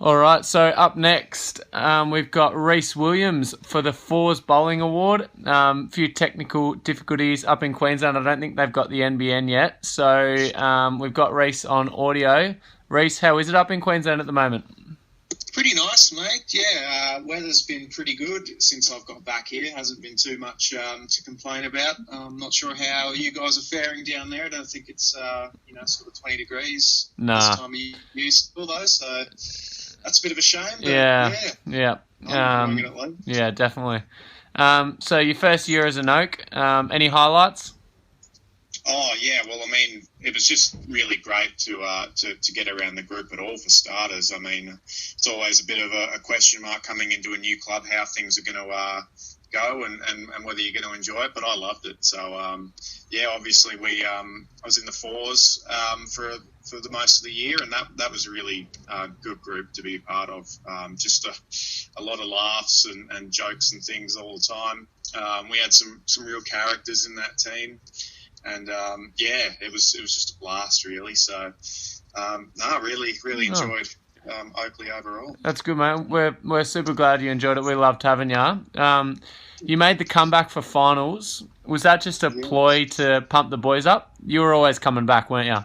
All right, so up next, we've got Reece Williams for the Fours Bowling Award. A few technical difficulties up in Queensland. I don't think they've got the NBN yet. So we've got Reece on audio. Reece, how is it up in Queensland at the moment? Pretty nice, mate. Yeah, weather's been pretty good since I've got back here. Hasn't been too much to complain about. I'm not sure how you guys are faring down there. I don't think it's sort of 20 degrees this time of year still though. So that's a bit of a shame. But Yeah. I'm enjoying it at least. Yeah, definitely. So your first year as an Oak, any highlights? Oh yeah, well, I mean, it was just really great to get around the group at all for starters. I mean, it's always a bit of a question mark coming into a new club how things are going to go and whether you're going to enjoy it. But I loved it. So obviously I was in the fours for the most of the year, and that was a really good group to be a part of. Just a lot of laughs and jokes and things all the time. We had some real characters in that team. And it was just a blast, really. So, really enjoyed Oakleigh overall. That's good, mate. We're super glad you enjoyed it. We loved having you. You made the comeback for finals. Was that just a ploy to pump the boys up? You were always coming back, weren't you?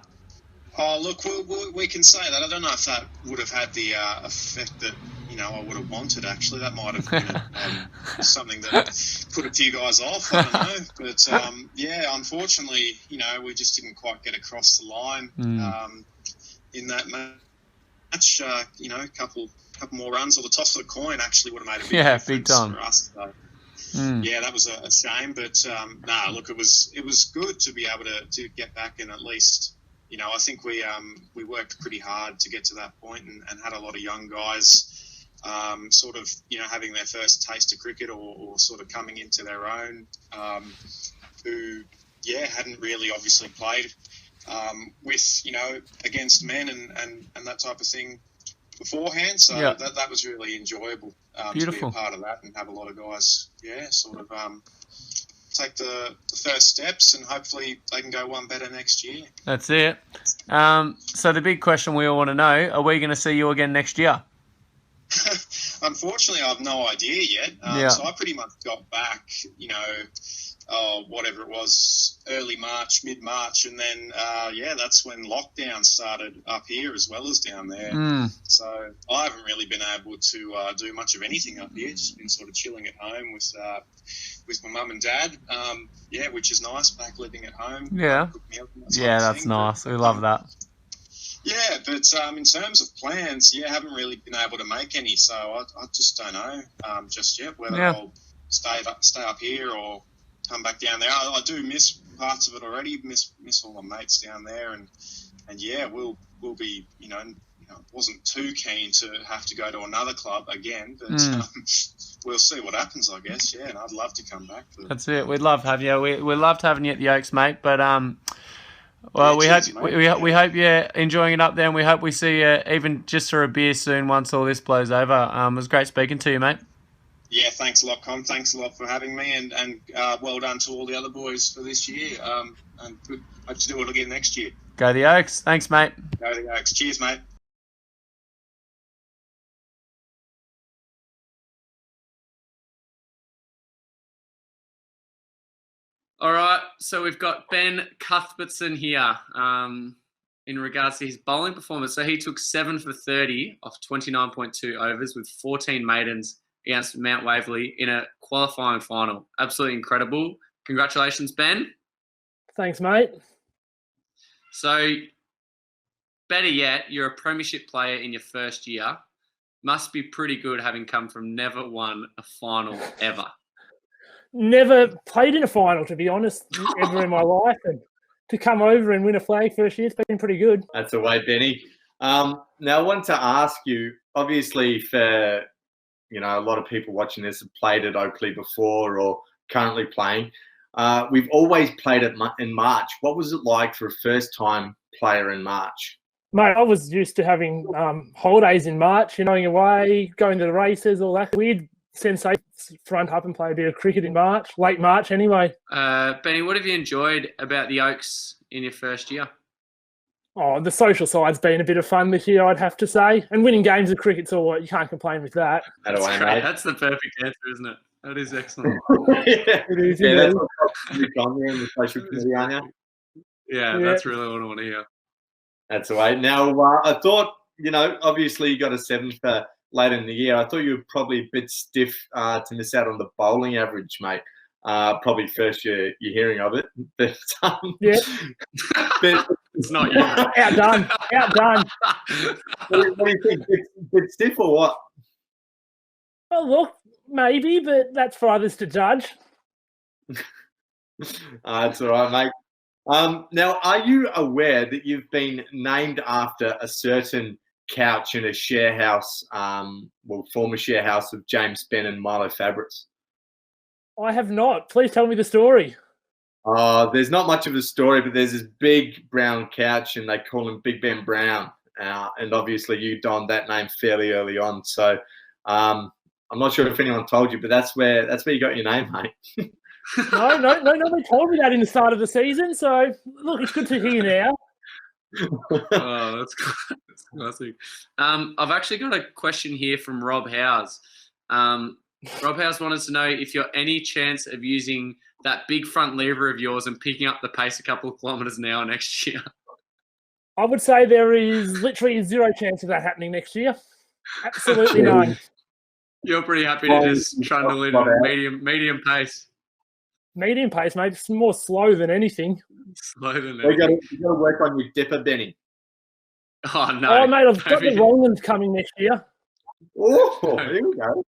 Oh, look, we can say that. I don't know if that would have had the effect that I would have wanted. Actually, that might have been something that put a few guys off. I don't know, but unfortunately, we just didn't quite get across the line in that match. A couple more runs, or the toss of the coin actually would have made a big difference big time for us. So, that was a shame, but look, it was good to be able to get back and at least. I think we worked pretty hard to get to that point and had a lot of young guys sort of, having their first taste of cricket or sort of coming into their own who, hadn't really obviously played with, against men and that type of thing beforehand. So that was really enjoyable to be a part of that and have a lot of guys, sort of take the first steps, and hopefully they can go one better next year. That's it. So the big question we all want to know, are we going to see you again next year? Unfortunately, I have no idea yet. So I pretty much got back, whatever it was, early March, mid-March, and then, that's when lockdown started up here as well as down there. So I haven't really been able to do much of anything up here. Just been sort of chilling at home with my mum and dad, which is nice, back living at home. That's nice. We love that. Yeah, but in terms of plans, haven't really been able to make any. So I just don't know just yet whether I'll stay up here or come back down there. I do miss parts of it already. Miss all my mates down there, and we'll be wasn't too keen to have to go to another club again, but we'll see what happens, I guess. And I'd love to come back. But, that's it. We'd love to have you. We loved having you at the Oaks, mate. But we hope you're enjoying it up there, and we hope we see you even just for a beer soon once all this blows over. It was great speaking to you, mate. Yeah, thanks a lot, Con. Thanks a lot for having me, and well done to all the other boys for this year. And good. Hope to do it again next year. Go the Oaks. Thanks, mate. Go the Oaks. Cheers, mate. All right, so we've got Ben Cuthbertson here in regards to his bowling performance. So he took 7 for 30 off 29.2 overs with 14 maidens against Mount Waverley in a qualifying final. Absolutely incredible. Congratulations, Ben. Thanks, mate. So, better yet, you're a premiership player in your first year. Must be pretty good having come from never won a final ever. Never played in a final, to be honest, ever in my life. And to come over and win a flag first year, it's been pretty good. That's the way, Benny. Now, I want to ask you, obviously, for a lot of people watching this have played at Oakleigh before or currently playing. We've always played in March. What was it like for a first-time player in March? Mate, I was used to having holidays in March, going away, going to the races, all that weird sensation. Front up and play a bit of cricket in March, late March anyway. Benny, what have you enjoyed about the Oaks in your first year? Oh, the social side's been a bit of fun this year, I'd have to say. And winning games of cricket's all right. You can't complain with that. That's great. That's the perfect answer, isn't it? That is excellent. It is. That's what's on there in the social committee, aren't you? Yeah, that's really what I want to hear. That's the way. Now, I thought, obviously you got a 7 for later in the year. I thought you were probably a bit stiff to miss out on the bowling average, mate. Probably first you're hearing of it. But, Yeah. but It's not you. Outdone. what do you think? Bit stiff or what? Well, look, maybe, but that's for others to judge. That's all right, mate. Now, are you aware that you've been named after a certain couch in a share house, former share house of James Benn and Milo Fabris? I have not. Please tell me the story. There's not much of a story, but there's this big brown couch, and they call him Big Ben Brown. And obviously, you donned that name fairly early on. So I'm not sure if anyone told you, but that's where you got your name, mate. No, nobody told me that in the start of the season. So, look, it's good to hear now. Oh, that's classic. I've actually got a question here from Rob Howes. Rob Howes wanted to know if you're any chance of using that big front lever of yours and picking up the pace a couple of kilometres an hour next year. I would say there is literally zero chance of that happening next year. Absolutely none. You're pretty happy to just trundle in at medium pace. Medium pace, mate. It's more slow than anything. Slow than You got anything. to work on your dipper, Benny. Oh, no. Oh, mate, I've got the wrong ones coming next year. Oh, here we go.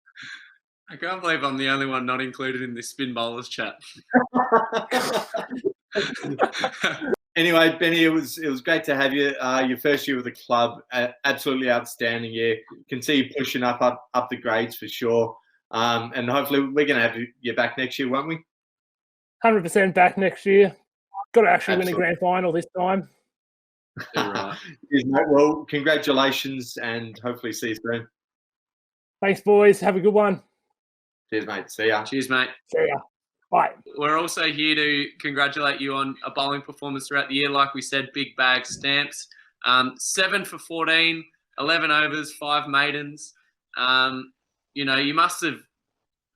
I can't believe I'm the only one not included in this spin bowlers chat. Anyway, Benny, it was great to have you. Your first year with the club, absolutely outstanding year. Can see you pushing up the grades for sure. And hopefully we're going to have you back next year, won't we? 100% back next year. Got to actually Absolutely. win a grand final this time. Right. Cheers, mate. Well, congratulations, and hopefully see you soon. Thanks, boys. Have a good one. Cheers, mate. See ya. Cheers, mate. See ya. Bye. We're also here to congratulate you on a bowling performance throughout the year. Like we said, big bag stamps. 7 for 14, 11 overs, 5 maidens. You must have,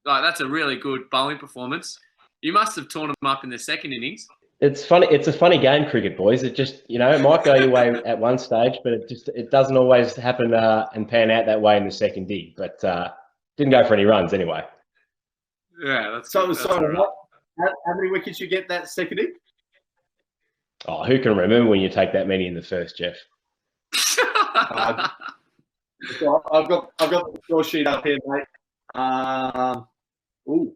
that's a really good bowling performance. You must have torn them up in the second innings. It's funny. It's a funny game, cricket, boys. It just, it might go your way at one stage, but it doesn't always happen and pan out that way in the second dig. But didn't go for any runs anyway. Yeah, that's So, that's so all right. how many wickets you get that second inning? Oh, who can remember when you take that many in the first, Jeff? So I've got the score sheet up here, mate. Ooh.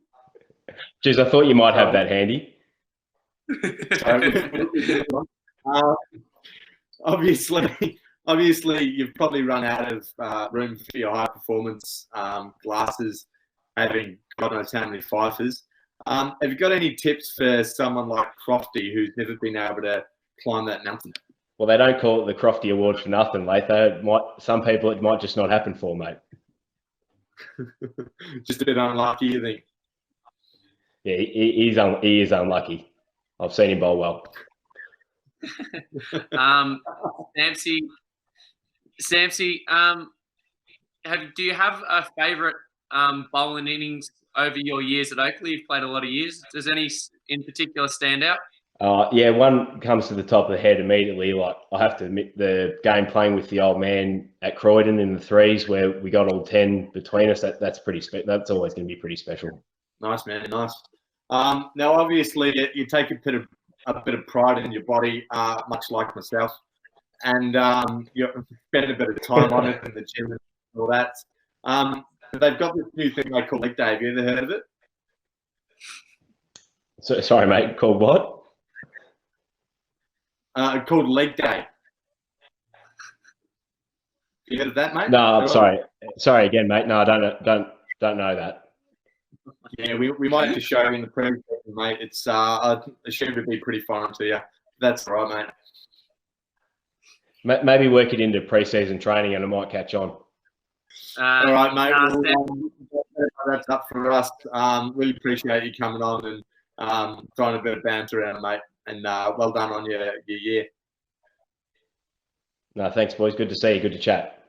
Jeez, I thought you might have that handy. Obviously, you've probably run out of room for your high performance glasses, having God knows how many fifers. Have you got any tips for someone like Crofty who's never been able to climb that mountain? Well, they don't call it the Crofty Award for nothing, mate. Some people it might just not happen for, mate. Just a bit unlucky, you think? Yeah, he is unlucky. I've seen him bowl well. Samsy, do you have a favourite bowling innings over your years at Oakleigh? You've played a lot of years. Does any in particular stand out? Yeah, one comes to the top of the head immediately. Like, I have to admit, the game playing with the old man at Croydon in the threes, where we got all 10 between us. That's pretty that's always going to be pretty special. Nice, man. Nice. Now, obviously, you take a bit of pride in your body, much like myself, and you spend a bit of time on it in the gym and all that. But they've got this new thing they call leg day. Have you ever heard of it? So, sorry, mate. Called what? Called leg day. You heard of that, mate? No, I'm sorry. Sorry again, mate. No, I don't know that. Yeah, we might have to show you in the pre-season, mate. It's I assume it'd be pretty foreign to you. That's all right, mate. Maybe work it into pre-season training, and it might catch on. All right, mate. That's up for us. Really appreciate you coming on and throwing a bit of banter around, mate. And well done on your year. No, thanks, boys. Good to see you. Good to chat.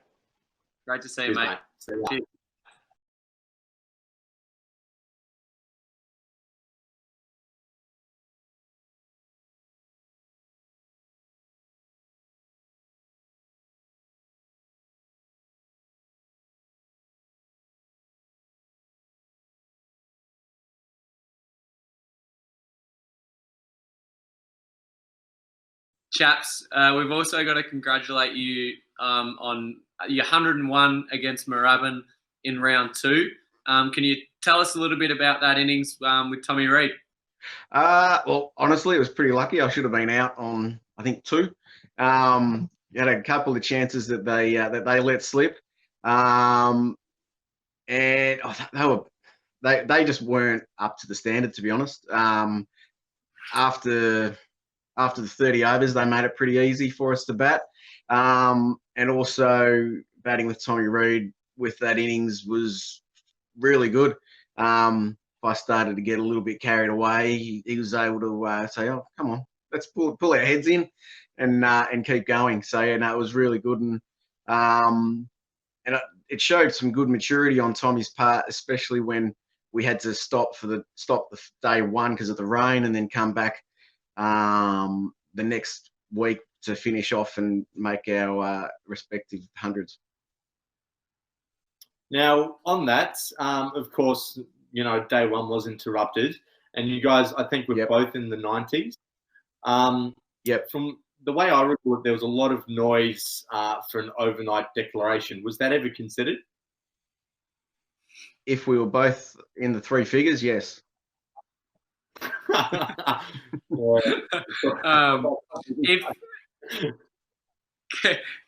Great to see you, mate. Cheers. Chaps, we've also got to congratulate you on your 101 against Moorabbin in round 2. Can you tell us a little bit about that innings with Tommy Reid? Well, honestly, it was pretty lucky. I should have been out on, I think, 2. You had a couple of chances that they let slip, and they just weren't up to the standard, to be honest. After the 30 overs, they made it pretty easy for us to bat, and also batting with Tommy Reid with that innings was really good. If I started to get a little bit carried away, he was able to say, "Oh, come on, let's pull our heads in and keep going." So yeah, no, it was really good, and it showed some good maturity on Tommy's part, especially when we had to stop the day 1 because of the rain, and then come back the next week to finish off and make our respective hundreds. Now, on that, of course, day 1 was interrupted, and you guys, I think, were both in the 90s. From the way I recall it, there was a lot of noise for an overnight declaration. Was that ever considered? If we were both in the 3 figures, yes.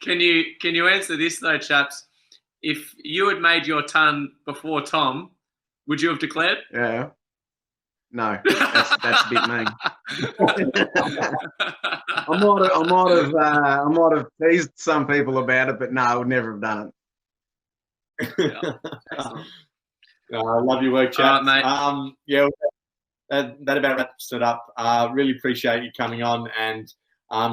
Can you answer this though, chaps? If you had made your ton before Tom, would you have declared? Yeah. No, that's a bit mean. I might have teased some people about it, but no, I would never have done it. I love your work, chaps. Mate. That about wraps it up. Really appreciate you coming on, and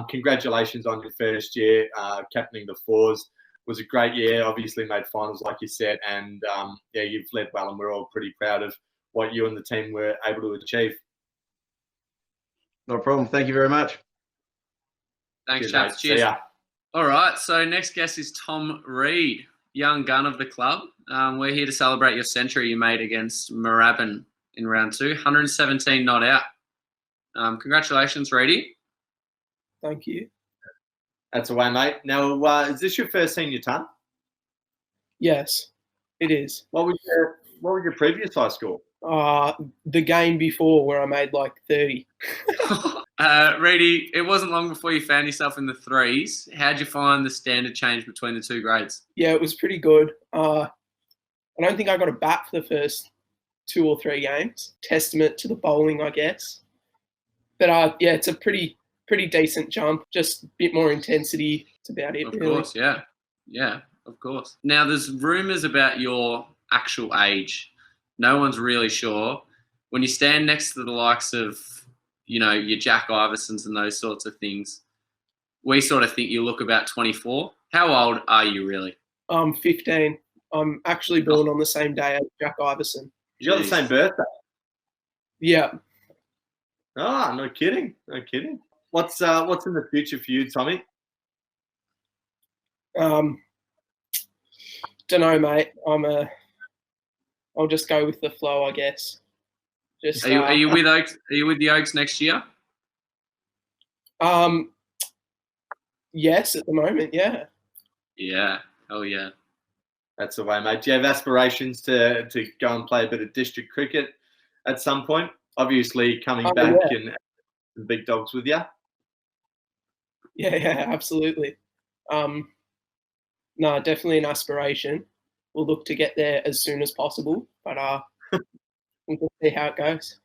congratulations on your first year captaining the 4s. It was a great year. Obviously made finals, like you said, and you've led well, and we're all pretty proud of what you and the team were able to achieve. No problem. Thank you very much. Thanks, chaps. Cheers. See ya. All right. So next guest is Tom Reid, young gun of the club. We're here to celebrate your century you made against Moorabbin in round 2, 117 not out. Congratulations, Reedy. Thank you. That's away, mate. Now, is this your first senior ton? Yes, it is. What was your previous high score? The game before, where I made like 30. Reedy, it wasn't long before you found yourself in the 3s. How'd you find the standard change between the 2 grades? Yeah, it was pretty good. I don't think I got a bat for the first 2 or 3 games. Testament to the bowling, I guess. But it's a pretty decent jump. Just a bit more intensity. It's about it. Of course, yeah. Yeah, of course. Now, there's rumours about your actual age. No one's really sure. When you stand next to the likes of, your Jack Iversons and those sorts of things, we sort of think you look about 24. How old are you really? I'm 15. I'm actually born on the same day as Jack Iverson. You got the same birthday? Yeah. Ah, no kidding. No kidding. What's in the future for you, Tommy? Don't know, mate. I'll just go with the flow, I guess. Are you with Oaks? Are you with the Oaks next year? Yes, at the moment, yeah. Yeah. Oh yeah. That's the way, mate. Do you have aspirations to go and play a bit of district cricket at some point? Obviously, coming back and the big dogs with you. Yeah, absolutely. No, definitely an aspiration. We'll look to get there as soon as possible, but we'll see how it goes.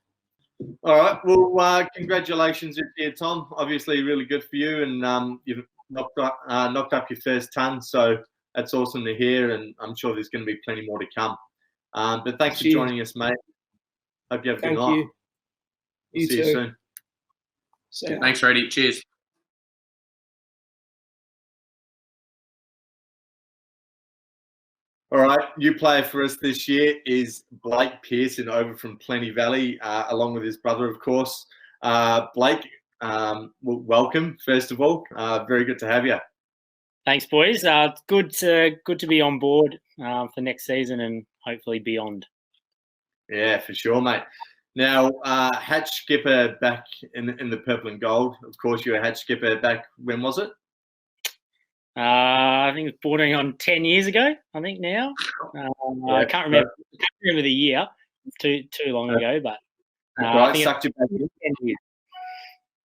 All right. Well, congratulations this year, Tom. Obviously, really good for you, and you've knocked up your first ton, so that's awesome to hear, and I'm sure there's going to be plenty more to come. But thanks for joining us, mate. Hope you have a good night. You See too. you soon. Thanks, Reedy. Cheers. All right, new player for us this year is Blake Pearson over from Plenty Valley, along with his brother, of course. Blake, welcome, first of all. Very good to have you. Thanks, boys. Good to be on board for next season and hopefully beyond. Yeah, for sure, mate. Now, hatch skipper back in the purple and gold. Of course, you were hatch skipper back. When was it? I think it's bordering on 10 years ago. I think now. I can't remember. The year. It's too long ago, but Right, sucked you back in. 10 years.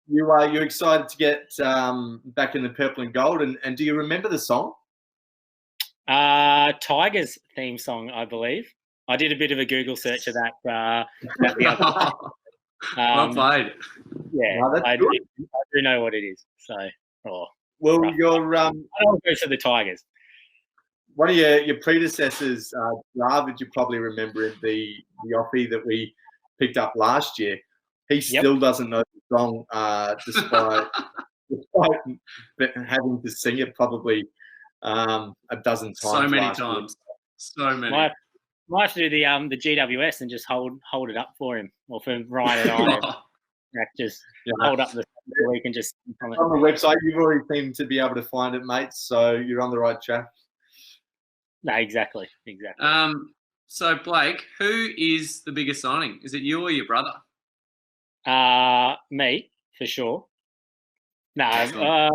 You excited to get back in the purple and gold, and do you remember the song? Tigers theme song, I believe. I did a bit of a Google search of that the other day. Well played. Yeah, No, that's I good. do know what it is. So, Well, rough. your I don't go to the Tigers. one of your predecessors, David, you probably remember the offie that we picked up last year. He still doesn't know the song, despite having to sing it probably a dozen times. So many last year. times. So many. Might have to do the GWS and just hold it up for him, or for Ryan and I. Just hold up the week and just on the website. You've already seemed to be able to find it, mate. So you're on the right track. No, exactly. So Blake, who is the biggest signing? Is it you or your brother? Me for sure. No,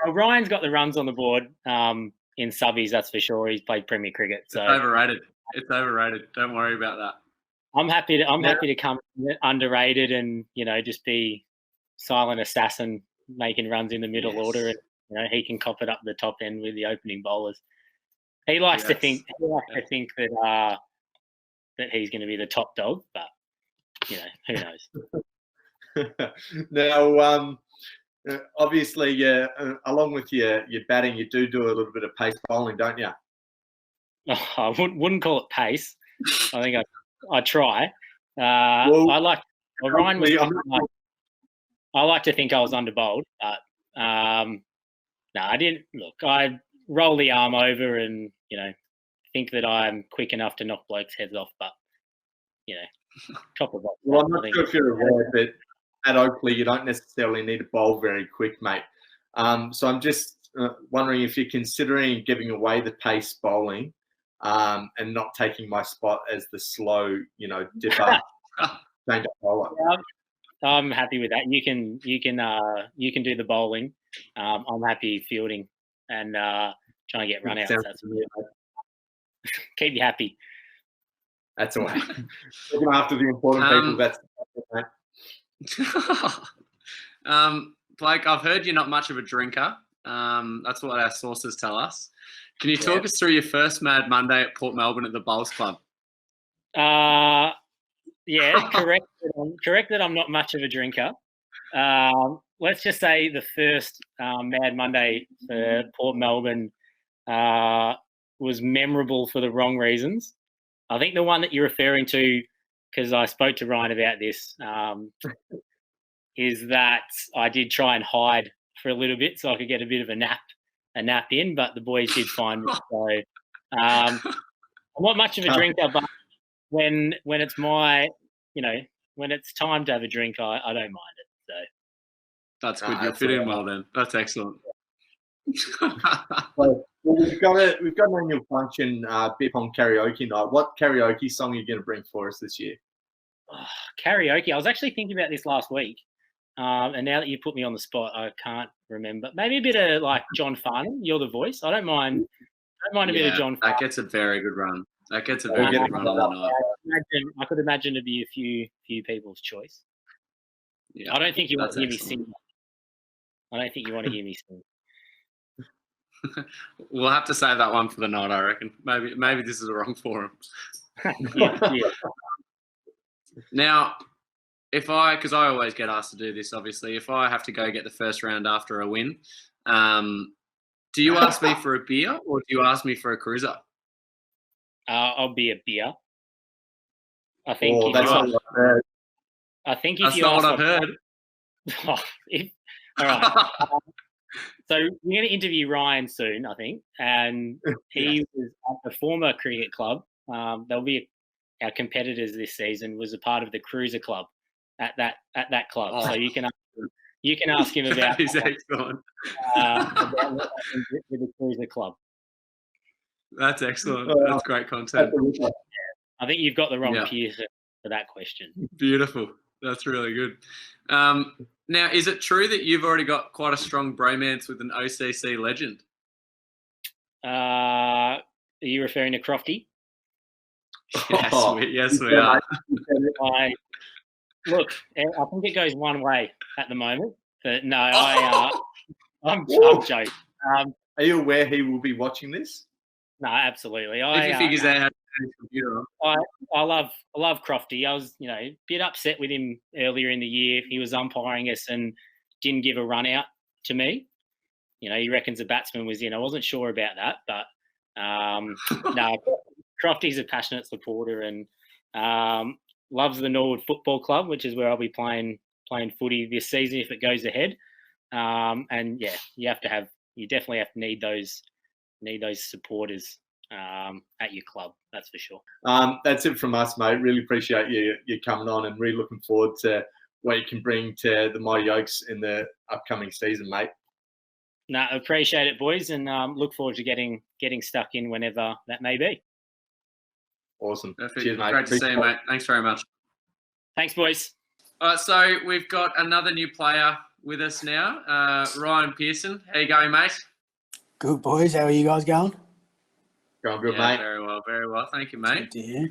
Ryan's got the runs on the board in subbies. That's for sure. He's played Premier Cricket, so It's overrated. It's overrated. Don't worry about that. I'm happy to come underrated and just be silent assassin making runs in the middle order, and he can cop it up the top end with the opening bowlers. He likes to think that that he's going to be the top dog, but who knows. Now, obviously, along with your batting, you do a little bit of pace bowling, don't you? Oh, I wouldn't call it pace. I think I try. I like. Well, Ryan was. I like to think I was underbowled, but no, I didn't. Look, I roll the arm over and think that I'm quick enough to knock blokes' heads off, but top of box. Well, I'm not sure if you're aware, but at Oakleigh, you don't necessarily need to bowl very quick, mate. So I'm just wondering if you're considering giving away the pace bowling and not taking my spot as the slow, dipper change-up bowler. Yeah, I'm happy with that. You can do the bowling. I'm happy fielding and trying to get run outs. That's keep you happy. That's all right. Looking after the important people. That's right. Blake, I've heard you're not much of a drinker. That's what our sources tell us. Can you talk us through your first Mad Monday at Port Melbourne at the Bowls Club? Yeah, correct. Correct that I'm not much of a drinker. Let's just say the first Mad Monday for Port Melbourne was memorable for the wrong reasons. I think the one that you're referring to, because I spoke to Ryan about this, is that I did try and hide for a little bit so I could get a bit of a nap in, but the boys did find me. So I'm not much of a drinker, but when it's my, when it's time to have a drink, I don't mind it. So that's good. You'll fit in well then. That's excellent. Well, we've got an annual function, Bip on karaoke night. What karaoke song are you going to bring for us this year? Karaoke. I was actually thinking about this last week, and now that you put me on the spot, I can't remember. Maybe a bit of like John Farnham. You're the voice. I don't mind a bit of John Farnham. That gets a very good run. That gets a very good run on the night. I could imagine it'd be a few people's choice. Yeah, I don't think you want to hear me excellent. sing. I don't think you want to hear me sing. We'll have to save that one for the night, I reckon. Maybe this is the wrong forum. yeah. Now, because I always get asked to do this, obviously, if I have to go get the first round after a win, do you ask me for a beer or do you ask me for a cruiser? I'll be a beer. I think. Oh, that's not what I've heard. I think if that's you not ask what I've heard. All right. So we're going to interview Ryan soon, I think, and he was at the former cricket club. They'll be our competitors this season. Was a part of the Cruiser Club at that club. Oh. So you can ask him about. That is excellent. About what happened with the Cruiser Club. That's excellent. That's great content. I think you've got the wrong Pierce for that question. Beautiful. That's really good. Now, is it true that you've already got quite a strong bromance with an OCC legend? Are you referring to Crofty? Yes, we are. Look, I think it goes one way at the moment. But no, I'm joking. Are you aware he will be watching this? No, absolutely. If he figures out how to use a computer. I love Crofty. I was, a bit upset with him earlier in the year. He was umpiring us and didn't give a run out to me. He reckons the batsman was in. I wasn't sure about that, but no, Crofty's a passionate supporter and loves the Norwood Football Club, which is where I'll be playing footy this season if it goes ahead. And yeah, you definitely have to need those supporters at your club. That's for sure. That's it from us, mate. Really appreciate you coming on and really looking forward to what you can bring to the Mighty Oaks in the upcoming season, mate. No, appreciate it, boys, and look forward to getting stuck in whenever that may be. Awesome. Perfect. Cheers, mate. Great to see you, mate. Thanks very much. Thanks, boys. All right, so we've got another new player with us now, Ryan Pearson. How you going, mate? Good, boys. How are you guys going? Going good, Yeah, mate. very well, very well. Thank you, mate. Good to hear.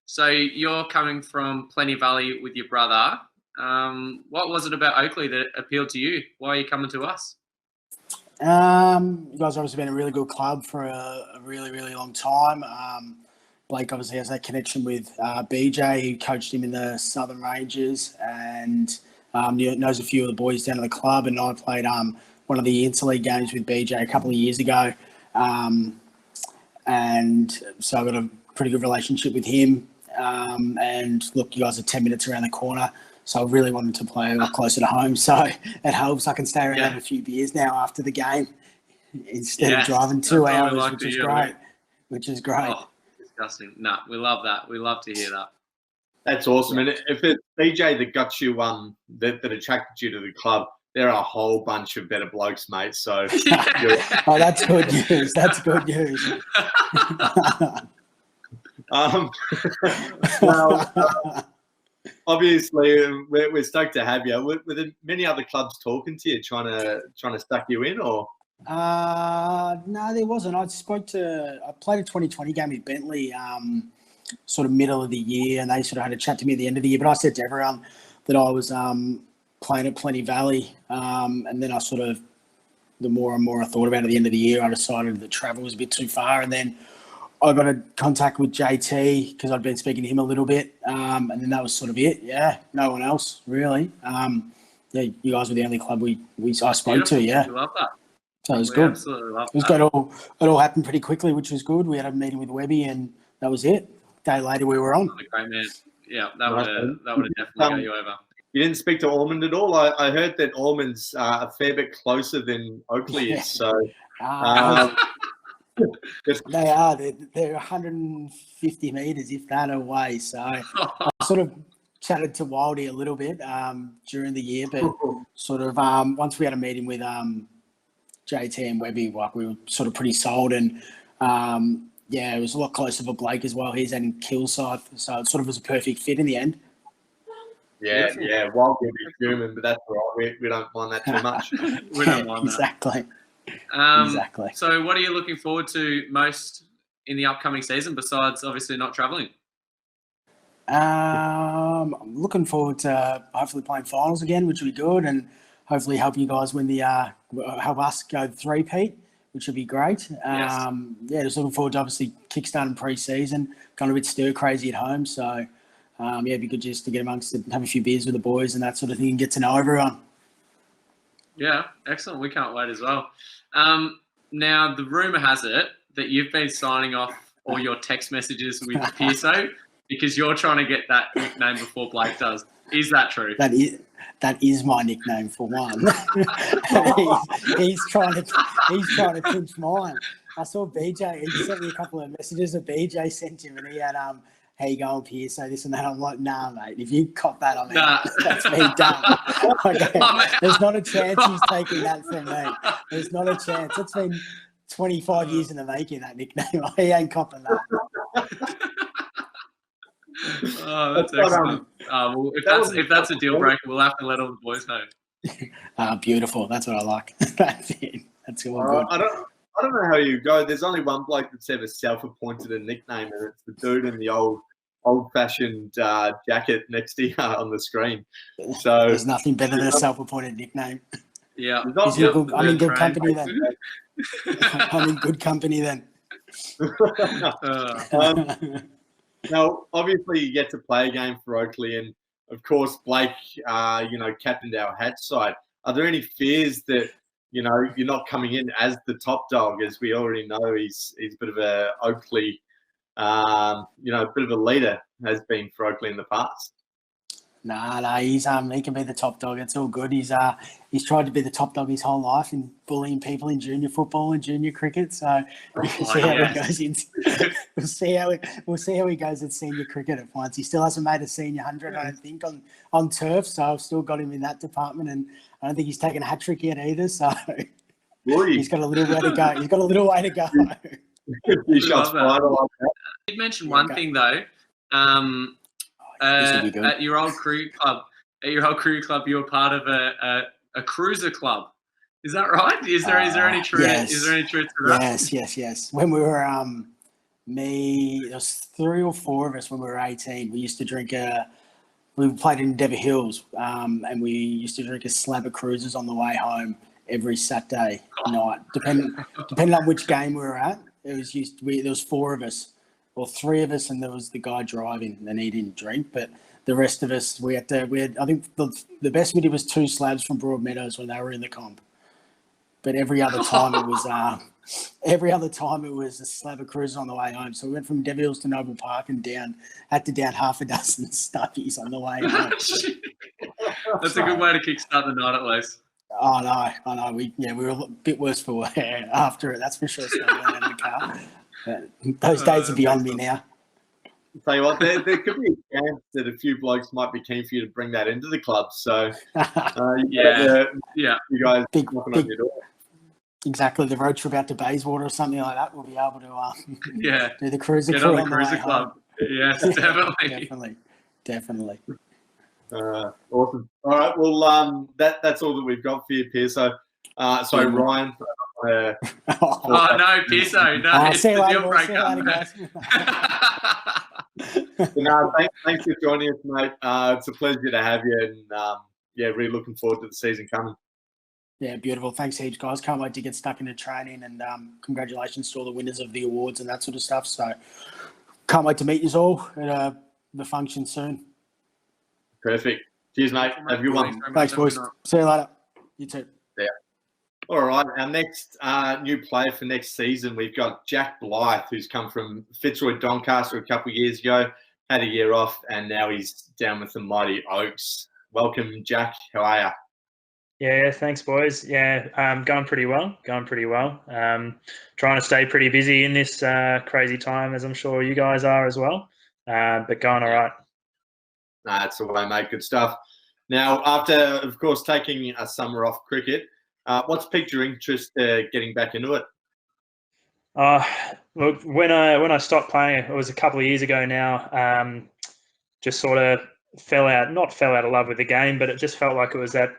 So you're coming from Plenty Valley with your brother. What was it about Oakleigh that appealed to you? Why are you coming to us? You guys obviously been a really good club for a really, really long time. Blake obviously has that connection with BJ, who coached him in the Southern Rangers, and knows a few of the boys down at the club. And I played one of the interleague games with BJ a couple of years ago, and so I got a pretty good relationship with him. And look, you guys are 10 minutes around the corner, so I really wanted to play a lot closer to home. So it helps. I can stay around and have a few beers now after the game instead of driving 2 hours, which is great. Oh, disgusting. No, we love that. We love to hear that. That's awesome. And if it's BJ that got you, that attracted you to the club, there are a whole bunch of better blokes, mate. So, oh, that's good news. That's good news. Well, obviously, we're stoked to have you. Were there many other clubs talking to you, trying to stuck you in, or? No, there wasn't. I played a 2020 game with Bentley, sort of middle of the year, and they sort of had a chat to me at the end of the year. But I said to everyone that I was playing at Plenty Valley, and then the more and more I thought about it at the end of the year, I decided that travel was a bit too far, and then I got in contact with JT because I'd been speaking to him a little bit, and then that was sort of it. Yeah, no one else really. Yeah, you guys were the only club I spoke to. Yeah, we love that. So it was We good. absolutely love It was that. good. It all happened pretty quickly, which was good. We had a meeting with Webby, and that was it. A day later, we were on. What a great man. Yeah, that Nice, would man. have definitely got you over. You didn't speak to Ormond at all? I heard that Ormond's a fair bit closer than Oakleigh is. So They are. They're 150 metres, if that, away. So I sort of chatted to Wildy a little bit during the year, but sort of once we had a meeting with JT and Webby, like we were sort of pretty sold, and yeah, it was a lot closer for Blake as well. He's in Kilsyth, so it sort of was a perfect fit in the end. Yeah. Wild will be fuming, but that's all right. We don't mind that too much. We don't mind that. Exactly. Exactly. So what are you looking forward to most in the upcoming season, besides obviously not travelling? I'm looking forward to hopefully playing finals again, which will be good, and hopefully help you guys win help us go the three-peat, which would be great. Yeah, just looking forward to obviously kickstarting pre-season, kind of a bit stir-crazy at home, so yeah, it'd be good just to get amongst it, have a few beers with the boys and that sort of thing, and get to know everyone. Yeah, excellent. We can't wait as well. Now, the rumour has it that you've been signing off all your text messages with Pearso because you're trying to get that nickname before Blake does. Is that true? That is my nickname for one. he's trying to pinch mine. I saw BJ. He sent me a couple of messages that BJ sent him, and he had how you going, Pearso, this and that. I'm like, nah, mate. If you cop that, I'm out. That's me done. Okay. There's not a chance he's taking that from me. There's not a chance. It's been 25 years in the making, that nickname. He ain't copping that. Oh, that's But, excellent. Well, if that's a deal breaker, we'll have to let all the boys know. Beautiful. That's what I like. That's it. That's all good. I don't know how you go. There's only one bloke that's ever self-appointed a nickname, and it's the dude in the old-fashioned jacket next to you on the screen. So There's nothing better than a self-appointed nickname. Yeah. I'm in good company then. I'm in good company then. Now, obviously, you get to play a game for Oakleigh, and of course, Blake, captained our Hatch side. Are there any fears that you're not coming in as the top dog, as we already know he's a bit of a Oakleigh, a bit of a leader, has been for Oakleigh in the past? Nah, he can be the top dog. It's all good. He's tried to be the top dog his whole life in bullying people in junior football and junior cricket. So we'll see how he goes in. We'll see how he goes at senior cricket at once. He still hasn't made a senior 100, I don't think, on turf. So I've still got him in that department, and I don't think he's taken a hat trick yet either. So he's got a little way to go. He's got a little way to go. You mentioned one thing though. At your old crew club, you were part of a cruiser club. Is that right? Is there any truth? Yes. Is there any truth to that? Yes. When we were there was 3 or 4 of us when we were 18. We used to drink we played in Endeavour Hills, and we used to drink a slab of cruisers on the way home every Saturday night, depending on which game we were at. There was 4 of us. Well, 3 of us, and there was the guy driving, and he didn't drink. But the rest of us, we had. I think the best we did was 2 slabs from Broadmeadows when they were in the comp. But every other time it was a slab of cruisers on the way home. So we went from Endeavour Hills to Noble Park and had to down half a dozen stuffies on the way home. That's a good way to kickstart the night, at least. Oh no, I know. We were a bit worse for wear after it. That's for sure. So out of the car. Those days are beyond me now. I'll tell you what, there could be a chance that a few blokes might be keen for you to bring that into the club. So, you guys, big, exactly, the road trip out to Bayswater or something like that. We'll be able to do the cruiser Get crew on the on cruiser way club. home. Yes, definitely. Awesome. All right. Well, that's all that we've got for you, Pierce. So, Ryan. No, Pierso. No, it's the deal breaker. No, thanks for joining us, mate. It's a pleasure to have you, and really looking forward to the season coming. Yeah, beautiful. Thanks heaps, guys. Can't wait to get stuck into training, and congratulations to all the winners of the awards and that sort of stuff. So can't wait to meet you all at the function soon. Perfect. Cheers, mate. Have a good one. Thanks, boys. See you later. You too. Yeah. All right. Our next new player for next season, we've got Jack Blythe, who's come from Fitzroy Doncaster a couple of years ago, had a year off, and now he's down with the mighty Oaks. Welcome, Jack. How are you? Yeah, thanks, boys. Yeah, going pretty well. Trying to stay pretty busy in this crazy time, as I'm sure you guys are as well. But going all right. That's the way, mate. Good stuff. Now, after, of course, taking a summer off cricket, what's piqued your interest getting back into it? Look, when I stopped playing, it was a couple of years ago now. Just sort of not fell out of love with the game, but it just felt like it was a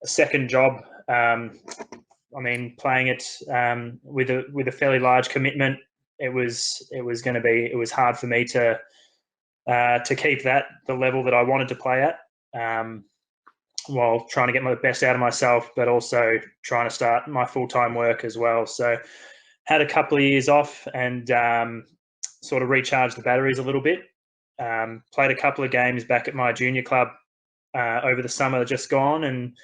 second job. I mean, playing it with a fairly large commitment, it was hard for me to keep the level that I wanted to play at, while trying to get my best out of myself, but also trying to start my full-time work as well. So had a couple of years off and sort of recharged the batteries a little bit. Played a couple of games back at my junior club over the summer just gone, and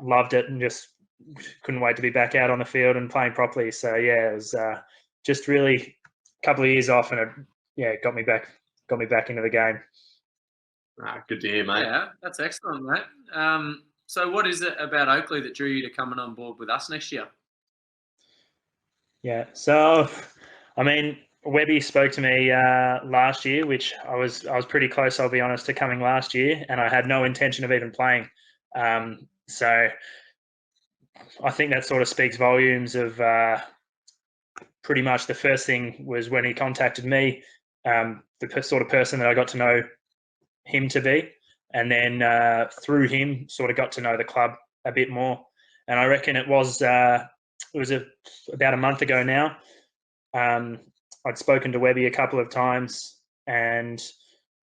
loved it, and just couldn't wait to be back out on the field and playing properly. So yeah, it was just really a couple of years off, and it got me back into the game. Good to hear, mate. Yeah, that's excellent, mate. So what is it about Oakleigh that drew you to coming on board with us next year? Yeah, so I mean, Webby spoke to me last year, which I was pretty close, I'll be honest, to coming last year, and I had no intention of even playing. So I think that sort of speaks volumes of pretty much the first thing was when he contacted me. the sort of person that I got to know him to be, and then through him sort of got to know the club a bit more. And I reckon it was about a month ago now. I'd spoken to Webby a couple of times and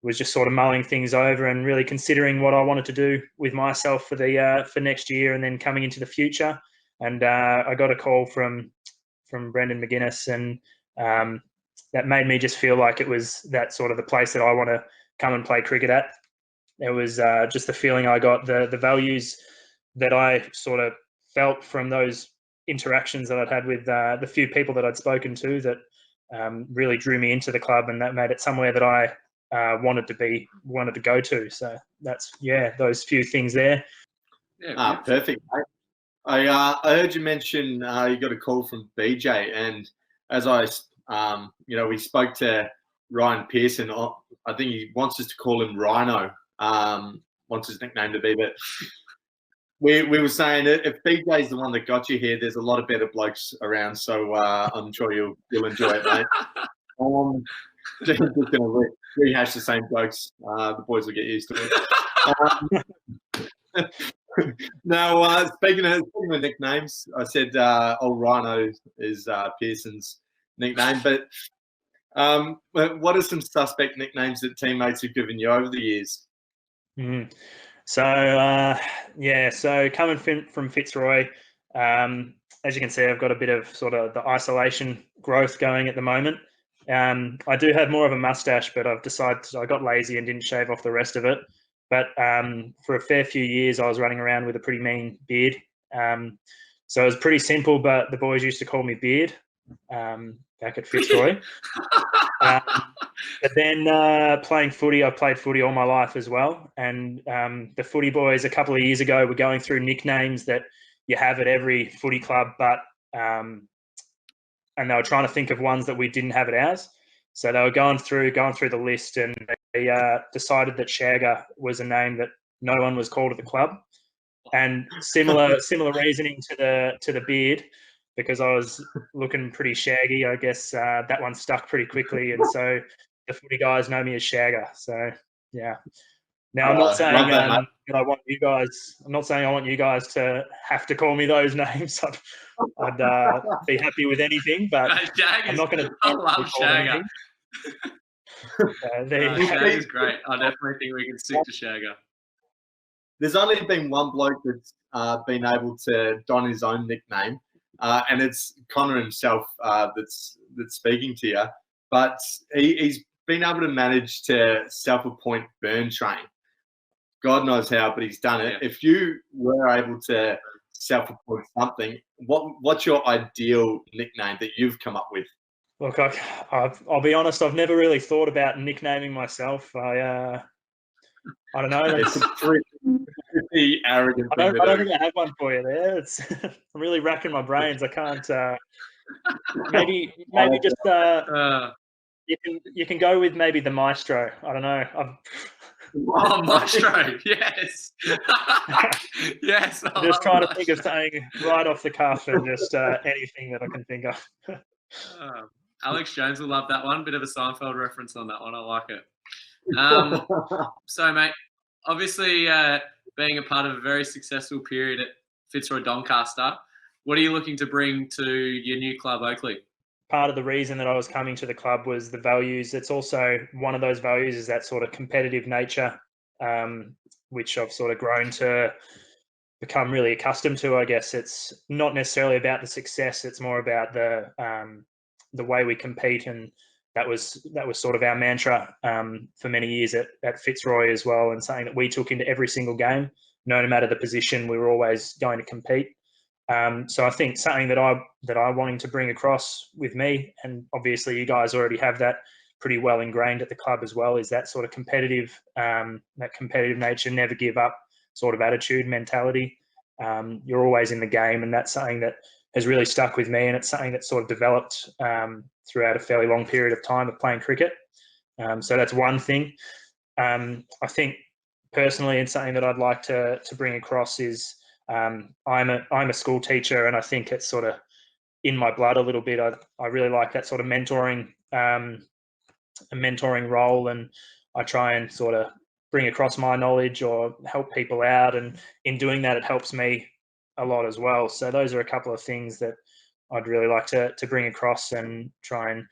was just sort of mulling things over and really considering what I wanted to do with myself for next year and then coming into the future. And I got a call from Brendan McGuinness, and that made me just feel like it was that sort of the place that I want to come and play cricket at. It was just the feeling I got, the values that I sort of felt from those interactions that I'd had with the few people that I'd spoken to that really drew me into the club, and that made it somewhere that I wanted to go to. So that's, those few things there. Yeah, perfect. I heard you mention you got a call from BJ, and as we spoke to Ryan Pearson. I think he wants us to call him Rhino. Wants his nickname to be, but we were saying that if BJ's the one that got you here, there's a lot of better blokes around. So I'm sure you'll enjoy it, mate. Just gonna rehash the same jokes. The boys will get used to it. Now, speaking of nicknames, I said old Rhino is Pearson's nickname, but what are some suspect nicknames that teammates have given you over the years? So coming from Fitzroy, as you can see, I've got a bit of sort of the isolation growth going at the moment. I do have more of a mustache, but I've decided I got lazy and didn't shave off the rest of it. But for a fair few years, I was running around with a pretty mean beard. So it was pretty simple, but the boys used to call me Beard back at Fitzroy. But then playing footy, I've played footy all my life as well. And the footy boys a couple of years ago were going through nicknames that you have at every footy club, but and they were trying to think of ones that we didn't have at ours. So they were going through the list, and they decided that Shagger was a name that no one was called at the club. And similar reasoning to the beard, because I was looking pretty shaggy. I guess that one stuck pretty quickly, and so the footy guys know me as Shagger. So yeah. Now I'm not saying I want you guys. I'm not saying I want you guys to have to call me those names. I'd be happy with anything, but I'm not going to. I love Shagger. Shagger's great. I definitely think we can stick to Shagger. There's only been one bloke that's been able to don his own nickname, and it's Connor himself that's speaking to you. But he's been able to manage to self-appoint burn train. God knows how, but he's done it. Yeah. If you were able to self-appoint something, what's your ideal nickname that you've come up with? Look, I'll be honest. I've never really thought about nicknaming myself. I don't know. It's pretty arrogant. I don't think I have one for you there. I'm really racking my brains. I can't. Maybe just you can go with maybe the Maestro. I don't know. Oh, Maestro, yes. Yes. I'm just trying to think of something right off the cuff and just anything that I can think of. Alex Jones will love that one. Bit of a Seinfeld reference on that one. I like it. So, mate, obviously being a part of a very successful period at Fitzroy Doncaster, what are you looking to bring to your new club, Oakleigh? Part of the reason that I was coming to the club was the values. It's also one of those values is that sort of competitive nature, which I've sort of grown to become really accustomed to. I guess it's not necessarily about the success; it's more about the way we compete, and that was sort of our mantra for many years at Fitzroy as well, and something that we took into every single game. No matter the position, we were always going to compete. So I think something that I wanting to bring across with me, and obviously you guys already have that pretty well ingrained at the club as well, is that sort of competitive nature, never give up sort of attitude, mentality. You're always in the game, and that's something that has really stuck with me, and it's something that sort of developed throughout a fairly long period of time of playing cricket. So that's one thing. I think personally, it's something that I'd like to bring across is I'm a school teacher, and I think it's sort of in my blood a little bit. I really like that sort of mentoring mentoring role, and I try and sort of bring across my knowledge or help people out, and in doing that, it helps me a lot as well. So those are a couple of things that I'd really like to bring across and try and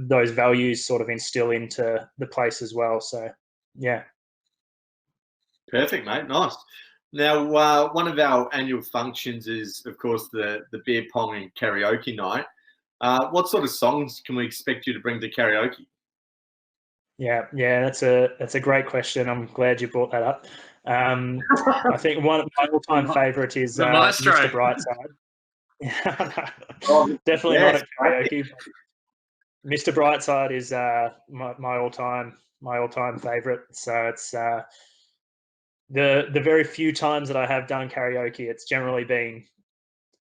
those values sort of instill into the place as well. So yeah. Perfect, mate. Nice. Now, one of our annual functions is, of course, the beer pong and karaoke night. What sort of songs can we expect you to bring to karaoke? Yeah, that's a great question. I'm glad you brought that up. I think one of my all-time favourite is Mr. Brightside. Definitely not at karaoke. Mr. Brightside is my all-time favourite. So it's the very few times that I have done karaoke, it's generally been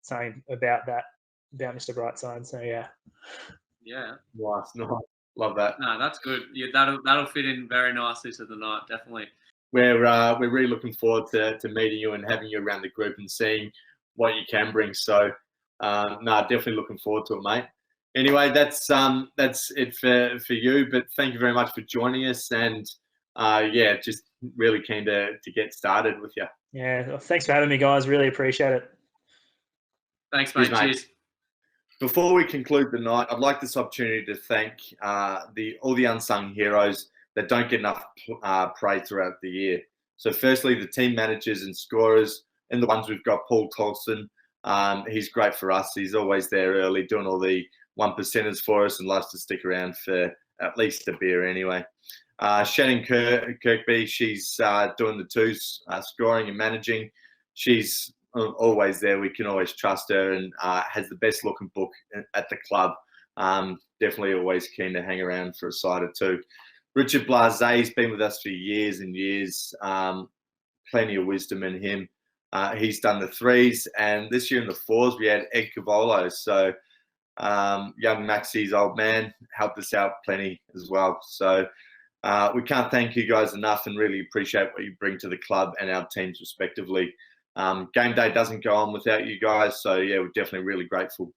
saying about Mr. Brightside. So yeah. Yeah. Nice. Love that. No, that's good. Yeah, that'll fit in very nicely to the night, definitely. We're really looking forward to meeting you and having you around the group and seeing what you can bring. So, definitely looking forward to it, mate. Anyway, that's it for you. But thank you very much for joining us, and just really keen to get started with you. Yeah, well, thanks for having me, guys. Really appreciate it. Thanks, mate. Cheers. Before we conclude the night, I'd like this opportunity to thank all the unsung heroes that don't get enough praise throughout the year. So firstly, the team managers and scorers, and the ones we've got, Paul Tolston. He's great for us. He's always there early, doing all the 1%ers for us, and loves to stick around for at least a beer anyway. Shannon Kirkby, she's doing the twos, scoring and managing. She's always there. We can always trust her, and has the best looking book at the club. Definitely always keen to hang around for a side or two. Richard Blase's been with us for years and years. Plenty of wisdom in him. He's done the threes, and this year in the fours we had Ed Cavolo. So young Maxie's old man helped us out plenty as well. So we can't thank you guys enough, and really appreciate what you bring to the club and our teams respectively. Game day doesn't go on without you guys, so yeah, we're definitely really grateful.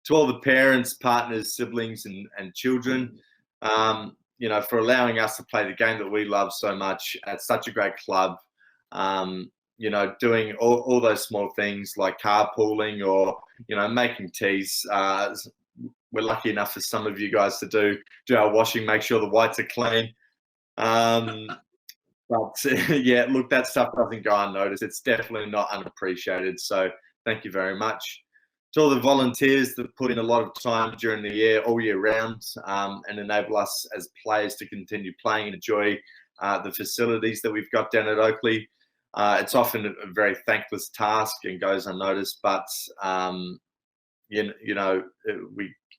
To all the parents, partners, siblings, and children, for allowing us to play the game that we love so much at such a great club. Doing all those small things like carpooling or making teas. We're lucky enough for some of you guys to do our washing, make sure the whites are clean. But yeah, look, that stuff doesn't go unnoticed. It's definitely not unappreciated. So thank you very much. To all the volunteers that put in a lot of time during the year, all year round, and enable us as players to continue playing and enjoy the facilities that we've got down at Oakleigh. It's often a very thankless task and goes unnoticed, but we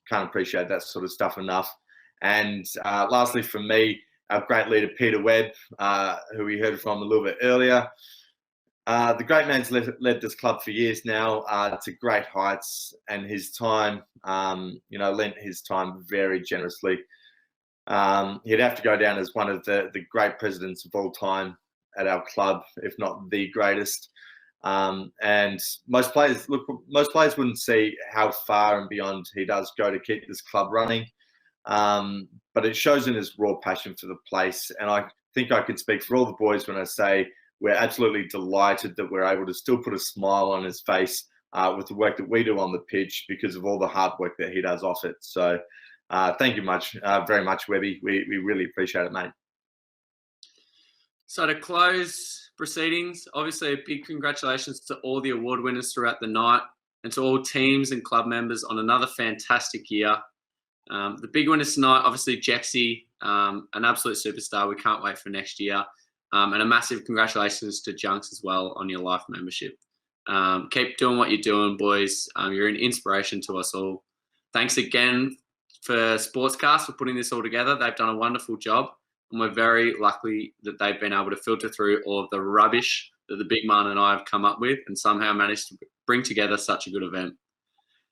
can't appreciate that sort of stuff enough. And lastly, from me, our great leader, Peter Webb, who we heard from a little bit earlier. The great man's led this club for years now to great heights, and his time, lent his time very generously. He'd have to go down as one of the great presidents of all time at our club, if not the greatest. And most players wouldn't see how far and beyond he does go to keep this club running. But it shows in his raw passion for the place. And I think I could speak for all the boys when I say we're absolutely delighted that we're able to still put a smile on his face with the work that we do on the pitch because of all the hard work that he does off it. So thank you very much, Webby. We really appreciate it, mate. So to close proceedings, obviously a big congratulations to all the award winners throughout the night and to all teams and club members on another fantastic year. The big winners tonight, obviously Jexy, an absolute superstar. We can't wait for next year. And a massive congratulations to Junks as well on your life membership. Keep doing what you're doing, boys. You're an inspiration to us all. Thanks again for Sportscast for putting this all together. They've done a wonderful job, and we're very lucky that they've been able to filter through all of the rubbish that the big man and I have come up with and somehow managed to bring together such a good event.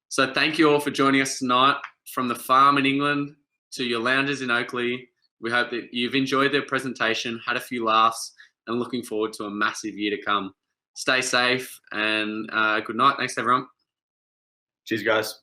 So thank you all for joining us tonight. From the farm in England to your loungers in Oakleigh, we hope that you've enjoyed their presentation, had a few laughs, and looking forward to a massive year to come. Stay safe and good night. Thanks, everyone. Cheers, guys.